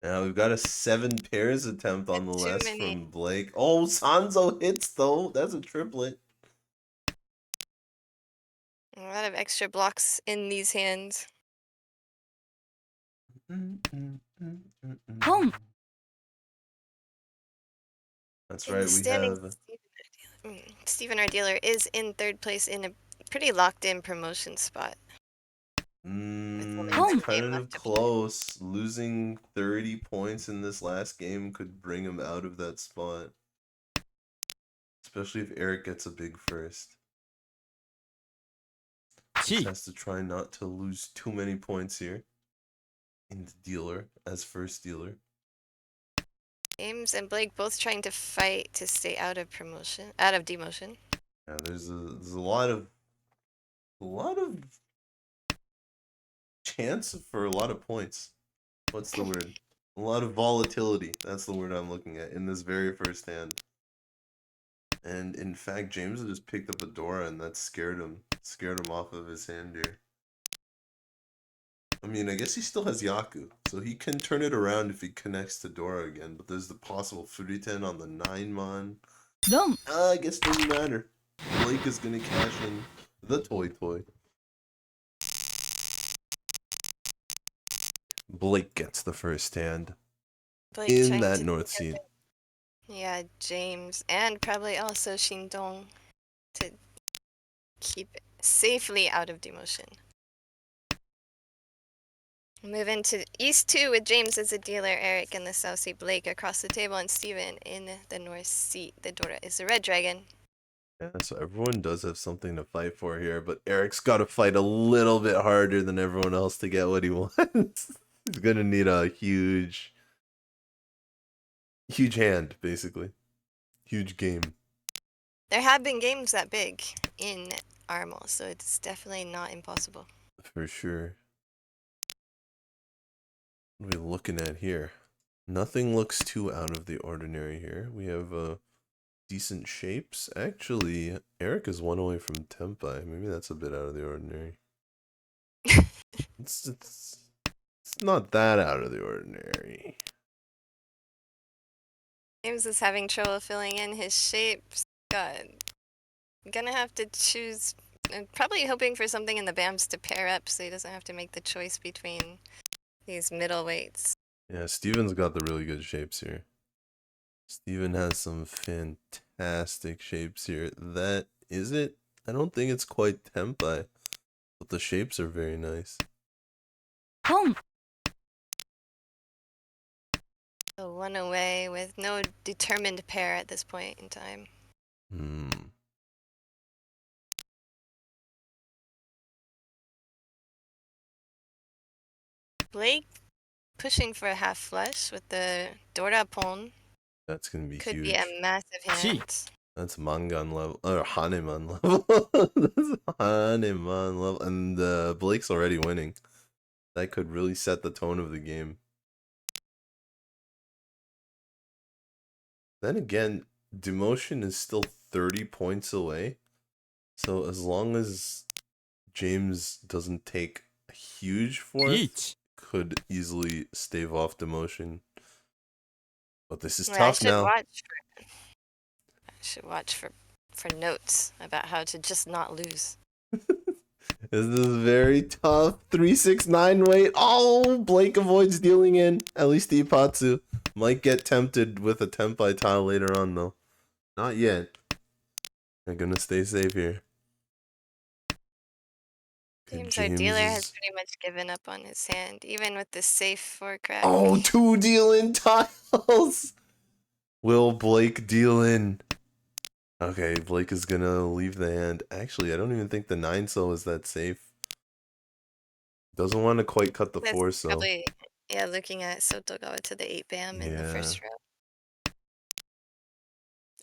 Now we've got a 7 pairs attempt on the Too list many. from Blake. Oh, Sanzo hits though. That's a triplet. A lot of extra blocks in these hands. Home. That's In the right. We standings, have Steven, our dealer, is in 3rd place in a pretty locked-in promotion spot. With only it's one Home. game kind of left to play. close. Losing 30 points in this last game could bring him out of that spot. Especially if Eric gets a big first. Just has to try not to lose too many points here. In the dealer, as first dealer. James and Blake both trying to fight to stay out of demotion. Yeah, there's a lot of chance for a lot of points. What's the word? A lot of volatility. That's the word I'm looking at in this very first hand. And in fact, James just picked up a Dora, and that scared him. Scared him off of his hand here. I mean, I guess he still has Yaku, so he can turn it around if he connects to Dora again. But there's the possible Furiten on the 9-mon. Dom. I guess it doesn't matter. Blake is gonna cash in the toy. Blake gets the first hand Blake in trying that to north seat. yeah, James and probably also Shindong to keep it safely out of demotion. Move into East 2 with James as a dealer, Eric in the South Seat, Blake across the table, and Steven in the North Seat. The Dora is the Red Dragon. Yeah, so everyone does have something to fight for here, but Eric's got to fight a little bit harder than everyone else to get what he wants. He's gonna need a huge hand, basically. Huge game. There have been games that big in Armel, so it's definitely not impossible. For sure. What are we looking at here? Nothing looks too out of the ordinary here. We have decent shapes. Actually, Eric is 1 away from Tempai. Maybe that's a bit out of the ordinary. It's not that out of the ordinary. James is having trouble filling in his shapes. God, gonna have to choose. Probably hoping for something in the BAMs to pair up so he doesn't have to make the choice between these middleweights. Yeah, Steven's got the really good shapes here. Steven has some fantastic shapes here. That is it. I don't think it's quite tempai, but the shapes are very nice. Home. So one away with no determined pair at this point in time. Hmm. Blake pushing for a half flush with the Dora Pon. That's gonna be Could be a huge. massive hand. That's Mangan level or Haneman level. That's Haneman level, and Blake's already winning. That could really set the tone of the game. Then again, demotion is still 30 points away. So as long as James doesn't take a huge fourth, could easily stave off demotion. But this is Well, I tough should now. watch. I should watch for notes about how to just not lose. This is very tough. 369 weight. Oh, Blake avoids dealing in. At least Ipatsu might get tempted with a Tempai tile later on, though. Not yet. I'm gonna stay safe here. Good Seems our dealer has James. pretty much given up on his hand, even with the safe four crack. Oh, 2 deal in tiles. Will Blake deal in? Okay, Blake is gonna leave the hand. Actually, I don't even think the 9 so is that safe. Doesn't want to quite cut the That's 4 so. probably, yeah, looking at Sotogawa to the 8 bam in the Yeah. first row.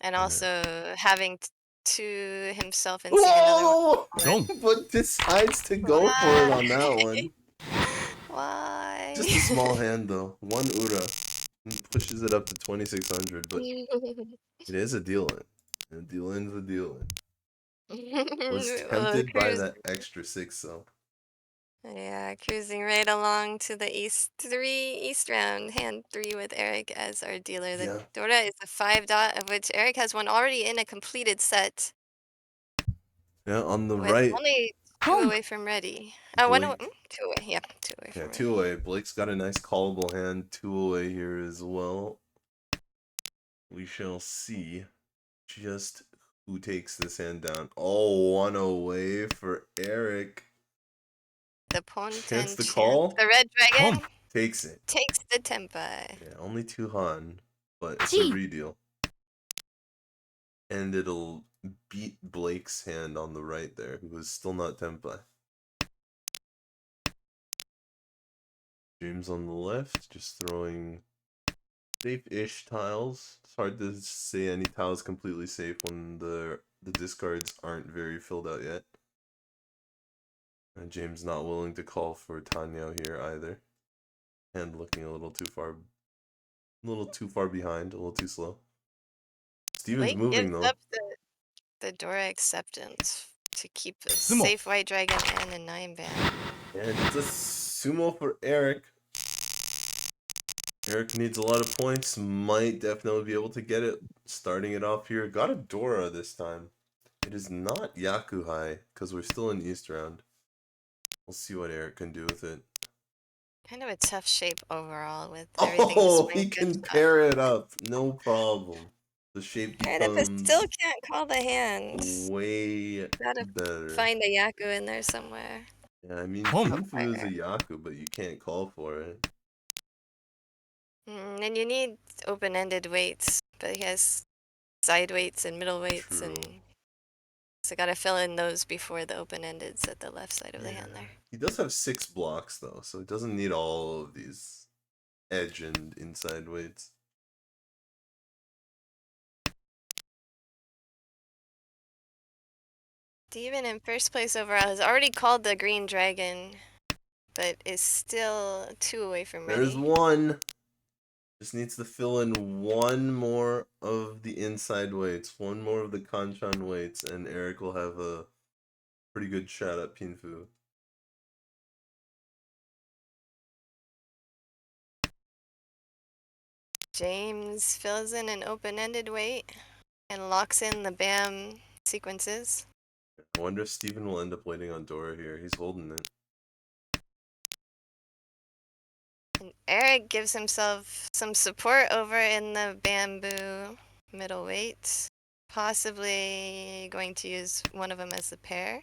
And also having to himself and seeing another one. Whoa! But decides to go for it on that one. Why? Just a small hand though. One Ura. And pushes it up to 2600, but it is a deal in. A deal in's a deal in. Was tempted by that extra 6 so. Yeah, cruising right along to the east round, hand 3 with Eric as our dealer. The Yeah. Dora is a 5 dot, of which Eric has one already in a completed set Yeah, on the with right. only 2 Home. away from ready. Oh, one away, Blake. 2 away, yeah, 2 away Yeah, from 2 ready. away. Blake's got a nice callable hand. 2 away here as well. We shall see just who takes this hand down. Oh, 1 away for Eric. The Pont Chance and to Chance, call. the Red Dragon, Takes it. takes the Tempai. Yeah, only 2 Han, but it's a Gee. redeal. And it'll beat Blake's hand on the right there, who is still not Tempai. James on the left, just throwing safe-ish tiles. It's hard to say any tile is completely safe when the discards aren't very filled out yet. And James not willing to call for Tanyao here either. And looking a little too far behind, a little too slow. Steven's Blake moving gives though. up the Dora acceptance to keep a Tsumo. safe White Dragon and a 9 bam. And it's a Tsumo for Eric. Eric needs a lot of points. Might definitely be able to get it. Starting it off here. Got a Dora this time. It is not Yakuhai, because we're still in East Round. We'll see what Eric can do with it. Kind of a tough shape overall with everything just Oh, he went can good. pair it up. No problem. The shape Right up, but becomes still can't call the hand. way Gotta better. find a Yaku in there somewhere. Yeah, I mean, Home. Pinfu is a Yaku, but you can't call for it. And you need open-ended weights, but he has side weights and middle weights, True. and so gotta fill in those before the open-endeds at the left side of the hand there. He does have 6 blocks, though, so he doesn't need all of these edge and inside weights. Steven in first place overall has already called the green dragon, but is still 2 away from ready. There's one. Just needs to fill in one more of the inside weights, one more of the Kanchan weights, and Eric will have a pretty good shot at Pinfu. James fills in an open-ended weight and locks in the BAM sequences. I wonder if Steven will end up waiting on Dora here. He's holding it. And Eric gives himself some support over in the bamboo middleweight. Possibly going to use one of them as a pair.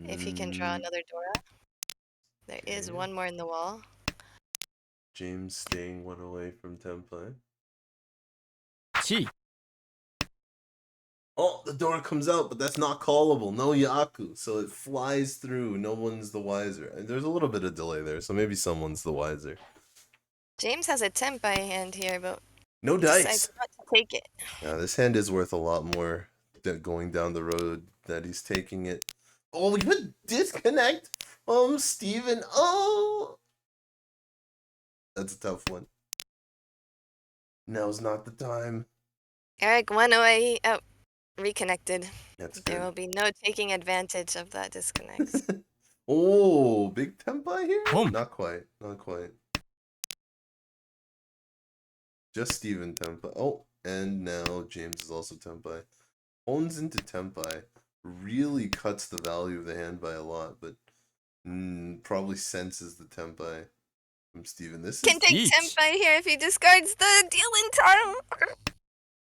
If he can draw another Dora. There is Okay. one more in the wall. James staying one away from Tempai. 1 Oh, the door comes out, but that's not callable. No Yaku. So it flies through. No one's the wiser. And there's a little bit of delay there, so maybe someone's the wiser. James has a Tempai hand here, but No decides dice. not to take it. Yeah, this hand is worth a lot more than going down the road that he's taking it. Oh, you would disconnect from Steven. Oh, that's a tough one. Now's not the time. Eric one away. Oh, reconnected. That's There will good. be no taking advantage of that disconnect. Oh, big Tempai here? Boom. Not quite. Not quite. Just Steven Tempai. Oh, and now James is also Tempai. Owns into Tempai. Really cuts the value of the hand by a lot, but probably senses the Tempai from Steven. This Can is... take Each. Tempai here if he discards the dealing tile.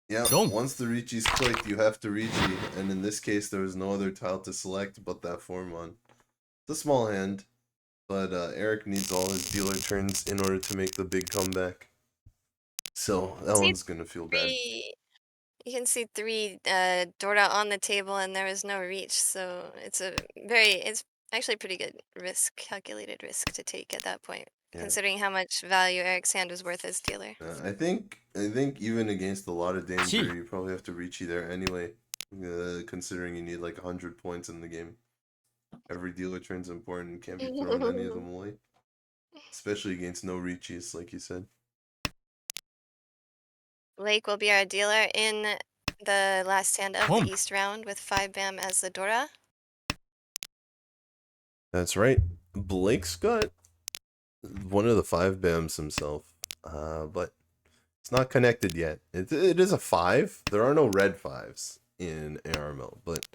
Yeah, Boom. once the Richi's clicked, you have to Richi, and in this case, there was no other tile to select but that Formon. It's a small hand, but Eric needs all his dealer turns in order to make the big comeback. So that See one's gonna feel bad. You can see three Dora on the table, and there was no reach, so it's actually pretty good risk, calculated risk to take at that point, Yeah. considering how much value Eric's hand was worth as dealer. I think even against a lot of danger, Gee. you probably have to Richi there anyway. Considering you need like 100 points in the game. Every dealer turn's important. Can't be throwing any of them away. Especially against no Richis, like you said. Blake will be our dealer in the last hand of Boom. the East round with 5 Bam as the Dora. That's right. Blake's got one of the 5 BAMs himself. But it's not connected yet. It is a 5. There are no red 5s in ARML, but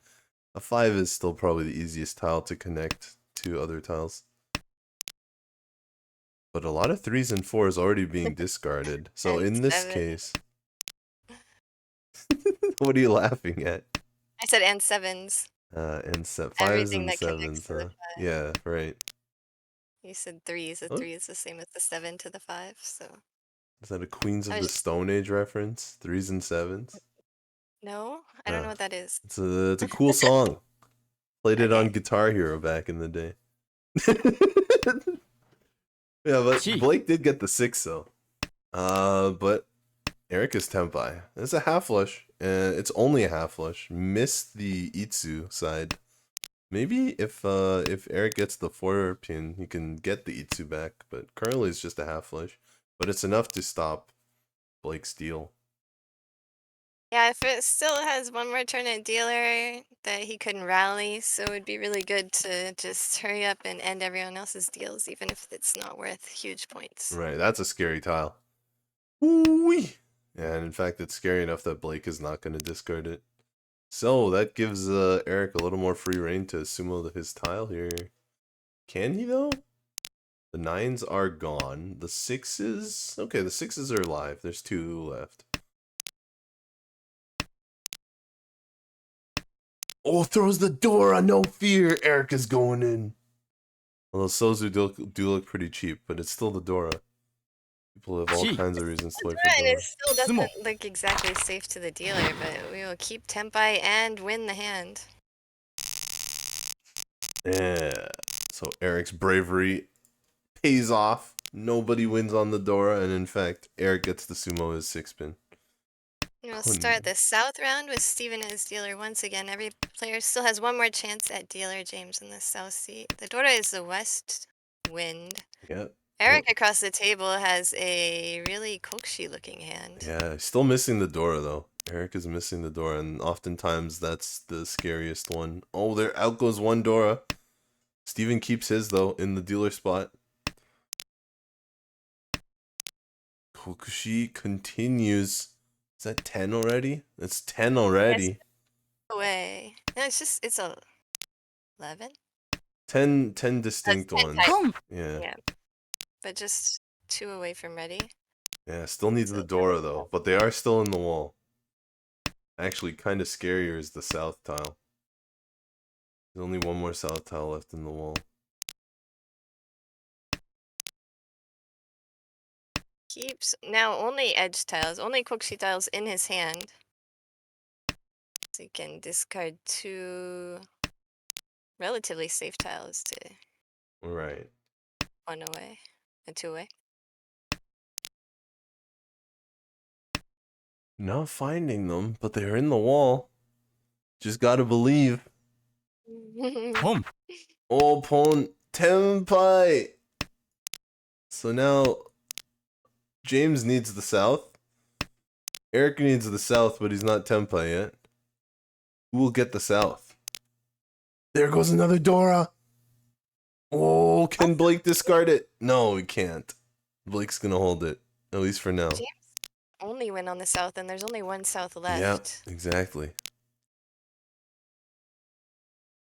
a 5 is still probably the easiest tile to connect to other tiles. But a lot of 3s and 4s already being discarded. So And in this 7. case... What are you laughing at? I said and 7s. And 5s Everything and that connects 7s, to the huh? 5. Yeah, right. You said 3s. A Oh, 3 is the same as the 7 to the 5, so... is that a Queens I of the was Stone Age reference? 3s and 7s? No? I don't know what that is. It's a cool song. Played it on Okay. Guitar Hero back in the day. Yeah, but Gee. Blake did get the 6 though. But Eric is Tempai. It's a half flush. It's only a half flush. Missed the Itsu side. Maybe if Eric gets the 4 pin, he can get the Itsu back. But currently it's just a half flush. But it's enough to stop Blake's deal. Yeah, if it still has one more turn at dealer that he couldn't rally, so it would be really good to just hurry up and end everyone else's deals, even if it's not worth huge points. Right, that's a scary tile. Ooh-wee. And in fact, it's scary enough that Blake is not going to discard it. So that gives Eric a little more free reign to sumo his tile here. Can he though? The 9s are gone. The 6s... Okay, the 6s are alive. There's 2 left. Oh, throws the Dora! No fear! Eric is going in. Although Sozu do look pretty cheap, but it's still the Dora. People have all Gee. kinds of reasons to wait for And Dora. it still Tsumo. doesn't look exactly safe to the dealer, but we will keep Tempai and win the hand. Yeah. So Eric's bravery pays off. Nobody wins on the Dora, and in fact, Eric gets the sumo his 6-pin. We'll start the south round with Steven as dealer once again. Every player still has one more chance at dealer James in the south seat. The Dora is the west wind. Yep. Eric across the table has a really Kokshi looking hand. Yeah, still missing the Dora though. Eric is missing the Dora, and oftentimes that's the scariest one. Oh, there out goes one Dora. Steven keeps his though in the dealer spot. Kokushi continues. Is that 10 already? That's 10 already. Away. No, it's 11. 10 distinct 10 ones. types. Boom. Yeah. Yeah. but just 2 away from ready. Yeah, still needs the So Dora though, but they are still in the wall. Actually, kind of scarier is the south tile. There's only one more south tile left in the wall. keeps now only edge tiles, only Kokushi tiles in his hand. So he can discard 2 relatively safe tiles to Right. 1 away and 2 away. Not finding them, but they're in the wall. Just gotta believe. 홈, Oh, Pon Tenpai! So now James needs the south. Eric needs the south, but he's not Tenpai yet. Who will get the south? There goes another Dora! Oh, can Blake discard it? No, he can't. Blake's gonna hold it, at least for now. James only win on the south, and there's only 1 south Yeah, left. exactly.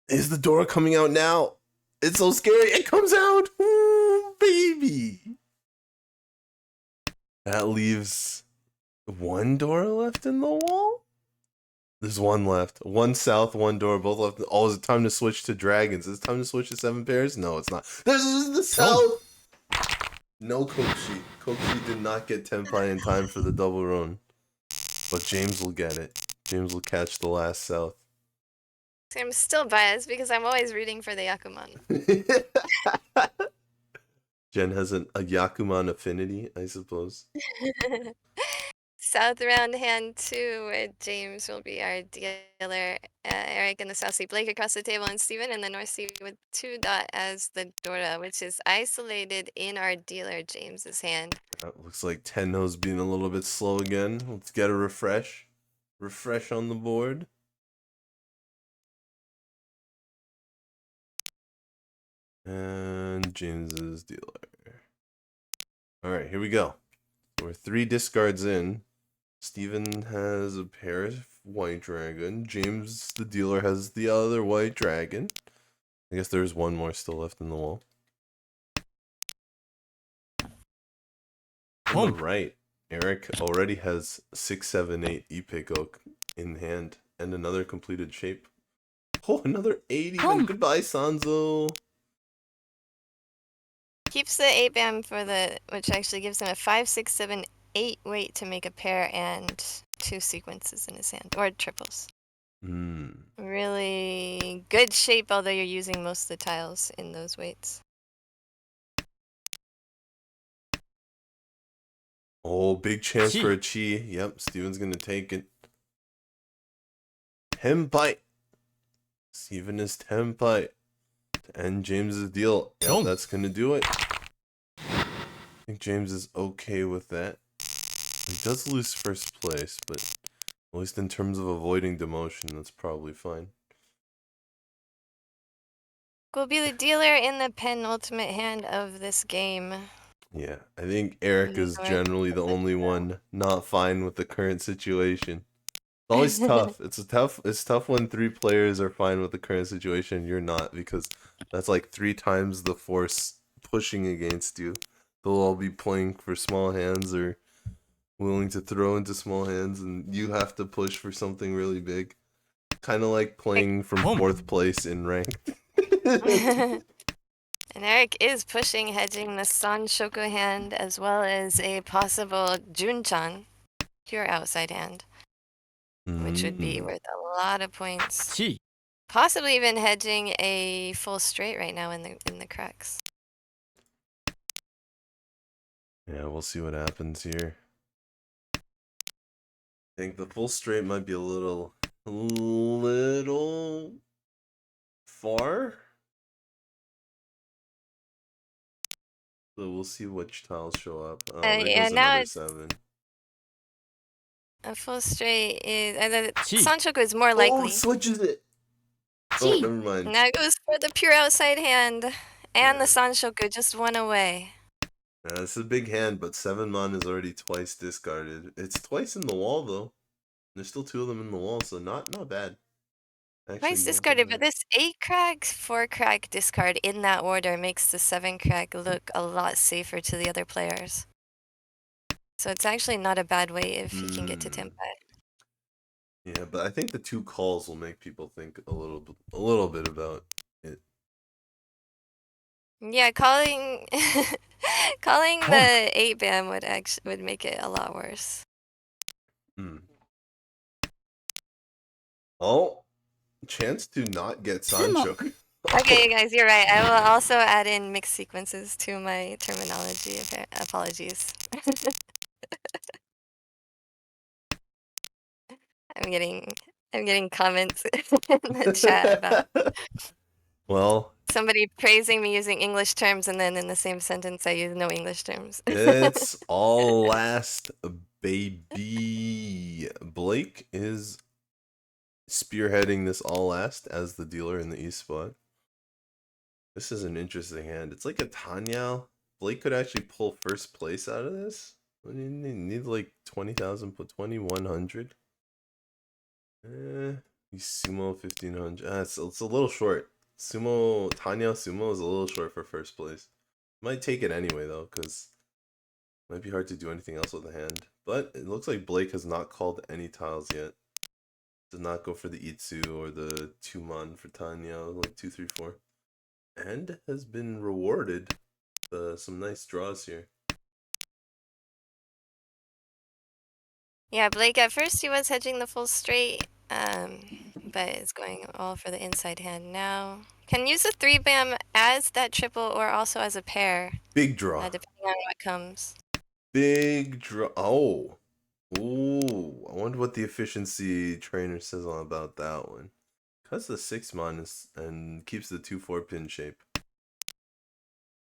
Is the Dora coming out now? It's so scary. It comes out. Ooh, baby. That leaves 1 Dora left in the wall? There's 1 left. 1 south, 1 Dora, both left. Oh, is it time to switch to dragons? Is it time to switch to 7 pairs? No, it's not. There's the south. No Kokushi. Kokushi did not get Tenpai in time for the double run. But James will get it. James will catch the last south. See, I'm still biased because I'm always rooting for the Yakuman. Jen has a Yakuman affinity, I suppose. South round hand 2, where James will be our dealer. Eric in the South Sea, Blake across the table, and Steven in the North Sea with 2 dot as the Dora, which is isolated in our dealer James's hand. Looks like Tenno's being a little bit slow again. Let's get a refresh. Refresh on the board. And James's dealer. Alright, here we go. We're 3 discards in. Steven has a pair of white dragon. James, the dealer, has the other white dragon. I guess there's 1 more still left in the wall. On the right, Eric already has 6, 7, 8 Ippei Oak in hand and another completed shape. Oh, another 8 even. Goodbye, Sanzo. Keeps the 8 bam for the, which actually gives him a 5, 6, 7, 8 weight to make a pair and 2 sequences in his hand, or triples. Really good shape, although you're using most of the tiles in those weights. Oh, big chance Chi. for a chi. Yep, Steven's gonna take it. Tenpai. Steven is Tenpai. To end James's deal. Yep, that's gonna do it. I think James is okay with that. He does lose first place, but at least in terms of avoiding demotion, that's probably fine. Will be the dealer in the penultimate hand of this game. Yeah, I think Eric is generally the only one not fine with the current situation. It's always tough. It's tough when 3 players are fine with the current situation and you're not, because that's like 3 times the force pushing against you. They'll all be playing for small hands or willing to throw into small hands, and you have to push for something really big. Kind of like playing from 4th place in ranked. And Eric is pushing, hedging the Sanshoku hand as well as a possible Junchan, pure outside hand, which would be worth a lot of points. Chi. Possibly even hedging a full straight right now in the cracks. Yeah, we'll see what happens here. I think the full straight might be a little far. So we'll see which tiles show up. Oh, there Yeah, goes now another it's 7. a full straight is the Chi. Sanshoku is more Oh, likely. switches it. Oh, never mind. Now goes for the pure outside hand and the Yeah. Sanshoku just 1 away. Yeah, this is a big hand, but 7 mon is already twice discarded. It's twice in the wall though. There's still 2 of them in the wall, so not bad. Actually, Twice you don't get discarded, but that. this 8 crack, 4 crack discard in that order makes the 7 crack look a lot safer to the other players. So it's actually not a bad way if he can get to Mm. tempo. Yeah, but I think the 2 calls will make people think a little bit about it. Yeah, calling calling Punk. the 8 bam would make it a lot worse. Hmm. Oh, chance to not get Tsumo. Sancho. Okay, guys, you're right. I will also add in mixed sequences to my terminology. Apologies. I'm getting I'm getting comments in the chat about Well, somebody praising me using English terms, and then in the same sentence I use no English terms. it's all last, baby. Blake is spearheading this all last as the dealer in the East spot. This is an interesting hand. It's like a Tanyao. Blake could actually pull first place out of this. What do you need like 20,000, put 2,100. He's Sumo 1,500. It's a little short. Tanyao Sumo is a little short for first place. Might take it anyway though, because might be hard to do anything else with the hand. But it looks like Blake has not called any tiles yet. Did not go for the Itsu or the Tumon for Tanyao, like 2, 3, 4. And has been rewarded some nice draws here. Yeah, Blake, at first he was hedging the full straight, but is going all for the inside hand now. Can use the 3 bam as that triple or also as a pair, Big draw. depending on what comes. Big draw. Oh. Ooh. I wonder what the efficiency trainer says on about that one. Cuts the 6 and keeps the 2, 4 pin shape.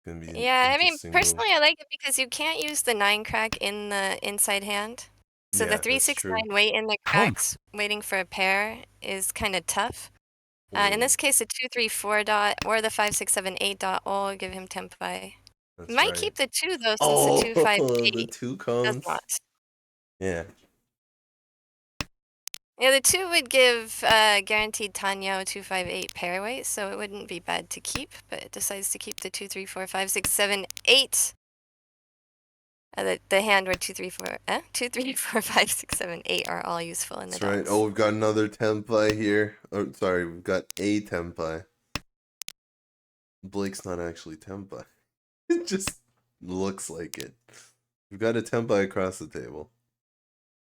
Gonna be an Yeah, I mean, interesting move. personally I like it because you can't use the 9 crack in the inside hand. So the Yeah, three that's six true. nine wait in the Punk. cracks, waiting for a pair is kind of tough. In Ooh, this case, the 2, 3, 4 dot or the 5, 6, 7, 8 dot all give him tempai. that's Might right. keep the 2 though, since the Oh, 2, 5, the 8 2 does comes. not. Yeah. Yeah, the 2 would give guaranteed Tanya 2, 5, 8 pair weight, so it wouldn't be bad to keep, but it decides to keep the 2, 3, 4, 5, 6, 7, 8. The hand where 2, 3, 4, 2, 3, 4, 5, 6, 7, 8 are all useful in the That's right. Oh, dots. we've got another tempai here. Oh, sorry, we've got a tempai. Blake's not actually tempai. It just looks like it. We've got a tempai across the table.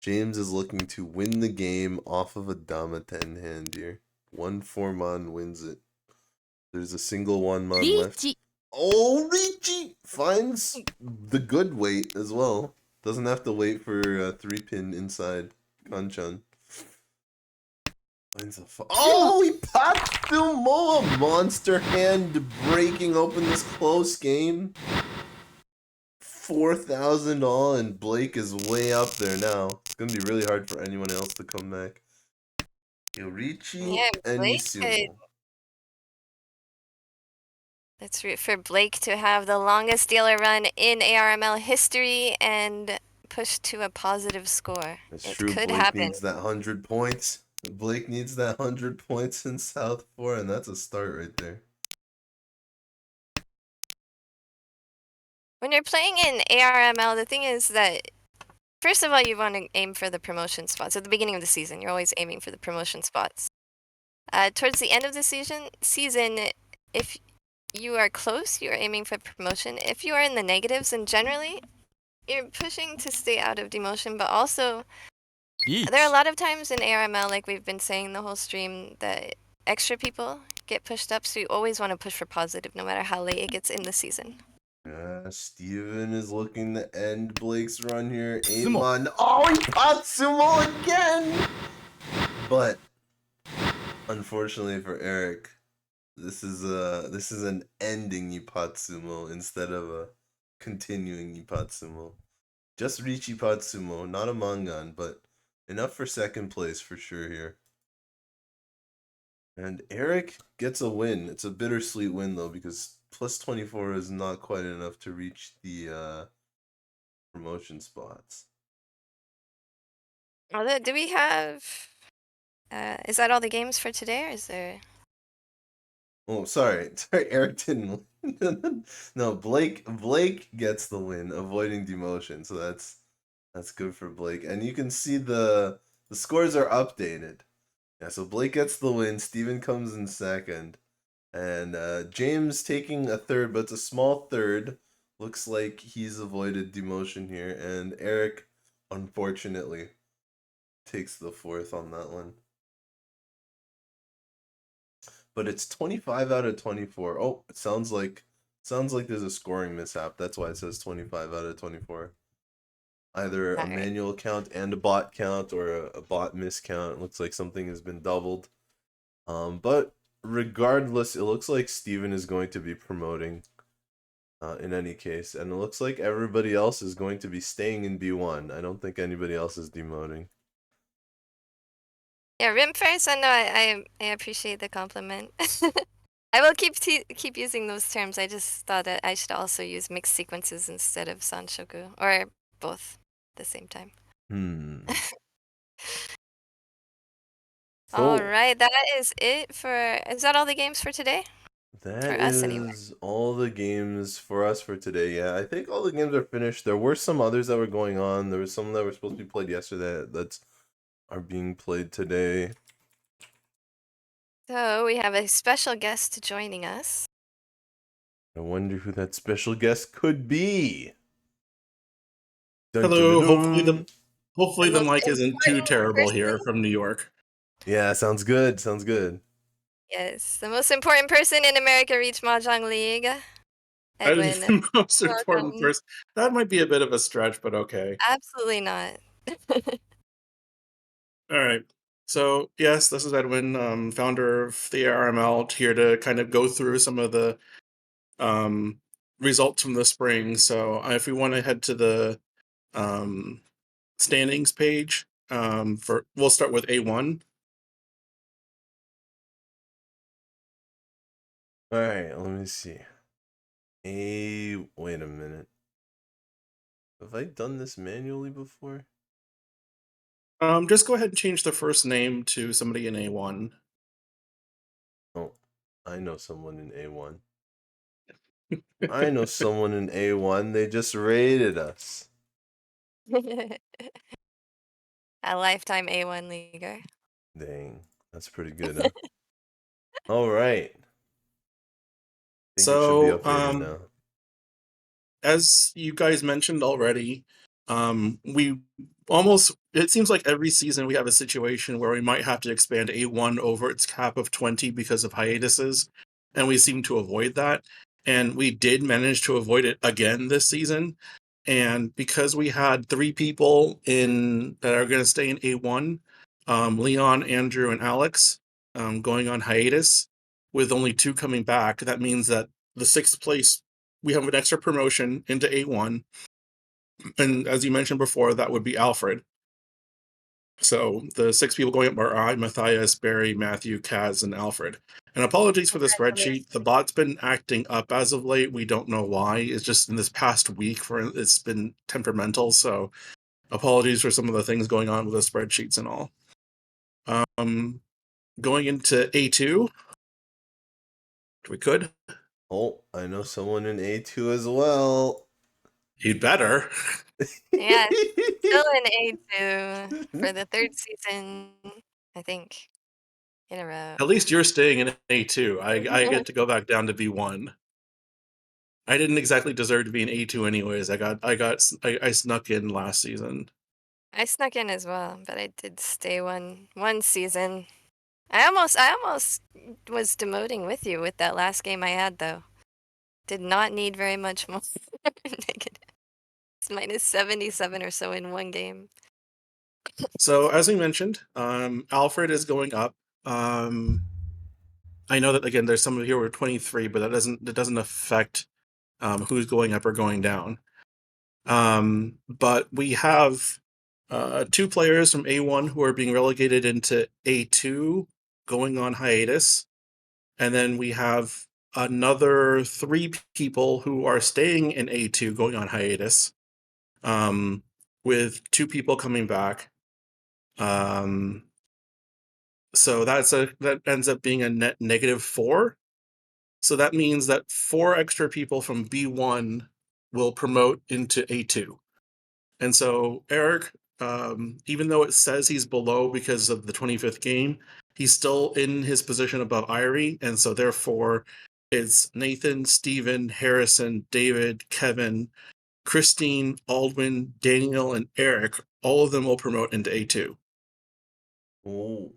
James is looking to win the game off of a Dama 10 hand here. 1 4 mon wins it. There's a single 1 mon left. Riichi. Oh, Richie finds the good weight as well. Doesn't have to wait for a 3 pin inside Kanchan. Finds a oh, he popped Tsumo, a monster hand breaking open this close game. 4,000 all, and Blake is way up there now. It's gonna be really hard for anyone else to come back. Yorichi Yeah, and Blake could. Isumo. Let's root for Blake to have the longest dealer run in ARML history and push to a positive score. It's It true. could Blake happen. needs that 100 points. Blake needs that 100 points in South 4, and that's a start right there. When you're playing in ARML, the thing is that, first of all, you want to aim for the promotion spots. At the beginning of the season, you're always aiming for the promotion spots. Towards the end of the season, if you are close, you're aiming for promotion. If you are in the negatives, and generally, you're pushing to stay out of demotion, but also there are a Each. lot of times in ARML, like we've been saying the whole stream, that extra people get pushed up, so you always want to push for positive no matter how late it gets in the season. Steven is looking to end Blake's run here. Tsumo. 8 mon. Oh, he popped Sumo again! But unfortunately for Eric, this is an ending Ipatsumo instead of a continuing Ipatsumo. Just reach Ipatsumo, not a Mangan, but enough for second place for sure here. And Eric gets a win. It's a bittersweet win though, because plus 24 is not quite enough to reach the promotion spots. Do we have Is that all the games for today, or is there? Oh, sorry. Sorry, Eric didn't win. No, Blake gets the win, avoiding demotion. So that's good for Blake. And you can see the scores are updated. Yeah, so Blake gets the win, Steven comes in second, and James taking a third, but it's a small third. Looks like he's avoided demotion here, and Eric unfortunately takes the fourth on that one. But it's 25 out of 24. Oh, it sounds like there's a scoring mishap. That's why it says 25 out of 24. Either a All right. manual count and a bot count, or a bot miscount. It looks like something has been doubled. But regardless, it looks like Steven is going to be promoting in any case. And it looks like everybody else is going to be staying in B1. I don't think anybody else is demoting. Yeah, rim first. I know. I appreciate the compliment. I will keep using those terms. I just thought that I should also use mixed sequences instead of Sanshoku, or both at the same time. Hmm. All So right, that is it for. Is that all the games for today? that For us, anyway. is all the games for us for today. Yeah, I think all the games are finished. There were some others that were going on. There was some that were supposed to be played yesterday that are being played today. So we have a special guest joining us. I wonder who that special guest could be. Dun, dun, dun, Hello. dun. The Hopefully the most mic isn't too important terrible here person. from New York. Yeah, sounds good. Sounds good. Yes, the most important person in America Reach Mahjong League. Edwin, The most important welcome. person. That might be a bit of a stretch, but okay. Absolutely not. All right. So yes, this is Edwin, founder of the ARML, here to kind of go through some of the um, results from the spring. So if we want to head to the um, standings page, we'll start with A1. All right, let me see. Wait a minute. Have I done this manually before? Just go ahead and change the first name to somebody in A1. Oh, I know someone in A1. I know someone in A1. They just raided us. A lifetime A1 leaguer. Dang, that's pretty good, huh? All right. Think it should be So, updated now. as you guys mentioned already, we almost, it seems like every season we have a situation where we might have to expand A1 over its cap of 20 because of hiatuses, and we seem to avoid that. And we did manage to avoid it again this season. And because we had three people in that are going to stay in A1, Leon, Andrew, and Alex, going on hiatus, with only two coming back, that means that the sixth place, we have an extra promotion into A1. And as you mentioned before, that would be Alfred. So the six people going up are I, Matthias, Barry, Matthew, Kaz, and Alfred. And apologies for the Congratulations. spreadsheet. The bot's been acting up as of late. We don't know why. It's just in this past week for it's been temperamental. So apologies for some of the things going on with the spreadsheets and all. Um, Going into A2, if we could. Oh, I know someone in A2 as well. You'd better. Yeah, still in A2 for the third season, I think, in a row. At least you're staying in A2. I get to go back down to B1. I didn't exactly deserve to be in A2 anyways. I snuck in last season. I snuck in as well, but I did stay one season. I almost was demoting with you with that last game I had though. Did not need very much more. Negative. It's minus 77 or so in one game. So as we mentioned, Alfred is going up. I know that again there's some of you who are 23, but that doesn't affect who's going up or going down. But we have two players from A1 who are being relegated into A2, going on hiatus. And then we have another three people who are staying in A2 going on hiatus, with two people coming back. Um, So that ends up being a net -4. So that means that 4 extra people from B1 will promote into A2. And so Eric, even though it says he's below because of the 25th game, he's still in his position above Irie. And so therefore, it's Nathan, Steven, Harrison, David, Kevin, Christine, Aldwin, Daniel, and Eric. All of them will promote into A2. Oh,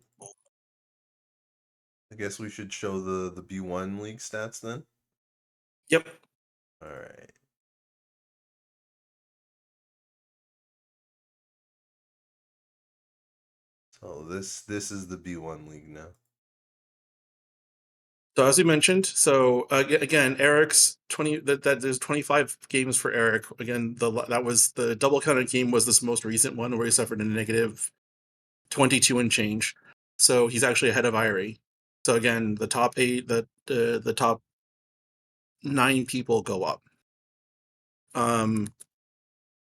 I guess we should show the B1 league stats then. Yep. All right. So this is the B1 league now. So as we mentioned, so again, Eric's 20 that there's 25 games for Eric. Again, that was the double counted game was this most recent one where he suffered a negative 22 and change. So he's actually ahead of Irie. So again, the top 8, the top 9 people go up.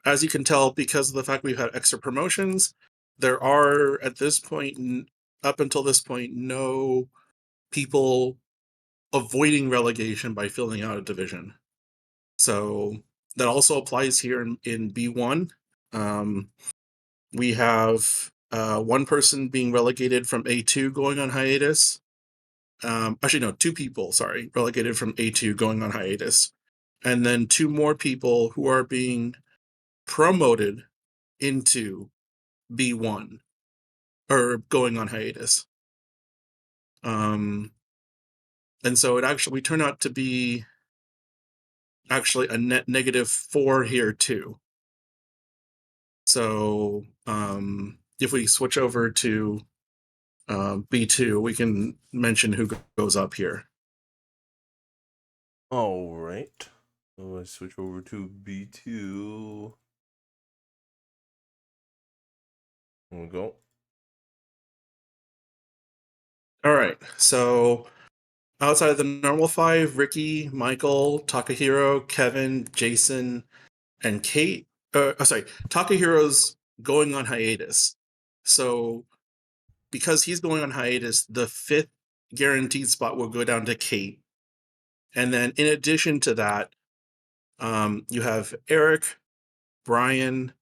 As you can tell, because of the fact we've had extra promotions, there are at this point, up until this point, no people avoiding relegation by filling out a division. So that also applies here in B1. We have one person being relegated from A2 going on hiatus. Actually, no, 2 people, sorry, relegated from A2 going on hiatus. And then 2 more people who are being promoted into B1 or going on hiatus. And so we turn out to be actually a net -4 here too. So if we switch over to B2, we can mention who goes up here. All right. So let's switch over to B2. Here we go. All right. So outside of the normal 5, Ricky, Michael, Takahiro, Kevin, Jason, and Kate. Sorry, Takahiro's going on hiatus. So because he's going on hiatus, the 5th guaranteed spot will go down to Kate. And then in addition to that, you have Eric, Brian,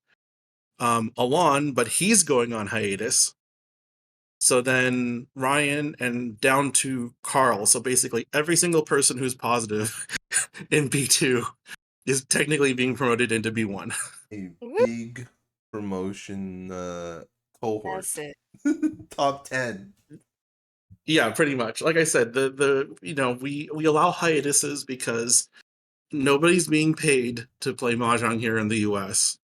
Alon, but he's going on hiatus. So then Ryan and down to Carl. So basically, every single person who's positive in B2 is technically being promoted into B1. A Whoop, big promotion cohort. that's it. Top 10. Yeah, pretty much. Like I said, we allow hiatuses because nobody's being paid to play mahjong here in the US.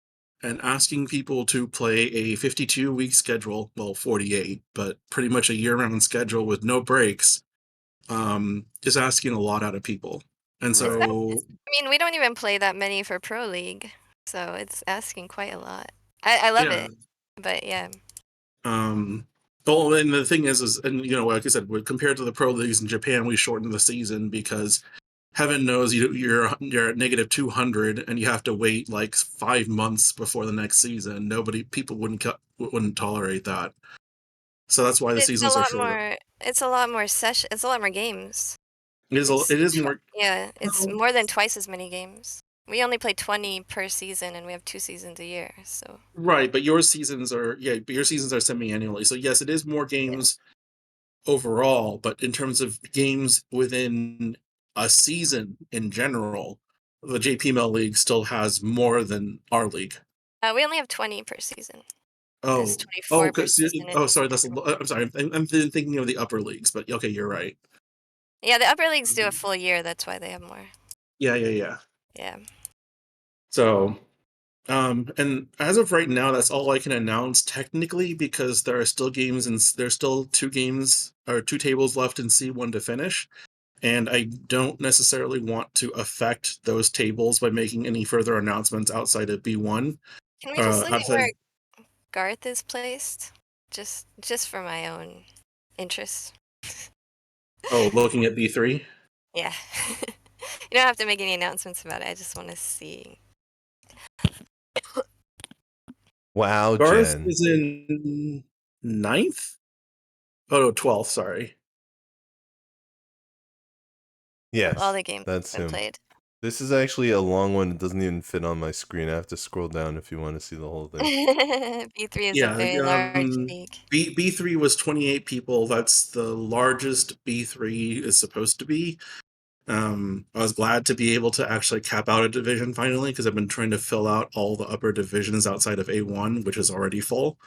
And asking people to play a 52-week schedule, well, 48, but pretty much a year-round schedule with no breaks, is asking a lot out of people. And Right. so, I mean, we don't even play that many for Pro League, so it's asking quite a lot. I love yeah. it, but yeah. Um, well, and the thing is, and like I said, compared to the pro leagues in Japan, we shortened the season because heaven knows you're at -200 and you have to wait like 5 months before the next season. People wouldn't tolerate that. So that's why the It's a seasons are lot shorter. more. It's a lot more session. It's a lot more games. It is more. Yeah, it's Well, more than twice as many games. We only play 20 per season, and we have 2 seasons a year. So right, but your seasons are semi-annually. So yes, it is more yeah. games overall, but in terms of games within a season in general, the JPML League still has more than our league. We only have 20 per season. There's Oh, 24 per season in sorry, general. I'm sorry. I'm thinking of the upper leagues, but okay, you're right. Yeah, the upper leagues do a full year. That's why they have more. Yeah, yeah, yeah. Yeah. So, and as of right now, that's all I can announce technically because there are still games and there's still 2 games or 2 tables left in C1 to finish. And I don't necessarily want to affect those tables by making any further announcements outside of B1. Can we just look at Outside, where Garth is placed? Just for my own interest. oh, looking at B3. Yeah. You don't have to make any announcements about it. I just want to see. Wow, Garth Jen. is in ninth. Oh, no, 12th, sorry. Of all Yes, the games that's that have been him. played. This is actually a long one. It doesn't even fit on my screen. I have to scroll down if you want to see the whole thing. B3 is a Yeah, very large league. B3 was 28 people. That's the largest B3 is supposed to be. I was glad to be able to actually cap out a division finally because I've been trying to fill out all the upper divisions outside of A1, which is already full.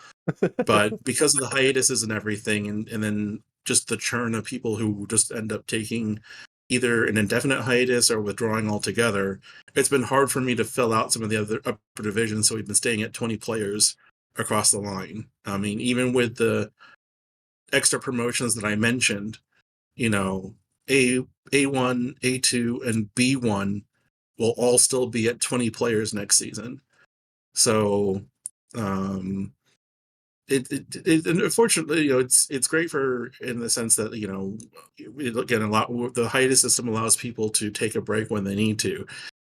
But because of the hiatuses and everything, and then just the churn of people who just end up taking either an indefinite hiatus or withdrawing altogether, it's been hard for me to fill out some of the other upper divisions. So we've been staying at 20 players across the line. I mean, even with the extra promotions that I mentioned, you know, A1, A2, and B1 will all still be at 20 players next season. So, um, and unfortunately, it's great for in the sense that again a lot the hiatus system allows people to take a break when they need to.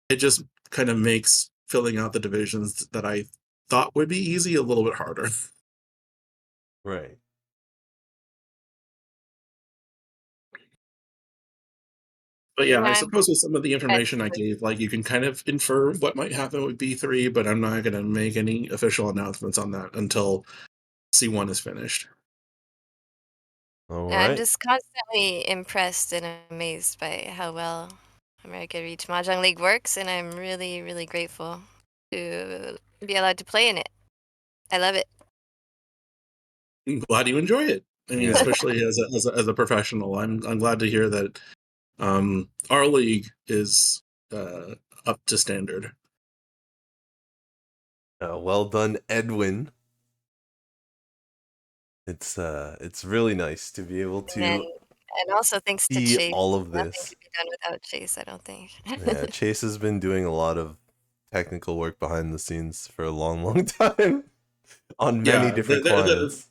It just kind of makes filling out the divisions that I thought would be easy a little bit harder. Right. But yeah, I Yeah, suppose with some of the I information I gave, like you can kind of infer what might happen with B3, but I'm not going to make any official announcements on that until C1 is finished. All I'm right. just constantly impressed and amazed by how well America Reach Mahjong League works, and I'm really, really grateful to be allowed to play in it. I love it. I'm glad you enjoy it. I mean, Yeah. especially as a professional, I'm glad to hear that our league is up to standard. Well done, Edwin. It's really nice to be able And to and also thanks to see Chase. all of Nothing this. could be done without Chase, I don't think. Yeah, Chase has been doing a lot of technical work behind the scenes for a long, long time on many Yeah, different clients.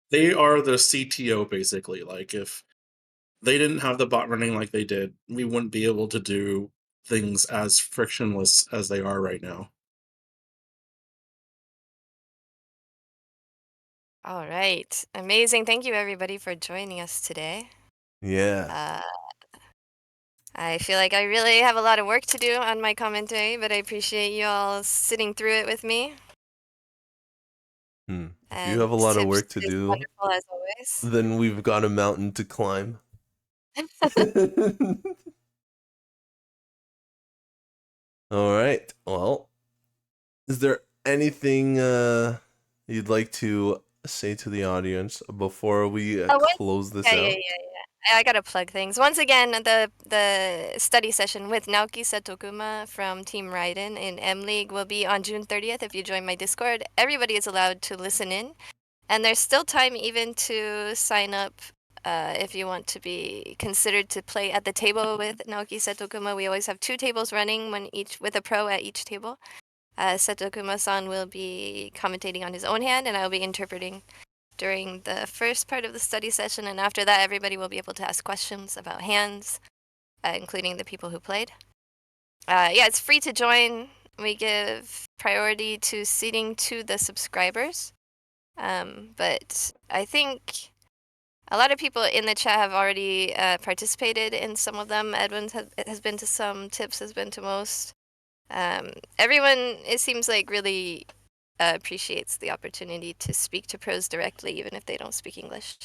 they are the CTO basically. Like if they didn't have the bot running like they did, we wouldn't be able to do things as frictionless as they are right now. All right. Amazing. Thank you, everybody, for joining us today. Yeah. Uh, I feel like I really have a lot of work to do on my commentary, but I appreciate you all sitting through it with me. If you have And a lot of Tips work to is do, wonderful as always. then we've got a mountain to climb. All right. Well, is there anything you'd like to say to the audience before we Oh, what? close this Yeah, yeah, yeah, out? yeah. I gotta plug things. Once again, the study session with Naoki Setokuma from Team Raiden in M League will be on June 30th. If you join my Discord, everybody is allowed to listen in, and there's still time even to sign up if you want to be considered to play at the table with Naoki Setokuma. We always have two tables running, one each with a pro at each table. Setokuma-san will be commentating on his own hand, and I will be interpreting during the first part of the study session, and after that, everybody will be able to ask questions about hands, including the people who played. Yeah, it's free to join. We give priority to seating to the subscribers, but I think a lot of people in the chat have already participated in some of them. Edwin has been to some, Tips has been to most. Everyone, it seems like, really appreciates the opportunity to speak to pros directly, even if they don't speak English.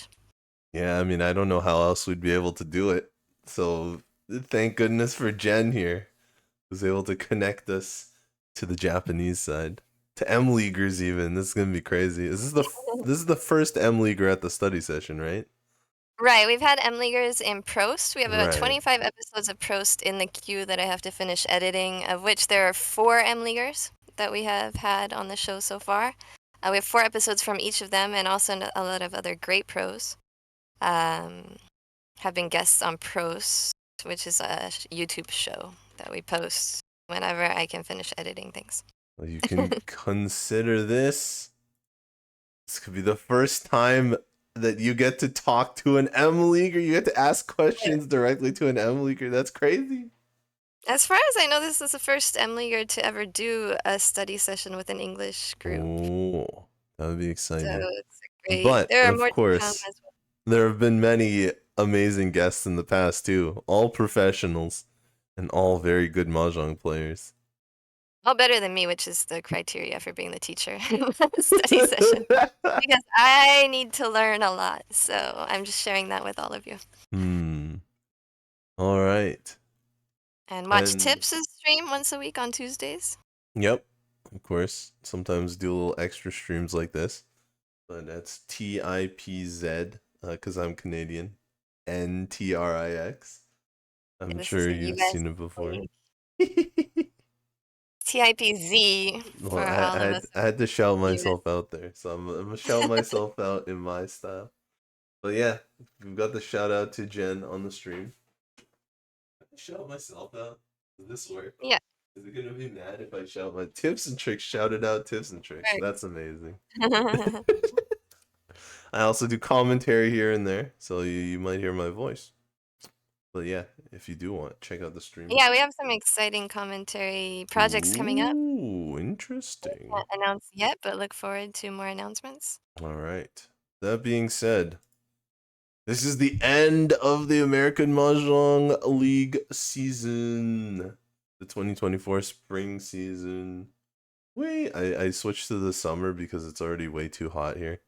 Yeah, I mean, I don't know how else we'd be able to do it. So thank goodness for Jen here, who's able to connect us to the Japanese side, to M Leaguers even. This is gonna be crazy. This is the first M Leaguer at the study session, right? Right, we've had M Leaguers in Prost. We have about Right. 25 episodes of Prost in the queue that I have to finish editing, of which there are 4 M Leaguers that we have had on the show so far. We have 4 episodes from each of them, and also a lot of other great pros have been guests on Prost, which is a YouTube show that we post whenever I can finish editing things. Well, you can consider this. This could be the first time that you get to talk to an M Leaguer. You get to ask questions directly to an M Leaguer. That's crazy. As far as I know, this is the first M Leaguer to ever do a study session with an English group. Oh, that would be So exciting. it's a great. But There are of more to come course, as well. There have been many amazing guests in the past too, all professionals and all very good mahjong players. All better than me, which is the criteria for being the teacher in the study session. Because I need to learn a lot, so I'm just sharing that with all of you. Hmm. All right. And watch And Tips' stream once a week on Tuesdays. yep, of course. Sometimes do little extra streams like this, but that's TIPZ because I'm Canadian. NTRIX. Yeah, I'm this is sure a you've US seen it before. link. TIPZ for Well, all of us I had to shout in the US. myself out there, so I'm gonna shout myself out in my style. But yeah, we've got the shout out to Jen on the stream. Can I shout myself out? Does this work? Yeah, Is it gonna be mad if I shout my tips and tricks? Shouted out tips and tricks. That's amazing. works. I also do commentary here and there, so you might hear my voice. But yeah, if you do want, check out the stream. Yeah, we have some exciting commentary projects coming up. Ooh, interesting. Can't announce yet, but look forward to more announcements. All right. That being said, this is the end of the American Mahjong League season, the 2024 spring season. Wait, I switched to the summer because it's already way too hot here.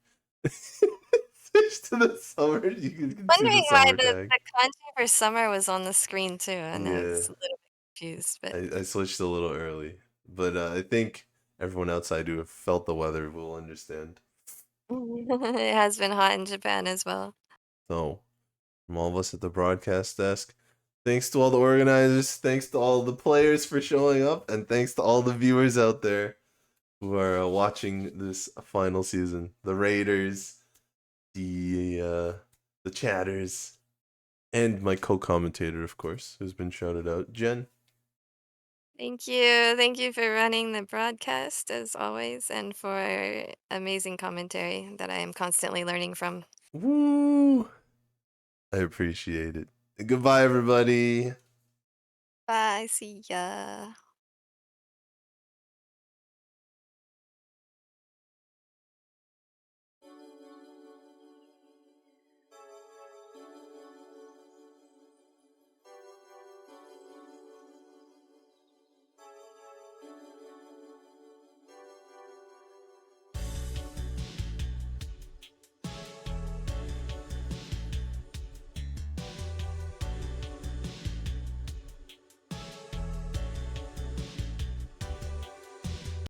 Switch to the summer. You can see the Wondering why summer the, tag. the kanji for summer was on the screen too, and I Yeah, was a little bit confused, but I switched a little early, but I think everyone outside who have felt the weather will understand. it has been hot in Japan as well. So, from all of us at the broadcast desk, thanks to all the organizers, thanks to all the players for showing up, and thanks to all the viewers out there who are watching this final season. The Raiders, the chatters, and my co-commentator, of course, who's been shouted out, Jen. Thank you. Thank you for running the broadcast as always and for amazing commentary that I am constantly learning from. Woo! I appreciate it. Goodbye, everybody. Bye. See ya.